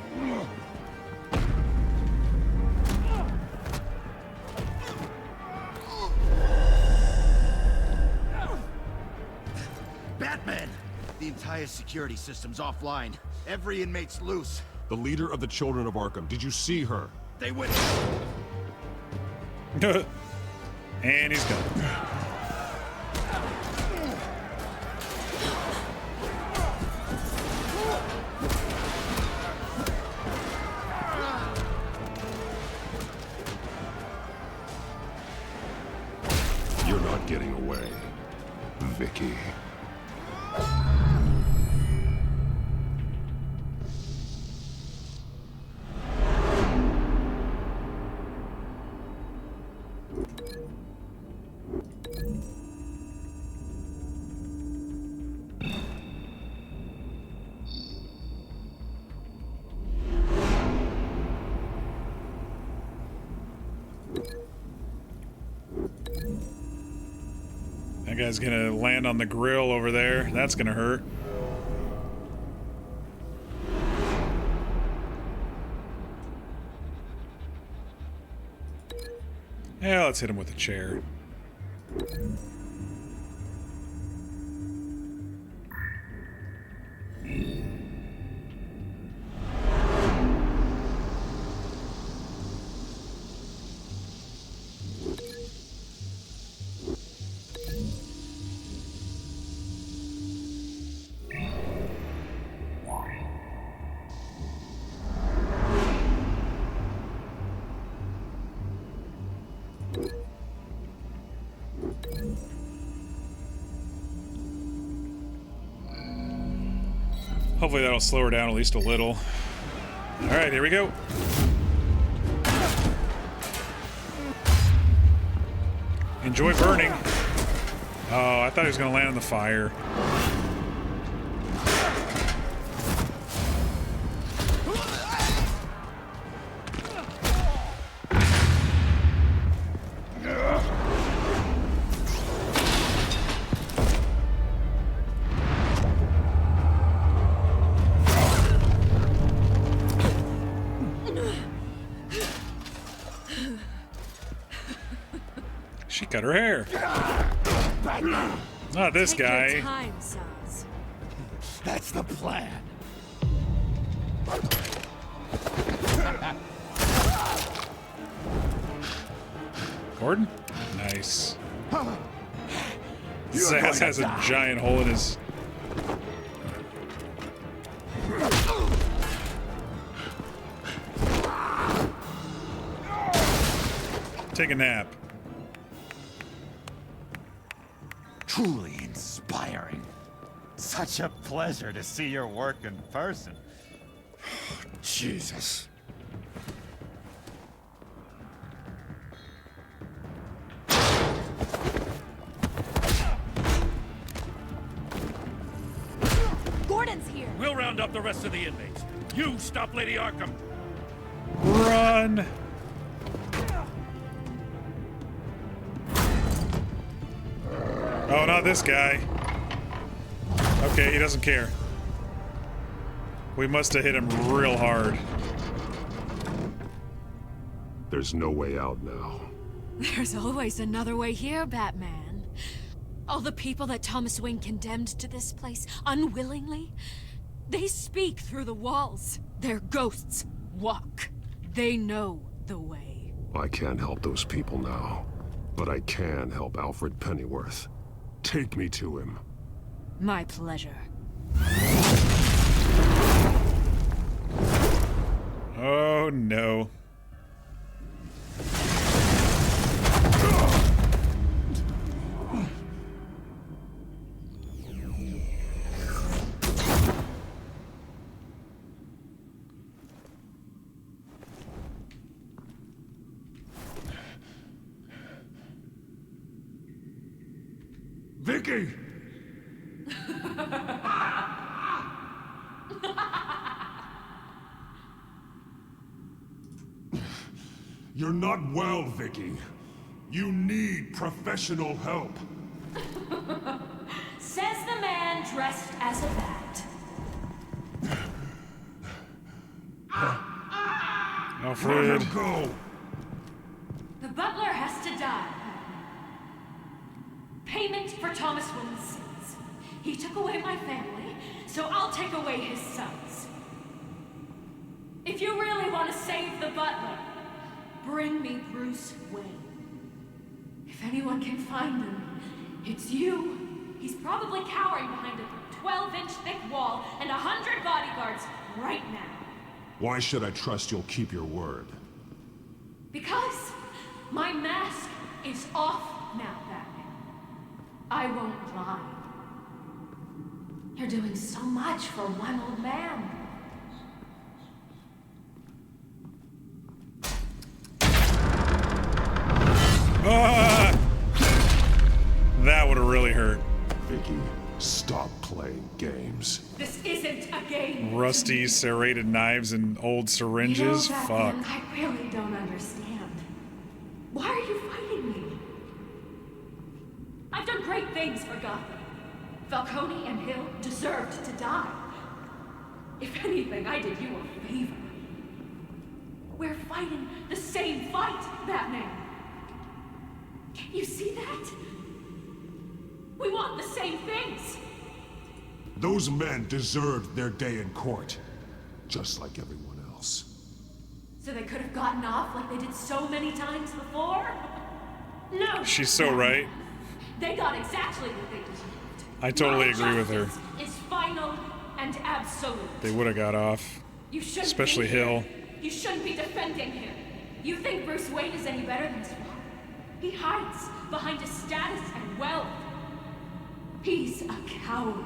Batman! The entire security system's offline. Every inmate's loose. The leader of the Children of Arkham, did you see her? They went... And he's gone. You're not getting away, Vicky. That guy's gonna land on the grill over there. That's gonna hurt. Yeah, let's hit him with a chair. Hopefully that'll slow her down at least a little. All right, here we go. Enjoy burning. Oh, I thought he was gonna land on the fire. She cut her hair. Not this guy. Take your time, Saz. That's the plan. Gordon? Nice. Zaz has a giant hole in his... Take a nap. Truly inspiring. Such a pleasure to see your work in person. Jesus. Gordon's here. We'll round up the rest of the inmates. You stop Lady Arkham. Run! Oh, not this guy. Okay, he doesn't care. We must have hit him real hard. There's no way out now. There's always another way here, Batman. All the people that Thomas Wayne condemned to this place unwillingly, they speak through the walls. Their ghosts walk. They know the way. I can't help those people now, but I can help Alfred Pennyworth. Take me to him. My pleasure. Oh, no. Vicky! You're not well, Vicky. You need professional help. Says the man dressed as a bat. Alfred. Let him go. The butler has to die. Payment for Thomas Wayne's sins. He took away my family, so I'll take away his sons. If you really want to save the butler, bring me Bruce Wayne. If anyone can find him, it's you. He's probably cowering behind a 12-inch thick wall and 100 bodyguards right now. Why should I trust you'll keep your word? Because my mask is off now, Batman. I won't lie. You're doing so much for one old man. Ah! That would have really hurt. Vicky, stop playing games. This isn't a game. Rusty, serrated knives and old syringes? You know, Fuck. Batman, I really don't understand. Why are you fighting me? I've done great things for Gotham. Falcone and Hill deserved to die. If anything, I did you a favor. We're fighting the same fight, Batman. Can't you see that? We want the same things. Those men deserved their day in court, just like everyone else. So they could have gotten off like they did so many times before? No. She's so right. They got exactly what they deserved. I totally agree with her. It's final and absolute. They would have got off. You shouldn't Especially be here. Hill. You shouldn't be defending him. You think Bruce Wayne is any better than his father? He hides behind his status and wealth. He's a coward,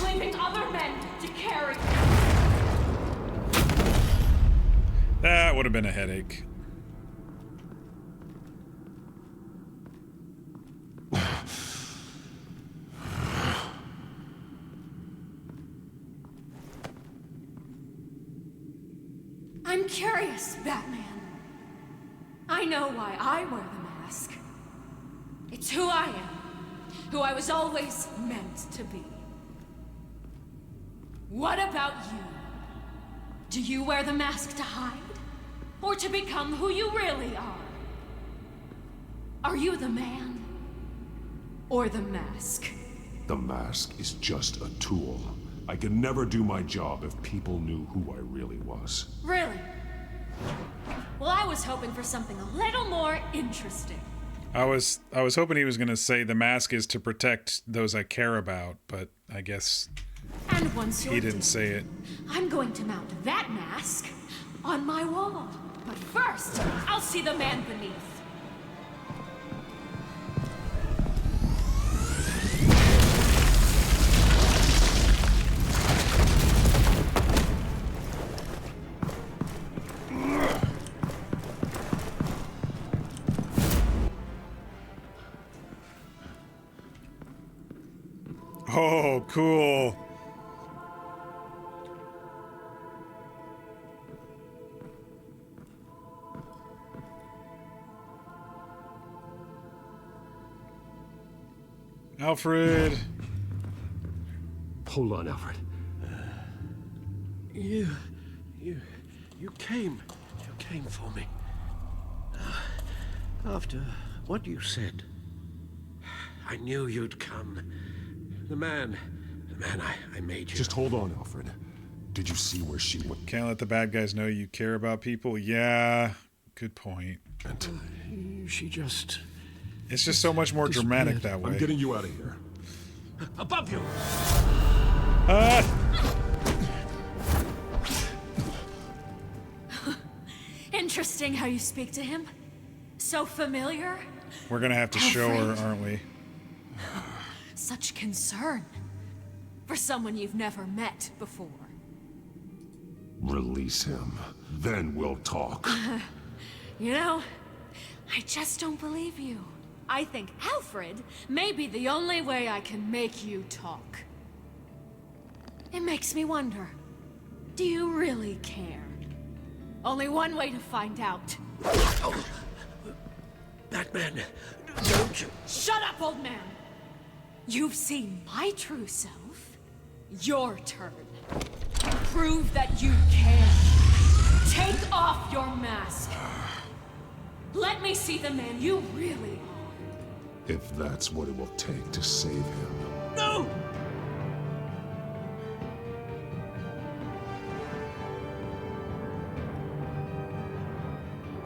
leaving other men to carry. That would have been a headache. I'm curious, Batman. I know why I wear the mask. It's who I am, who I was always meant to be. What about you? Do you wear the mask to hide? Or to become who you really are? Are you the man? Or the mask? The mask is just a tool. I could never do my job if people knew who I really was. Really? Well, I was hoping for something a little more interesting. I was hoping he was going to say the mask is to protect those I care about, but I guess And once you're he didn't dead, say it. I'm going to mount that mask on my wall. But first, I'll see the man beneath. Oh, cool. Alfred. Hold on, Alfred. You came for me. After what you said, I knew you'd come. The man I made you. Just hold on, Alfred. Did you see where she went? Can't let the bad guys know you care about people. Yeah, good point. She just... It's just so much more dramatic that way. I'm getting you out of here. Above you! Interesting how you speak to him. So familiar. We're gonna have to show her, aren't we? Such concern. For someone you've never met before. Release him. Then we'll talk. You know, I just don't believe you. I think Alfred may be the only way I can make you talk. It makes me wonder, do you really care? Only one way to find out. Batman, don't you... Shut up, old man! You've seen my true self. Your turn. Prove that you care. Take off your mask. Let me see the man you really are. If that's what it will take to save him. No!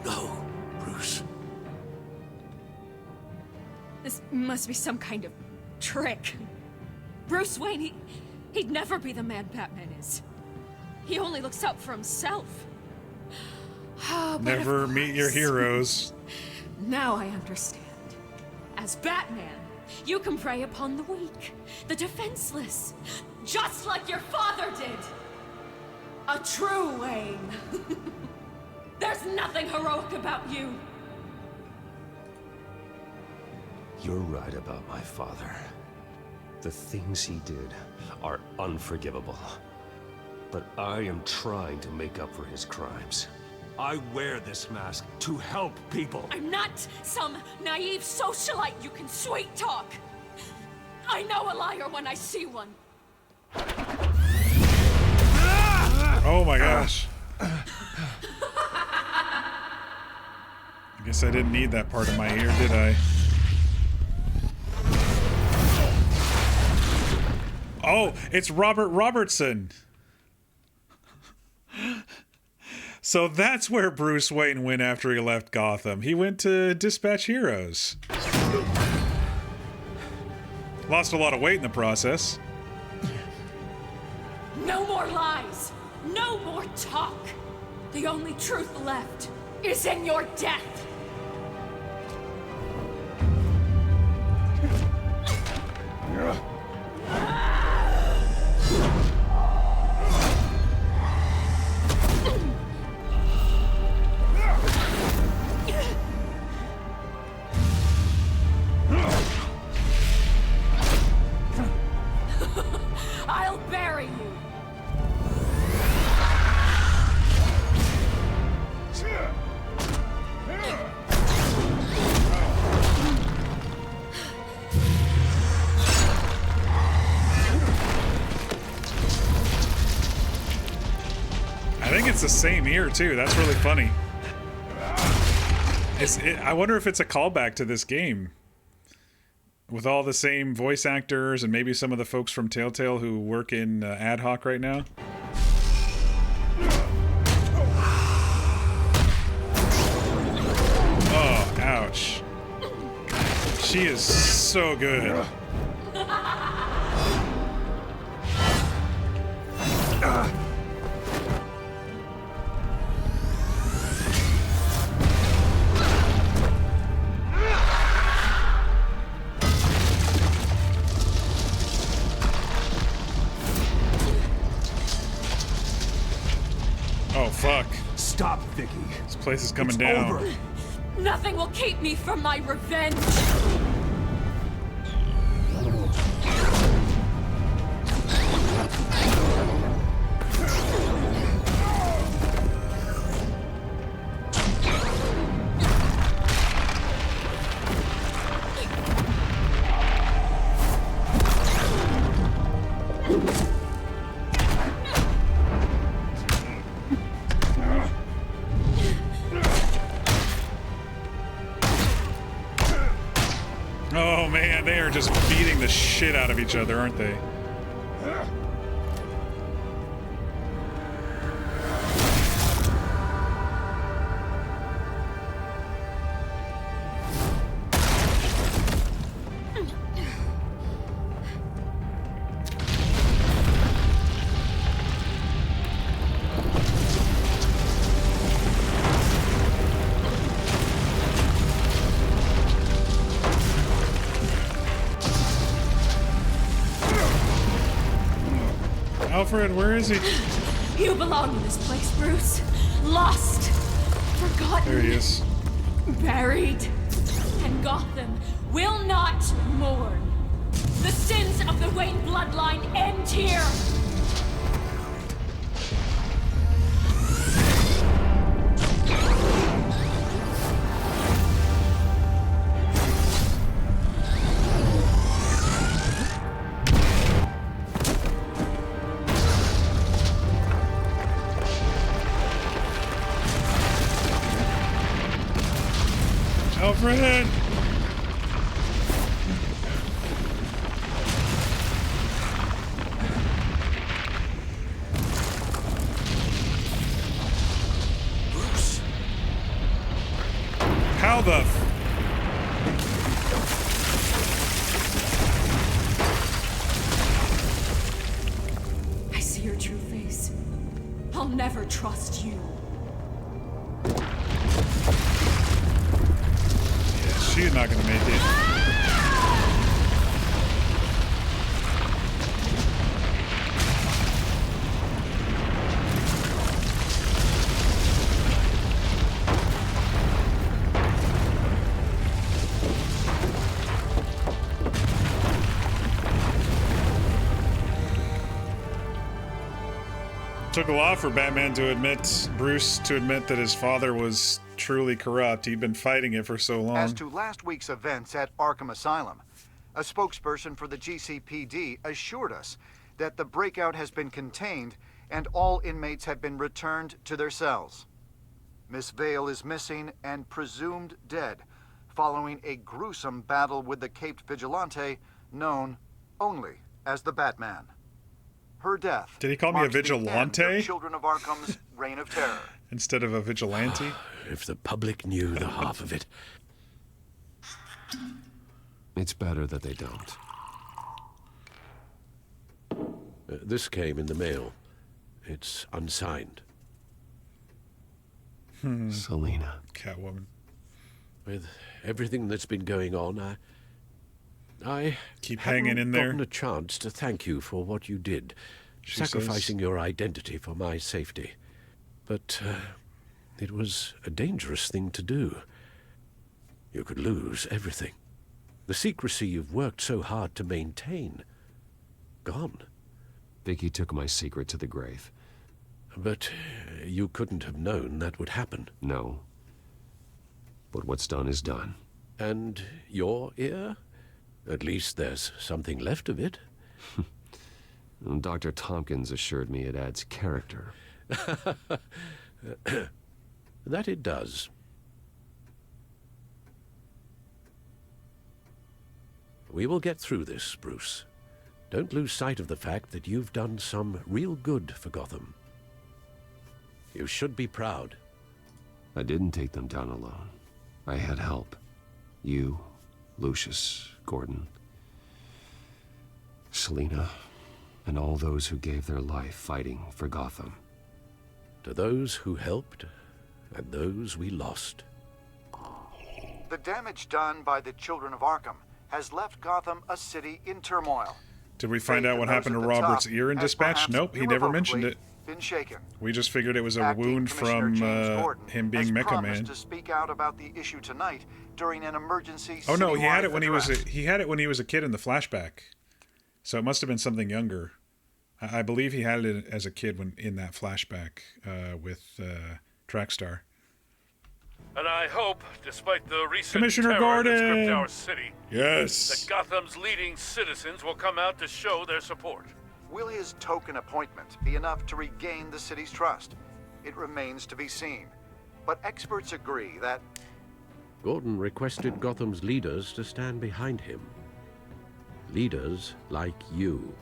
No, Bruce. This must be some kind of trick. Bruce Wayne, he'd never be the man Batman is. He only looks out for himself. Oh, Never meet your heroes. Now I understand. As Batman, you can prey upon the weak, the defenseless, just like your father did. A true Wayne. There's nothing heroic about you. You're right about my father. The things he did are unforgivable. But I am trying to make up for his crimes. I wear this mask to help people. I'm not some naive socialite you can sweet talk. I know a liar when I see one. Oh my gosh. I guess I didn't need that part of my ear, did I? Oh, it's Robert Robertson. So that's where Bruce Wayne went after he left Gotham. He went to dispatch heroes. Lost a lot of weight in the process. No more lies. No more talk. The only truth left is in your death. I'll bury you. I think it's the same ear too. That's really funny. I wonder if it's a callback to this game. with all the same voice actors and maybe some of the folks from Telltale who work in ad hoc right now. Oh, ouch. She is so good. Oh, fuck. Stop, Vicky. This place is coming It's down. over. Nothing will keep me from my revenge. Oh man, they are just beating the shit out of each other, aren't they? Alfred, where is he? You belong in this place, Bruce. Lost, forgotten, There he is. buried, and Gotham will not mourn. The sins of the Wayne bloodline end here. Alfred! Bruce. How the I see your true face. I'll never trust you. She's not gonna make it. Took a lot for Batman to admit, Bruce to admit that his father was truly corrupt. He'd been fighting it for so long. As to last week's events at Arkham Asylum, a spokesperson for the GCPD assured us that the breakout has been contained and all inmates have been returned to their cells. Miss Vale is missing and presumed dead following a gruesome battle with the caped vigilante known only as the Batman. Her death. Did he call me a marks the end vigilante? of Children of Arkham's reign of terror. Instead of a vigilante? If the public knew the half of it. It's better that they don't. This came in the mail. It's unsigned. Selina. Catwoman. With everything that's been going on, I keep haven't hanging in there. gotten a chance to thank you for what you did, She sacrificing your identity for my safety. But it was a dangerous thing to do. You could lose everything. The secrecy you've worked so hard to maintain. Gone. Vicky took my secret to the grave. But you couldn't have known that would happen. No. But what's done is done. And your ear? At least there's something left of it. Dr. Tompkins assured me it adds character. That it does. We will get through this, Bruce. Don't lose sight of the fact that you've done some real good for Gotham. You should be proud. I didn't take them down alone. I had help. You, Lucius, Gordon, Selina, and all those who gave their life fighting for Gotham. To those who helped, and those we lost. The damage done by the children of Arkham has left Gotham a city in turmoil. Did we find out what happened to Robert's ear in Dispatch? Nope, he never mentioned it. Been shaken. We just figured it was a wound from him being Mecha Man. To speak out about the issue tonight during an emergency. Oh no, he had it when he was a kid in the flashback. So it must have been something younger. I believe he had it as a kid when in that flashback with Trackstar. And I hope, despite the recent Commissioner terror Gordon! that's gripped our city, yes, that Gotham's leading citizens will come out to show their support. Will his token appointment be enough to regain the city's trust? It remains to be seen. But experts agree that... Gordon requested Gotham's leaders to stand behind him. Leaders like you.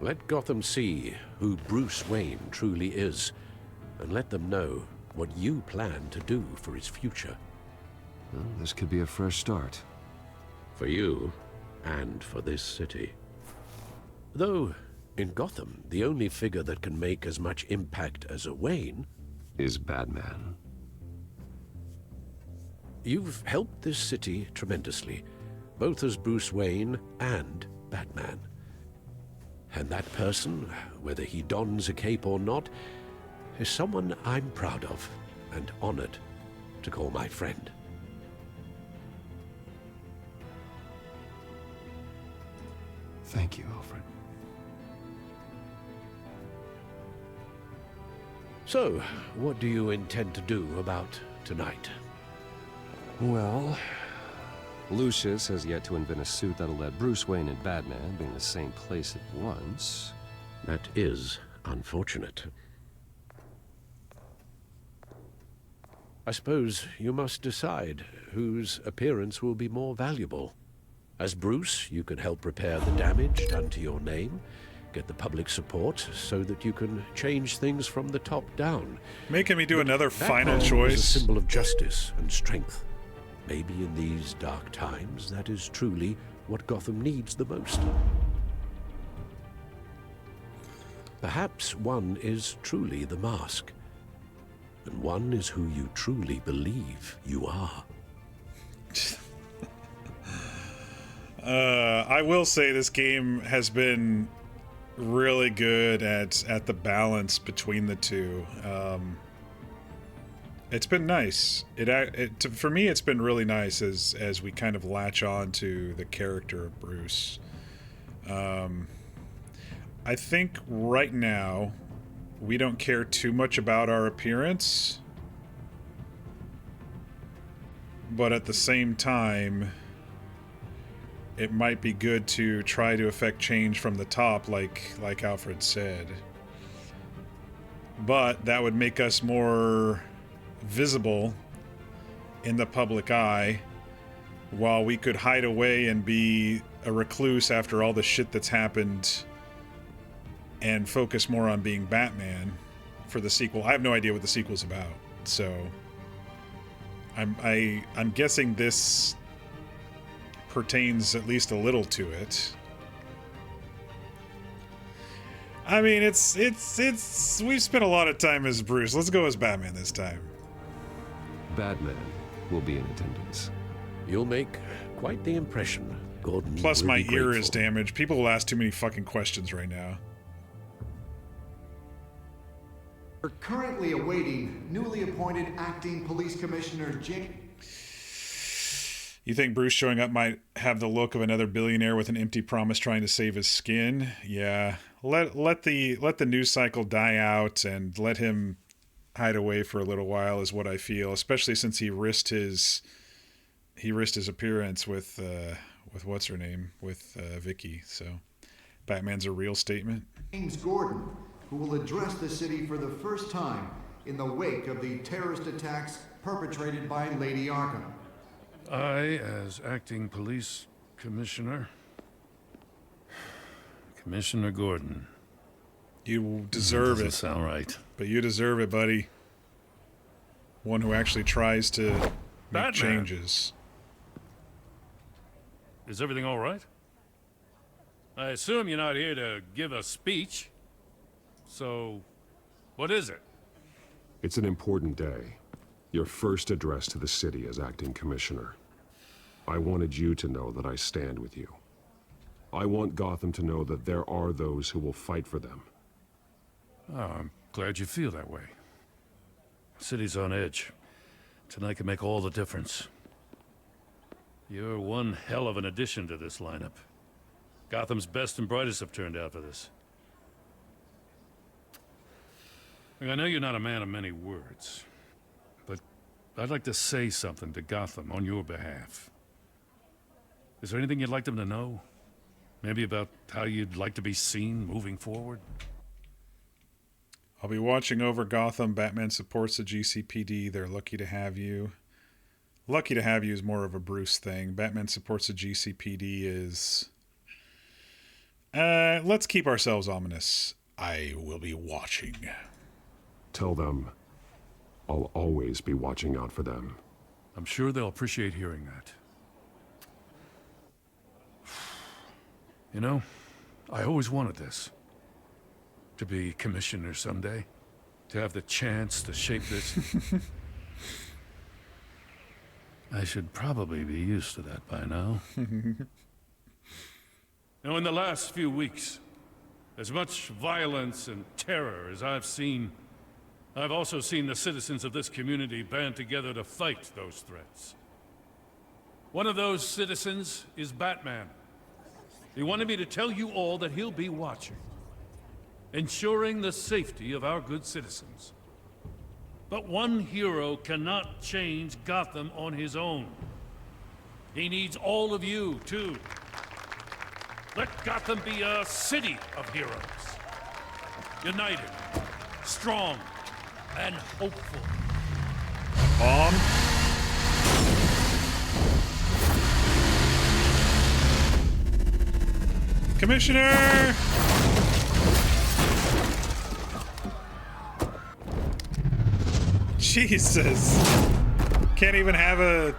Let Gotham see who Bruce Wayne truly is, and let them know what you plan to do for his future. Well, this could be a fresh start. For you, and for this city. Though, in Gotham, the only figure that can make as much impact as a Wayne... is Batman. You've helped this city tremendously, both as Bruce Wayne and Batman. And that person, whether he dons a cape or not, is someone I'm proud of and honored to call my friend. Thank you, Alfred. So, what do you intend to do about tonight? Well, Lucius has yet to invent a suit that'll let Bruce Wayne and Batman be in the same place at once. That is unfortunate. I suppose you must decide whose appearance will be more valuable. As Bruce, you can help repair the damage done to your name, get the public support so that you can change things from the top down. Making me do another final Batman choice. is a symbol of justice and strength. Maybe in these dark times, that is truly what Gotham needs the most. Perhaps one is truly the mask, and one is who you truly believe you are. I will say this game has been really good at the balance between the two. It's been nice. For me, it's been really nice as we kind of latch on to the character of Bruce. I think right now we don't care too much about our appearance, but at the same time, it might be good to try to affect change from the top, like Alfred said. But that would make us more visible in the public eye, while we could hide away and be a recluse after all the shit that's happened and focus more on being Batman for the sequel. I have no idea what the sequel's about, so I'm guessing this pertains at least a little to it. I mean, it's we've spent a lot of time as Bruce. Let's go as Batman this time. Batman will be in attendance. You'll make quite the impression, Gordon. Plus, my ear is grateful. damaged. People will ask too many fucking questions right now. We're currently awaiting newly appointed acting police commissioner James. You think Bruce showing up might have the look of another billionaire with an empty promise trying to save his skin? Yeah. Let the news cycle die out and let him hide away for a little while is what I feel, especially since he risked his appearance with what's her name, with Vicky. So Batman's a real statement. James Gordon, who will address the city for the first time in the wake of the terrorist attacks perpetrated by Lady Arkham. I, as acting police Commissioner. Commissioner Gordon. You deserve it. Doesn't sound right. But you deserve it, buddy. One who actually tries to make Batman. changes. Is everything all right? I assume you're not here to give a speech. So, what is it? It's an important day. Your first address to the city as acting commissioner. I wanted you to know that I stand with you. I want Gotham to know that there are those who will fight for them. Oh, I'm glad you feel that way. The city's on edge. Tonight can make all the difference. You're one hell of an addition to this lineup. Gotham's best and brightest have turned out for this. Look, I know you're not a man of many words, but I'd like to say something to Gotham on your behalf. Is there anything you'd like them to know? Maybe about how you'd like to be seen moving forward? I'll be watching over Gotham. Batman supports the GCPD. They're lucky to have you. Lucky to have you is more of a Bruce thing. Batman supports the GCPD is... let's keep ourselves ominous. I will be watching. Tell them I'll always be watching out for them. I'm sure they'll appreciate hearing that. You know, I always wanted this. To be commissioner someday. To have the chance to shape this. I should probably be used to that by now. Now, in the last few weeks, as much violence and terror as I've seen, I've also seen the citizens of this community band together to fight those threats. One of those citizens is Batman. He wanted me to tell you all that he'll be watching, ensuring the safety of our good citizens. But one hero cannot change Gotham on his own. He needs all of you, too. Let Gotham be a city of heroes. United, strong, and hopeful. Bomb. Commissioner! Jesus. Can't even have a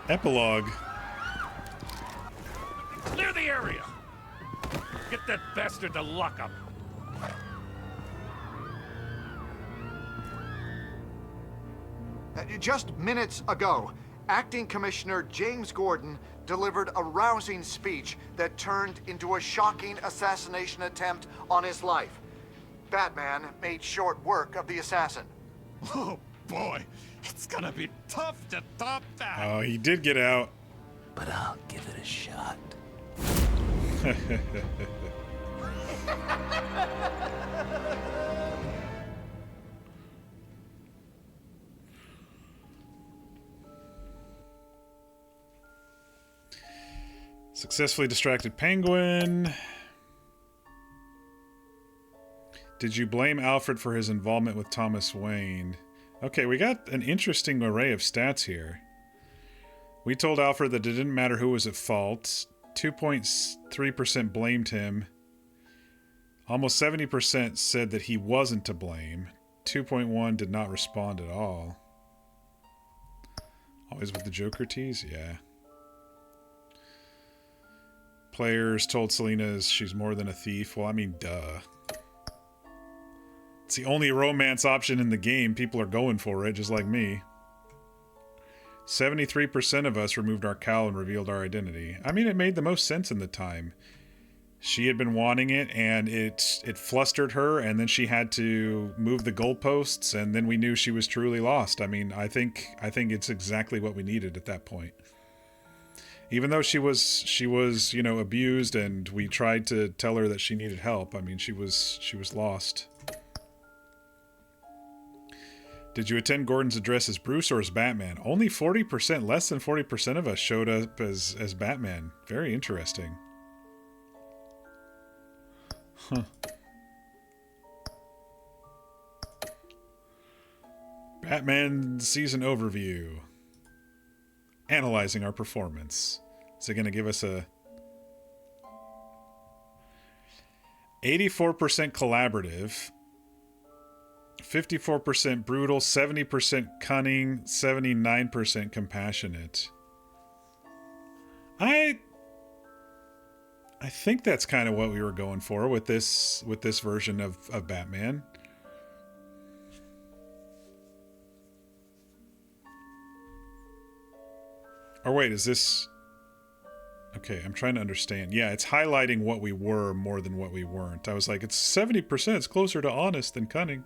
epilogue. Clear the area! Get that bastard to lock up. Just minutes ago, Acting Commissioner James Gordon delivered a rousing speech that turned into a shocking assassination attempt on his life. Batman made short work of the assassin. Oh boy, it's gonna be tough to top that. Oh, he did get out. But I'll give it a shot. Successfully distracted Penguin. Did you blame Alfred for his involvement with Thomas Wayne? Okay, we got an interesting array of stats here. We told Alfred that it didn't matter who was at fault. 2.3% blamed him. Almost 70% said that he wasn't to blame. 2.1 did not respond at all. Always with the Joker tease? Yeah. Players told Selena she's more than a thief. Well, I mean, duh. It's the only romance option in the game. People are going for it, just like me. 73% of us removed our cowl and revealed our identity. I mean, it made the most sense in the time. She had been wanting it, and it flustered her, and then she had to move the goalposts, and then we knew she was truly lost. I mean, I think it's exactly what we needed at that point. Even though she was, you know, abused, and we tried to tell her that she needed help. I mean, she was lost. Did you attend Gordon's address as Bruce or as Batman? Only 40%, less than 40% of us showed up as Batman. Very interesting. Huh. Batman season overview. Analyzing our performance. Is it going to give us a 84% collaborative, 54% brutal, 70% cunning, 79% compassionate? I think that's kind of what we were going for with this version of Batman. Or wait, is this... Okay, I'm trying to understand. Yeah, it's highlighting what we were more than what we weren't. I was like, it's 70%. It's closer to honest than cunning.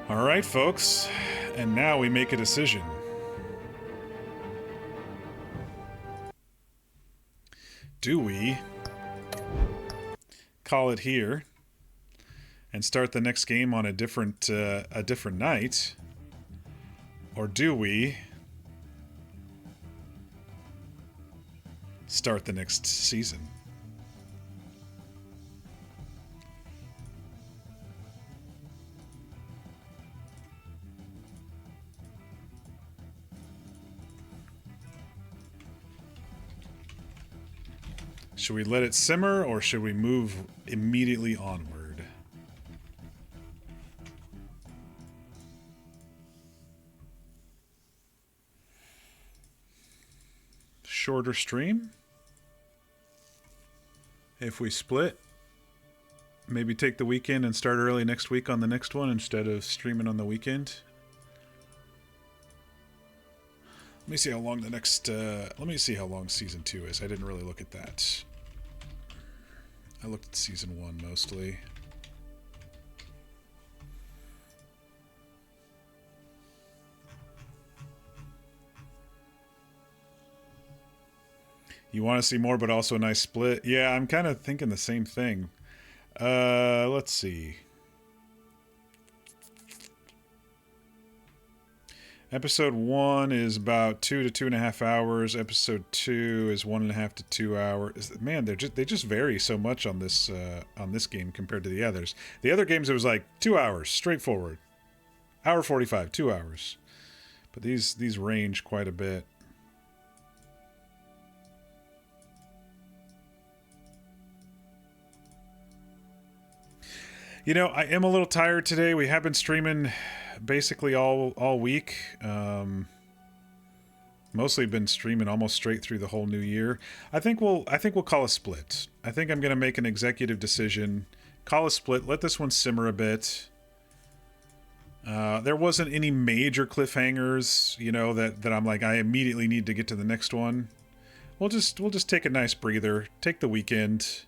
All right, folks. And now we make a decision. Do we call it here and start the next game on a different night, or do we start the next season? Should we let it simmer, or should we move immediately onward? Shorter stream? If we split, maybe take the weekend and start early next week on the next one instead of streaming on the weekend. Let me see how long the next, let me see how long season 2 is. I didn't really look at that. I looked at season 1 mostly. You want to see more, but also a nice split? Yeah, I'm kind of thinking the same thing. Let's see. Episode 1 is about 2 to 2.5 hours. Episode 2 is 1.5 to 2 hours. Man, they just vary so much on this game compared to the others. The other games, it was like 2 hours, straightforward. Hour 45, 2 hours. But these range quite a bit. You know, I am a little tired today. We have been streaming basically all week. Mostly been streaming almost straight through the whole new year. I think we'll call a split. I think I'm going to make an executive decision. Call a split. Let this one simmer a bit. There wasn't any major cliffhangers, you know, that I'm like, I immediately need to get to the next one. We'll just take a nice breather. Take the weekend.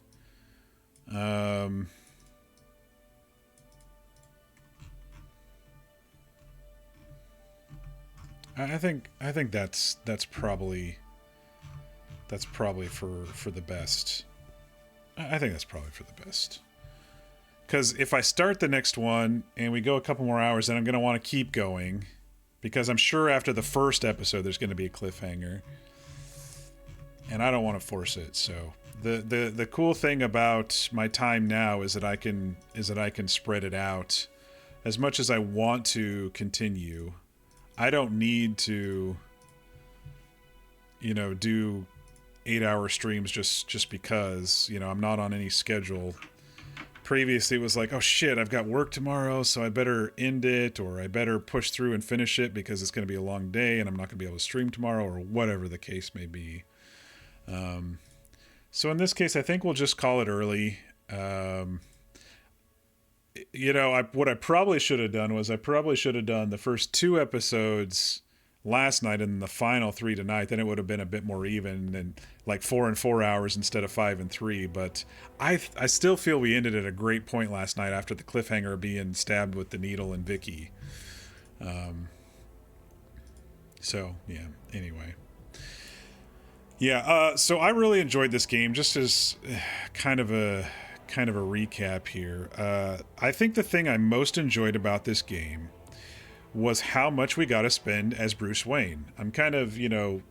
I think that's probably for the best. I think that's probably for the best. Because if I start the next one and we go a couple more hours, then I'm going to want to keep going, because I'm sure after the first episode there's going to be a cliffhanger, and I don't want to force it. So the cool thing about my time now is that I can spread it out as much as I want to continue. I don't need to, you know, do 8-hour streams just because, you know, I'm not on any schedule. Previously it was like, oh shit, I've got work tomorrow, so I better end it, or I better push through and finish it because it's going to be a long day and I'm not going to be able to stream tomorrow, or whatever the case may be. So in this case, I think we'll just call it early. You know, what I probably should have done was the first 2 episodes last night and the final 3 tonight. Then it would have been a bit more even, and like 4 and 4 hours instead of 5 and 3. But I still feel we ended at a great point last night after the cliffhanger of being stabbed with the needle and Vicky. So yeah. Anyway. Yeah. So I really enjoyed this game. Just as kind of a recap here. I think the thing I most enjoyed about this game was how much we got to spend as Bruce Wayne. I'm kind of, you know,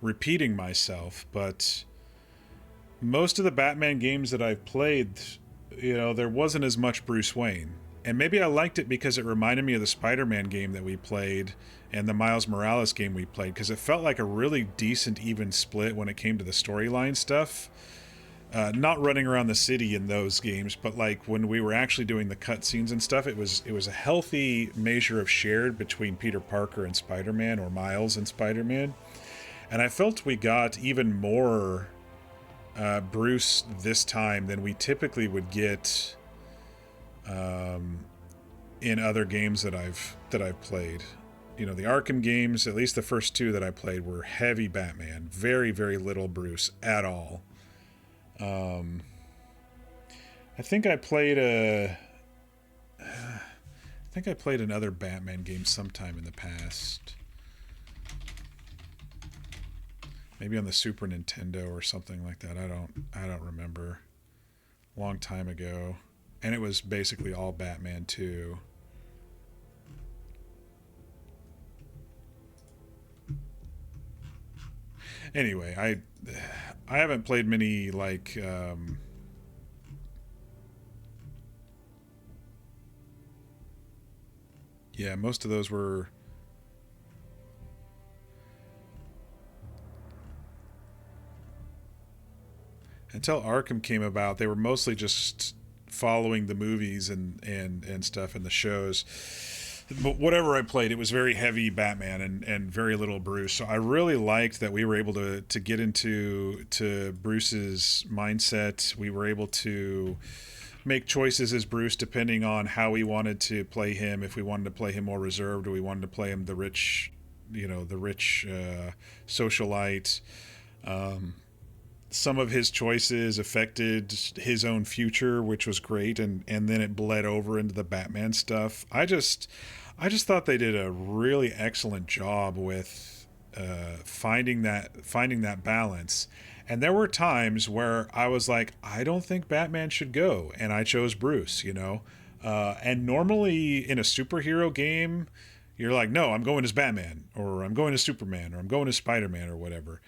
repeating myself, but most of the Batman games that I've played, you know, there wasn't as much Bruce Wayne. And maybe I liked it because it reminded me of the Spider-Man game that we played and the Miles Morales game we played, because it felt like a really decent even split when it came to the storyline stuff. Not running around the city in those games, but like when we were actually doing the cutscenes and stuff, it was a healthy measure of shared between Peter Parker and Spider-Man, or Miles and Spider-Man. And I felt we got even more Bruce this time than we typically would get in other games that I've played. You know, the Arkham games, at least the first two that I played, were heavy Batman, very, very little Bruce at all. I think I played another Batman game sometime in the past. Maybe on the Super Nintendo or something like that. I don't remember. Long time ago. And it was basically all Batman too. Anyway, I haven't played many, like, yeah, most of those were until Arkham came about, they were mostly just following the movies and stuff and the shows. But whatever I played, it was very heavy Batman and very little Bruce. So I really liked that we were able to get into Bruce's mindset. We were able to make choices as Bruce depending on how we wanted to play him. If we wanted to play him more reserved, or we wanted to play him the rich socialite. Some of his choices affected his own future, which was great, and then it bled over into the Batman stuff. I just thought they did a really excellent job with finding that balance. And there were times where I was like, I don't think Batman should go, and I chose Bruce, you know. And normally in a superhero game, you're like, no, I'm going as Batman, or I'm going as Superman, or I'm going as Spider-Man, or whatever.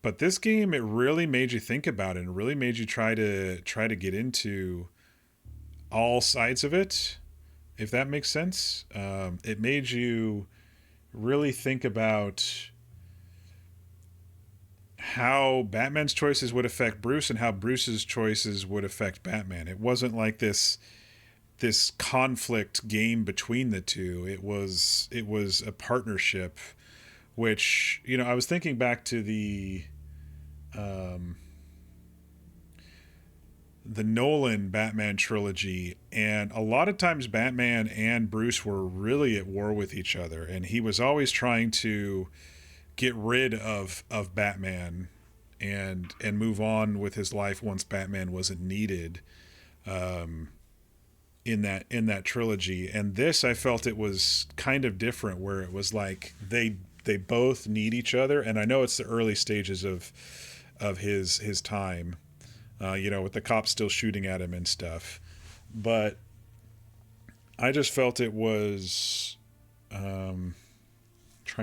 But this game, it really made you think about it, and really made you try to get into all sides of it, if that makes sense. It made you really think about how Batman's choices would affect Bruce and how Bruce's choices would affect Batman. It wasn't like this conflict game between the two. It was a partnership. Which, you know, I was thinking back to the Nolan Batman trilogy, and a lot of times Batman and Bruce were really at war with each other, and he was always trying to get rid of Batman and move on with his life once Batman wasn't needed in that trilogy. And this, I felt it was kind of different, where it was like they both need each other. And I know it's the early stages of his time, you know, with the cops still shooting at him and stuff. But I just felt it was trying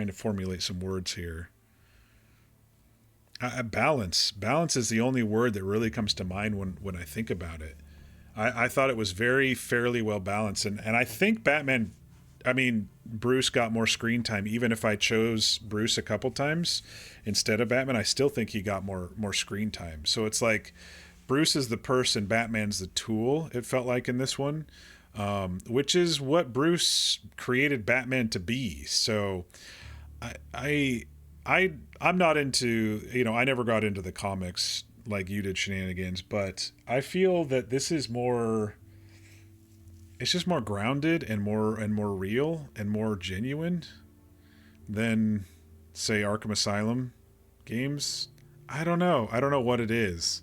to formulate some words here. Balance is the only word that really comes to mind when I think about it. I thought it was very fairly well balanced, and I think Bruce got more screen time. Even if I chose Bruce a couple times instead of Batman, I still think he got more screen time. So it's like Bruce is the person, Batman's the tool, it felt like in this one, which is what Bruce created Batman to be. So I'm not into, you know, I never got into the comics like you did, Shenanigans, but I feel that this is more, it's just more grounded and more real and more genuine than, say, Arkham Asylum games. I don't know what it is.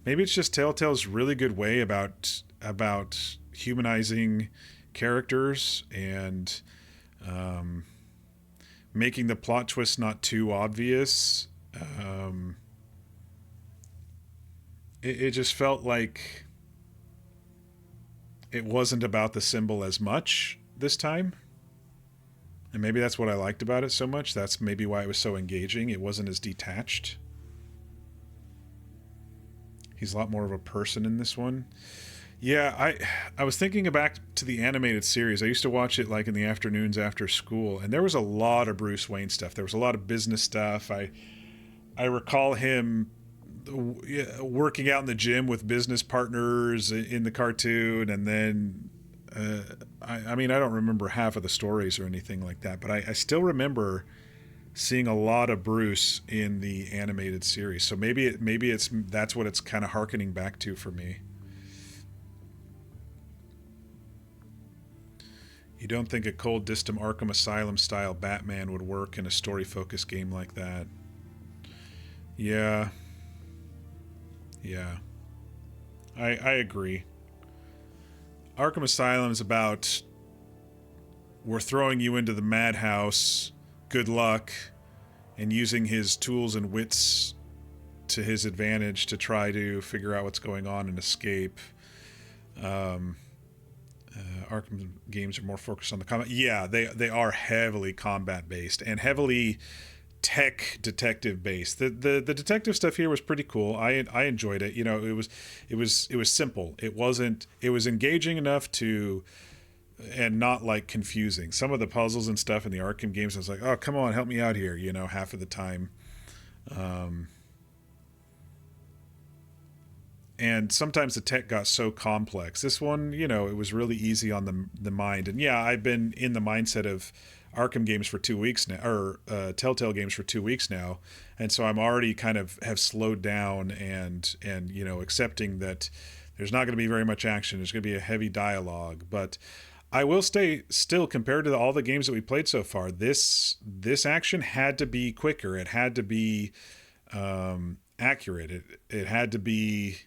Maybe it's just Telltale's really good way about humanizing characters and making the plot twist not too obvious. It just felt like it wasn't about the symbol as much this time. And maybe that's what I liked about it so much. That's maybe why it was so engaging. It wasn't as detached. He's a lot more of a person in this one. Yeah, I was thinking back to the animated series. I used to watch it like in the afternoons after school, and there was a lot of Bruce Wayne stuff. There was a lot of business stuff. I recall him working out in the gym with business partners in the cartoon, and then I mean, I don't remember half of the stories or anything like that, but I still remember seeing a lot of Bruce in the animated series. So maybe that's what it's kind of harkening back to for me. You don't think a cold, distant Arkham Asylum style Batman would work in a story-focused game like that? Yeah. Yeah. I agree. Arkham Asylum is about, we're throwing you into the madhouse, good luck, and using his tools and wits to his advantage to try to figure out what's going on and escape. Arkham games are more focused on the combat. Yeah, they are heavily combat based and heavily tech detective based. The detective stuff here was pretty cool. I enjoyed it. You know, it was simple. It was engaging enough to, and not like confusing. Some of the puzzles and stuff in the Arkham games, I was like, oh, come on, help me out here, you know, half of the time. And sometimes the tech got so complex. This one, you know, it was really easy on the mind. And yeah, I've been in the mindset of Arkham games for 2 weeks now, or Telltale games for 2 weeks now, and so I'm already kind of have slowed down and you know, accepting that there's not going to be very much action. There's going to be a heavy dialogue, but I will still compared to all the games that we played so far, this action had to be quicker. It had to be accurate. It had to be.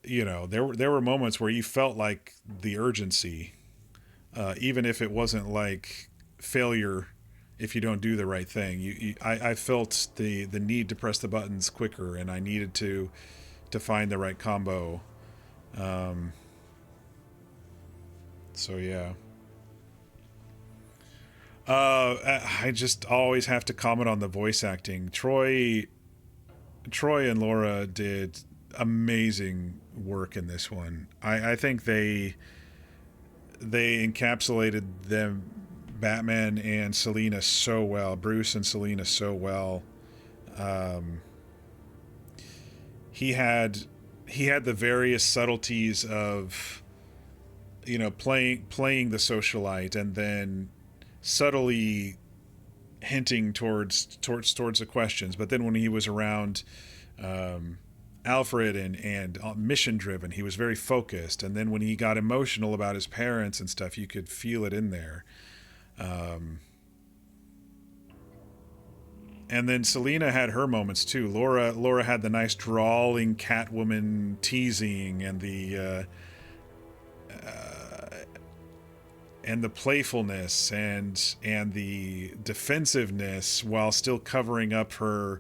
You know, there were moments where you felt like the urgency, even if it wasn't like failure if you don't do the right thing. I felt the need to press the buttons quicker, and I needed to find the right combo. So yeah. I just always have to comment on the voice acting. Troy and Laura did amazing work in this one. I think they encapsulated them, Batman and Selina, so well. Bruce and Selina so well. He had the various subtleties of, you know, playing the socialite and then subtly hinting towards the questions. But then when he was around Alfred and mission driven, he was very focused. And then when he got emotional about his parents and stuff, you could feel it in there. And then Selina had her moments too. Laura had the nice drawling Catwoman teasing and the playfulness and the defensiveness while still covering up her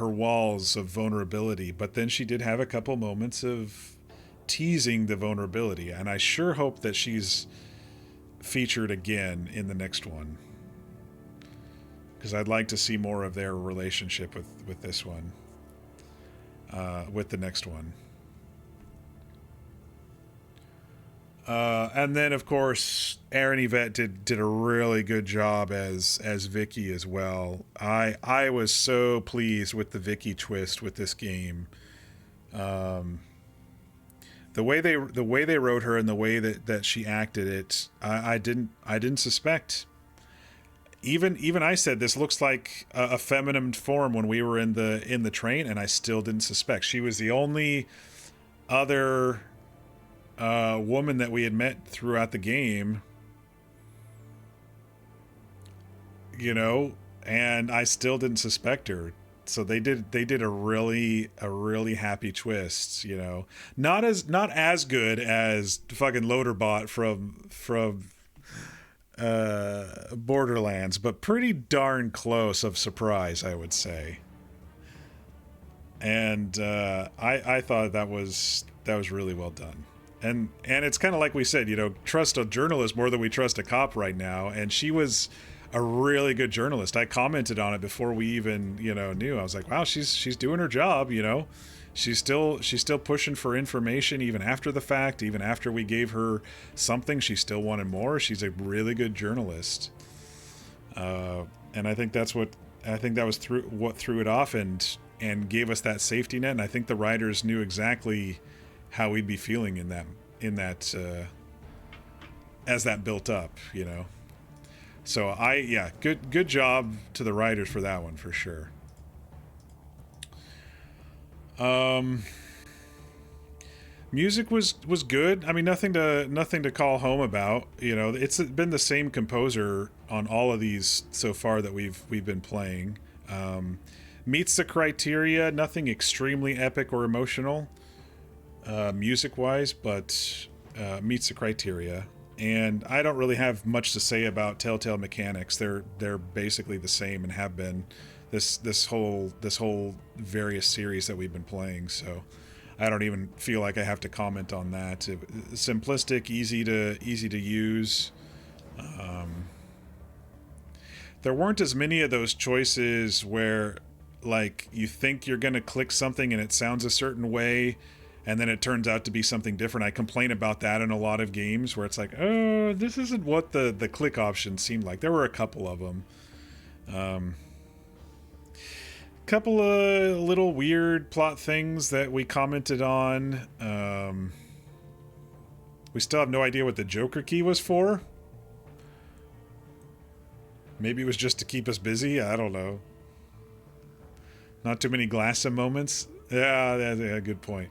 walls of vulnerability. But then she did have a couple moments of teasing the vulnerability, and I sure hope that she's featured again in the next one, because I'd like to see more of their relationship with this one, with the next one. And then, of course, Aaron Yvette did a really good job as Vicky as well. I was so pleased with the Vicky twist with this game. The way they wrote her and the way that she acted it, I didn't suspect. Even I said this looks like a feminine form when we were in the train, and I still didn't suspect. She was the only other woman that we had met throughout the game, you know, and I still didn't suspect her. So they did a really happy twist, you know. Not as good as fucking Loaderbot from Borderlands, but pretty darn close of surprise, I would say. And I thought that was really well done. And it's kind of like we said, you know, trust a journalist more than we trust a cop right now. And she was a really good journalist. I commented on it before we even, you know, knew. I was like, wow, she's doing her job, you know. she's still pushing for information even after the fact. Even after we gave her something, she still wanted more. She's a really good journalist, and I think that was what threw it off and gave us that safety net. And I think the writers knew exactly how we'd be feeling in that as that built up, you know. So good job to the writers for that one, for sure. Music was good. I mean, nothing to call home about. You know, it's been the same composer on all of these so far that we've been playing. Meets the criteria. Nothing extremely epic or emotional, music-wise, but meets the criteria. And I don't really have much to say about Telltale mechanics. They're basically the same and have been this whole various series that we've been playing. So I don't even feel like I have to comment on that. Simplistic, easy to use. There weren't as many of those choices where, like, you think you're gonna click something and it sounds a certain way, and then it turns out to be something different. I complain about that in a lot of games where it's like, oh, this isn't what the click option seemed like. There were a couple of them. Couple of little weird plot things that we commented on. We still have no idea what the Joker key was for. Maybe it was just to keep us busy. I don't know. Not too many Glassum moments. Yeah, good point.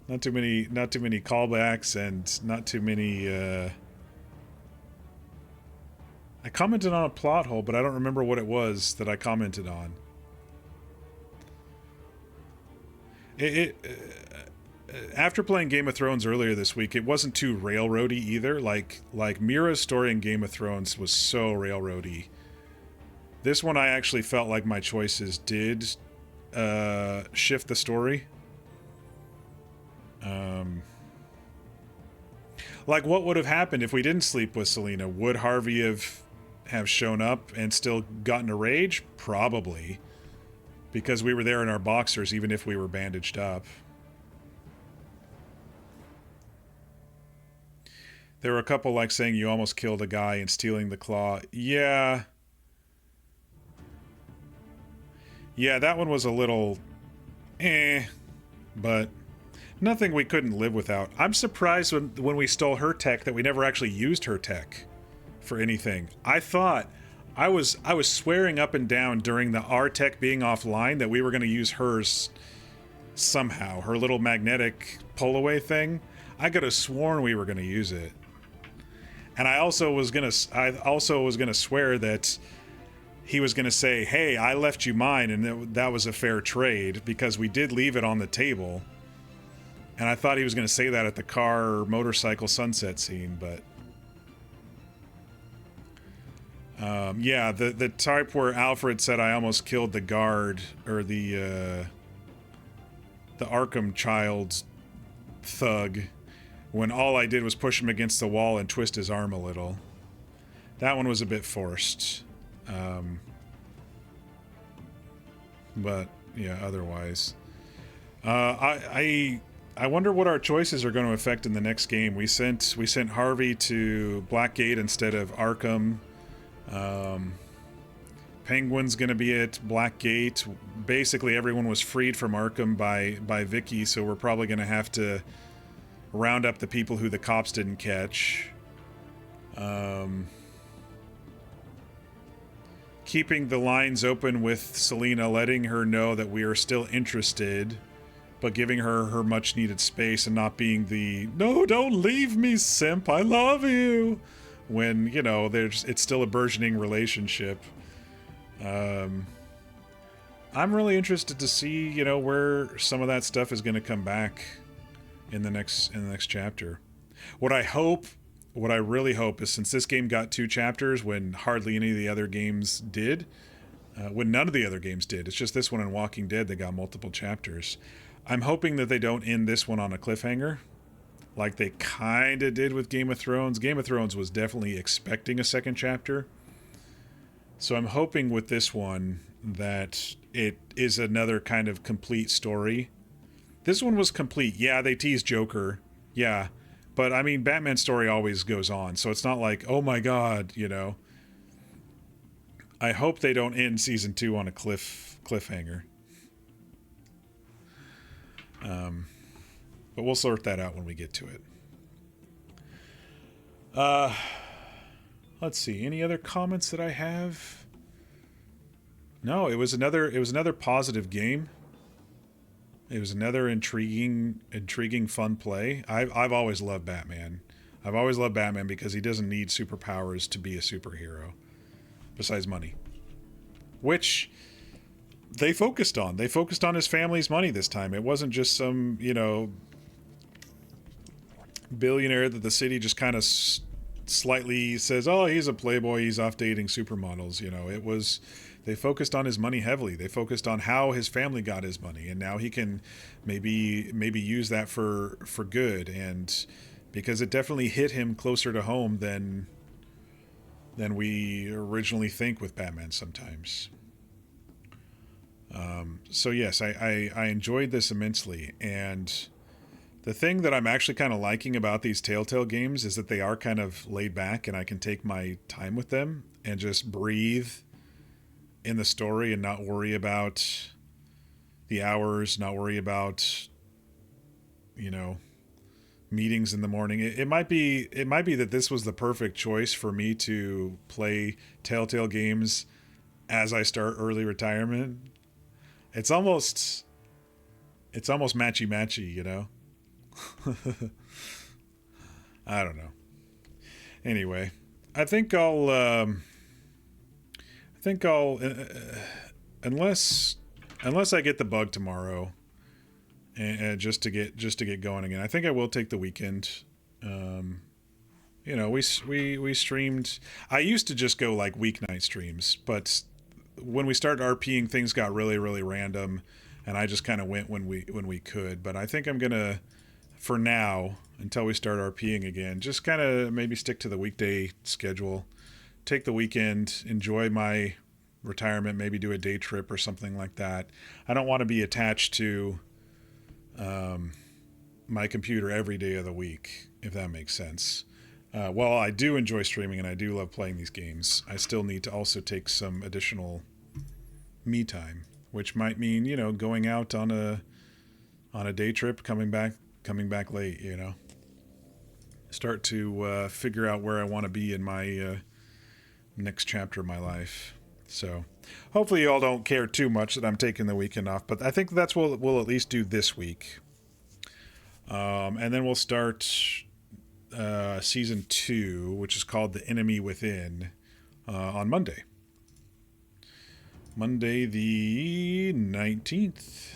Not too many callbacks and not too many. I commented on a plot hole, but I don't remember what it was that I commented on. After playing Game of Thrones earlier this week, it wasn't too railroady either. Like Mira's story in Game of Thrones was so railroady. This one, I actually felt like my choices did shift the story. Like, what would have happened if we didn't sleep with Selena? Would Harvey have shown up and still gotten a rage? Probably. Because we were there in our boxers, even if we were bandaged up. There were a couple like saying you almost killed a guy and stealing the claw. Yeah. Yeah, that one was a little but nothing we couldn't live without. I'm surprised when we stole her tech that we never actually used her tech for anything. I thought I was swearing up and down during our tech being offline that we were going to use hers somehow. Her little magnetic pull-away thing. I could have sworn we were going to use it. And I also was going to swear that he was going to say, "Hey, I left you mine," and that was a fair trade because we did leave it on the table. And I thought he was going to say that at the car or motorcycle sunset scene, but yeah, the type where Alfred said I almost killed the guard or the Arkham child thug when all I did was push him against the wall and twist his arm a little. That one was a bit forced. But yeah, otherwise, I wonder what our choices are going to affect in the next game. We sent Harvey to Blackgate instead of Arkham. Penguin's going to be at Blackgate. Basically, everyone was freed from Arkham by Vicky, so we're probably going to have to round up the people who the cops didn't catch. Keeping the lines open with Selena, letting her know that we are still interested, but giving her her much needed space and not being the "no, don't leave me, simp, I love you," when, you know, it's still a burgeoning relationship. I'm really interested to see, you know, where some of that stuff is going to come back in the next chapter. What I really hope is, since this game got 2 chapters when hardly any of the other games did, when none of the other games did, it's just this one and Walking Dead that got multiple chapters. I'm hoping that they don't end this one on a cliffhanger, like they kind of did with Game of Thrones. Game of Thrones was definitely expecting a second chapter. So I'm hoping with this one that it is another kind of complete story This one was complete. Yeah, they teased Joker. Yeah. But, I mean, Batman's story always goes on, so it's not like, oh my god, you know. I hope they don't end season 2 on a cliffhanger. But we'll sort that out when we get to it. Let's see. Any other comments that I have? No, it was another positive game. It was another intriguing, fun play. I've always loved Batman. I've always loved Batman because he doesn't need superpowers to be a superhero. Besides money. Which they focused on. They focused on his family's money this time. It wasn't just some, you know, billionaire that the city just kind of slightly says, oh, he's a playboy, he's off dating supermodels. You know, it was, they focused on his money heavily. They focused on how his family got his money, and now he can maybe use that for good. And because it definitely hit him closer to home than we originally think with Batman sometimes. So yes, I enjoyed this immensely, and the thing that I'm actually kind of liking about these Telltale games is that they are kind of laid back, and I can take my time with them and just breathe in the story and not worry about the hours, not worry about, you know, meetings in the morning. It might be that this was the perfect choice for me to play Telltale games as I start early retirement. It's almost matchy, you know. I don't know. Anyway, I think I'll unless I get the bug tomorrow, and just to get going again, I think I will take the weekend. You know, we streamed. I used to just go like weeknight streams, but when we started RPing, things got really, really random, and I just kind of went when we could. But I think I'm gonna, for now, until we start RPing again, just kind of maybe stick to the weekday schedule, take the weekend, enjoy my retirement, maybe do a day trip or something like that. I don't want to be attached to my computer every day of the week, if that makes sense. While I do enjoy streaming and I do love playing these games, I still need to also take some additional me time, which might mean, you know, going out on a day trip, coming back late, you know. Start to figure out where I want to be in my next chapter of my life. So hopefully you all don't care too much that I'm taking the weekend off, but I think that's what we'll at least do this week. And then we'll start season 2, which is called The Enemy Within, on Monday the 19th.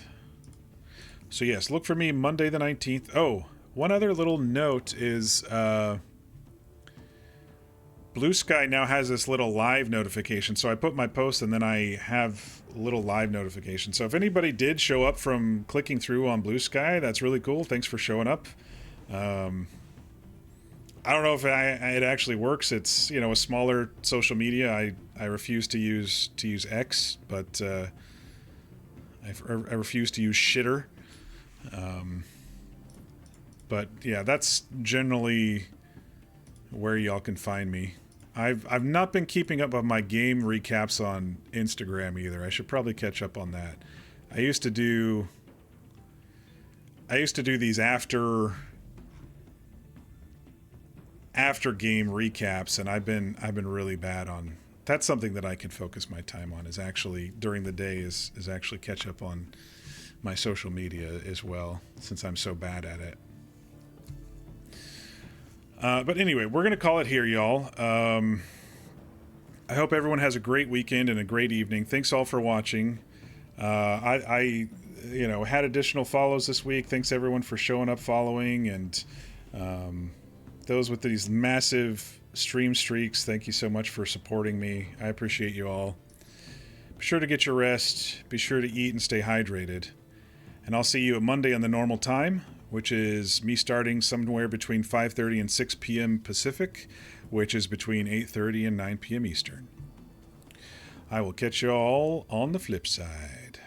So yes, look for me Monday the 19th. Oh, one other little note is Blue Sky now has this little live notification. So I put my post and then I have a little live notification. So if anybody did show up from clicking through on Blue Sky, that's really cool. Thanks for showing up. I don't know if it actually works. It's, you know, a smaller social media. I refuse to use X, but I refuse to use shitter. But yeah, that's generally where y'all can find me. I've not been keeping up on my game recaps on Instagram either. I should probably catch up on that. I used to do these after game recaps, and I've been really bad on. That's something that I can focus my time on, is actually during the day is actually catch up on my social media as well, since I'm so bad at it. But anyway, we're going to call it here, y'all. I hope everyone has a great weekend and a great evening. Thanks all for watching. I had additional follows this week. Thanks everyone for showing up, following, and those with these massive stream streaks, thank you so much for supporting me. I appreciate you all. Be sure to get your rest. Be sure to eat and stay hydrated. And I'll see you at Monday on the normal time, which is me starting somewhere between 5:30 and 6 p.m. Pacific, which is between 8:30 and 9 p.m. Eastern. I will catch you all on the flip side.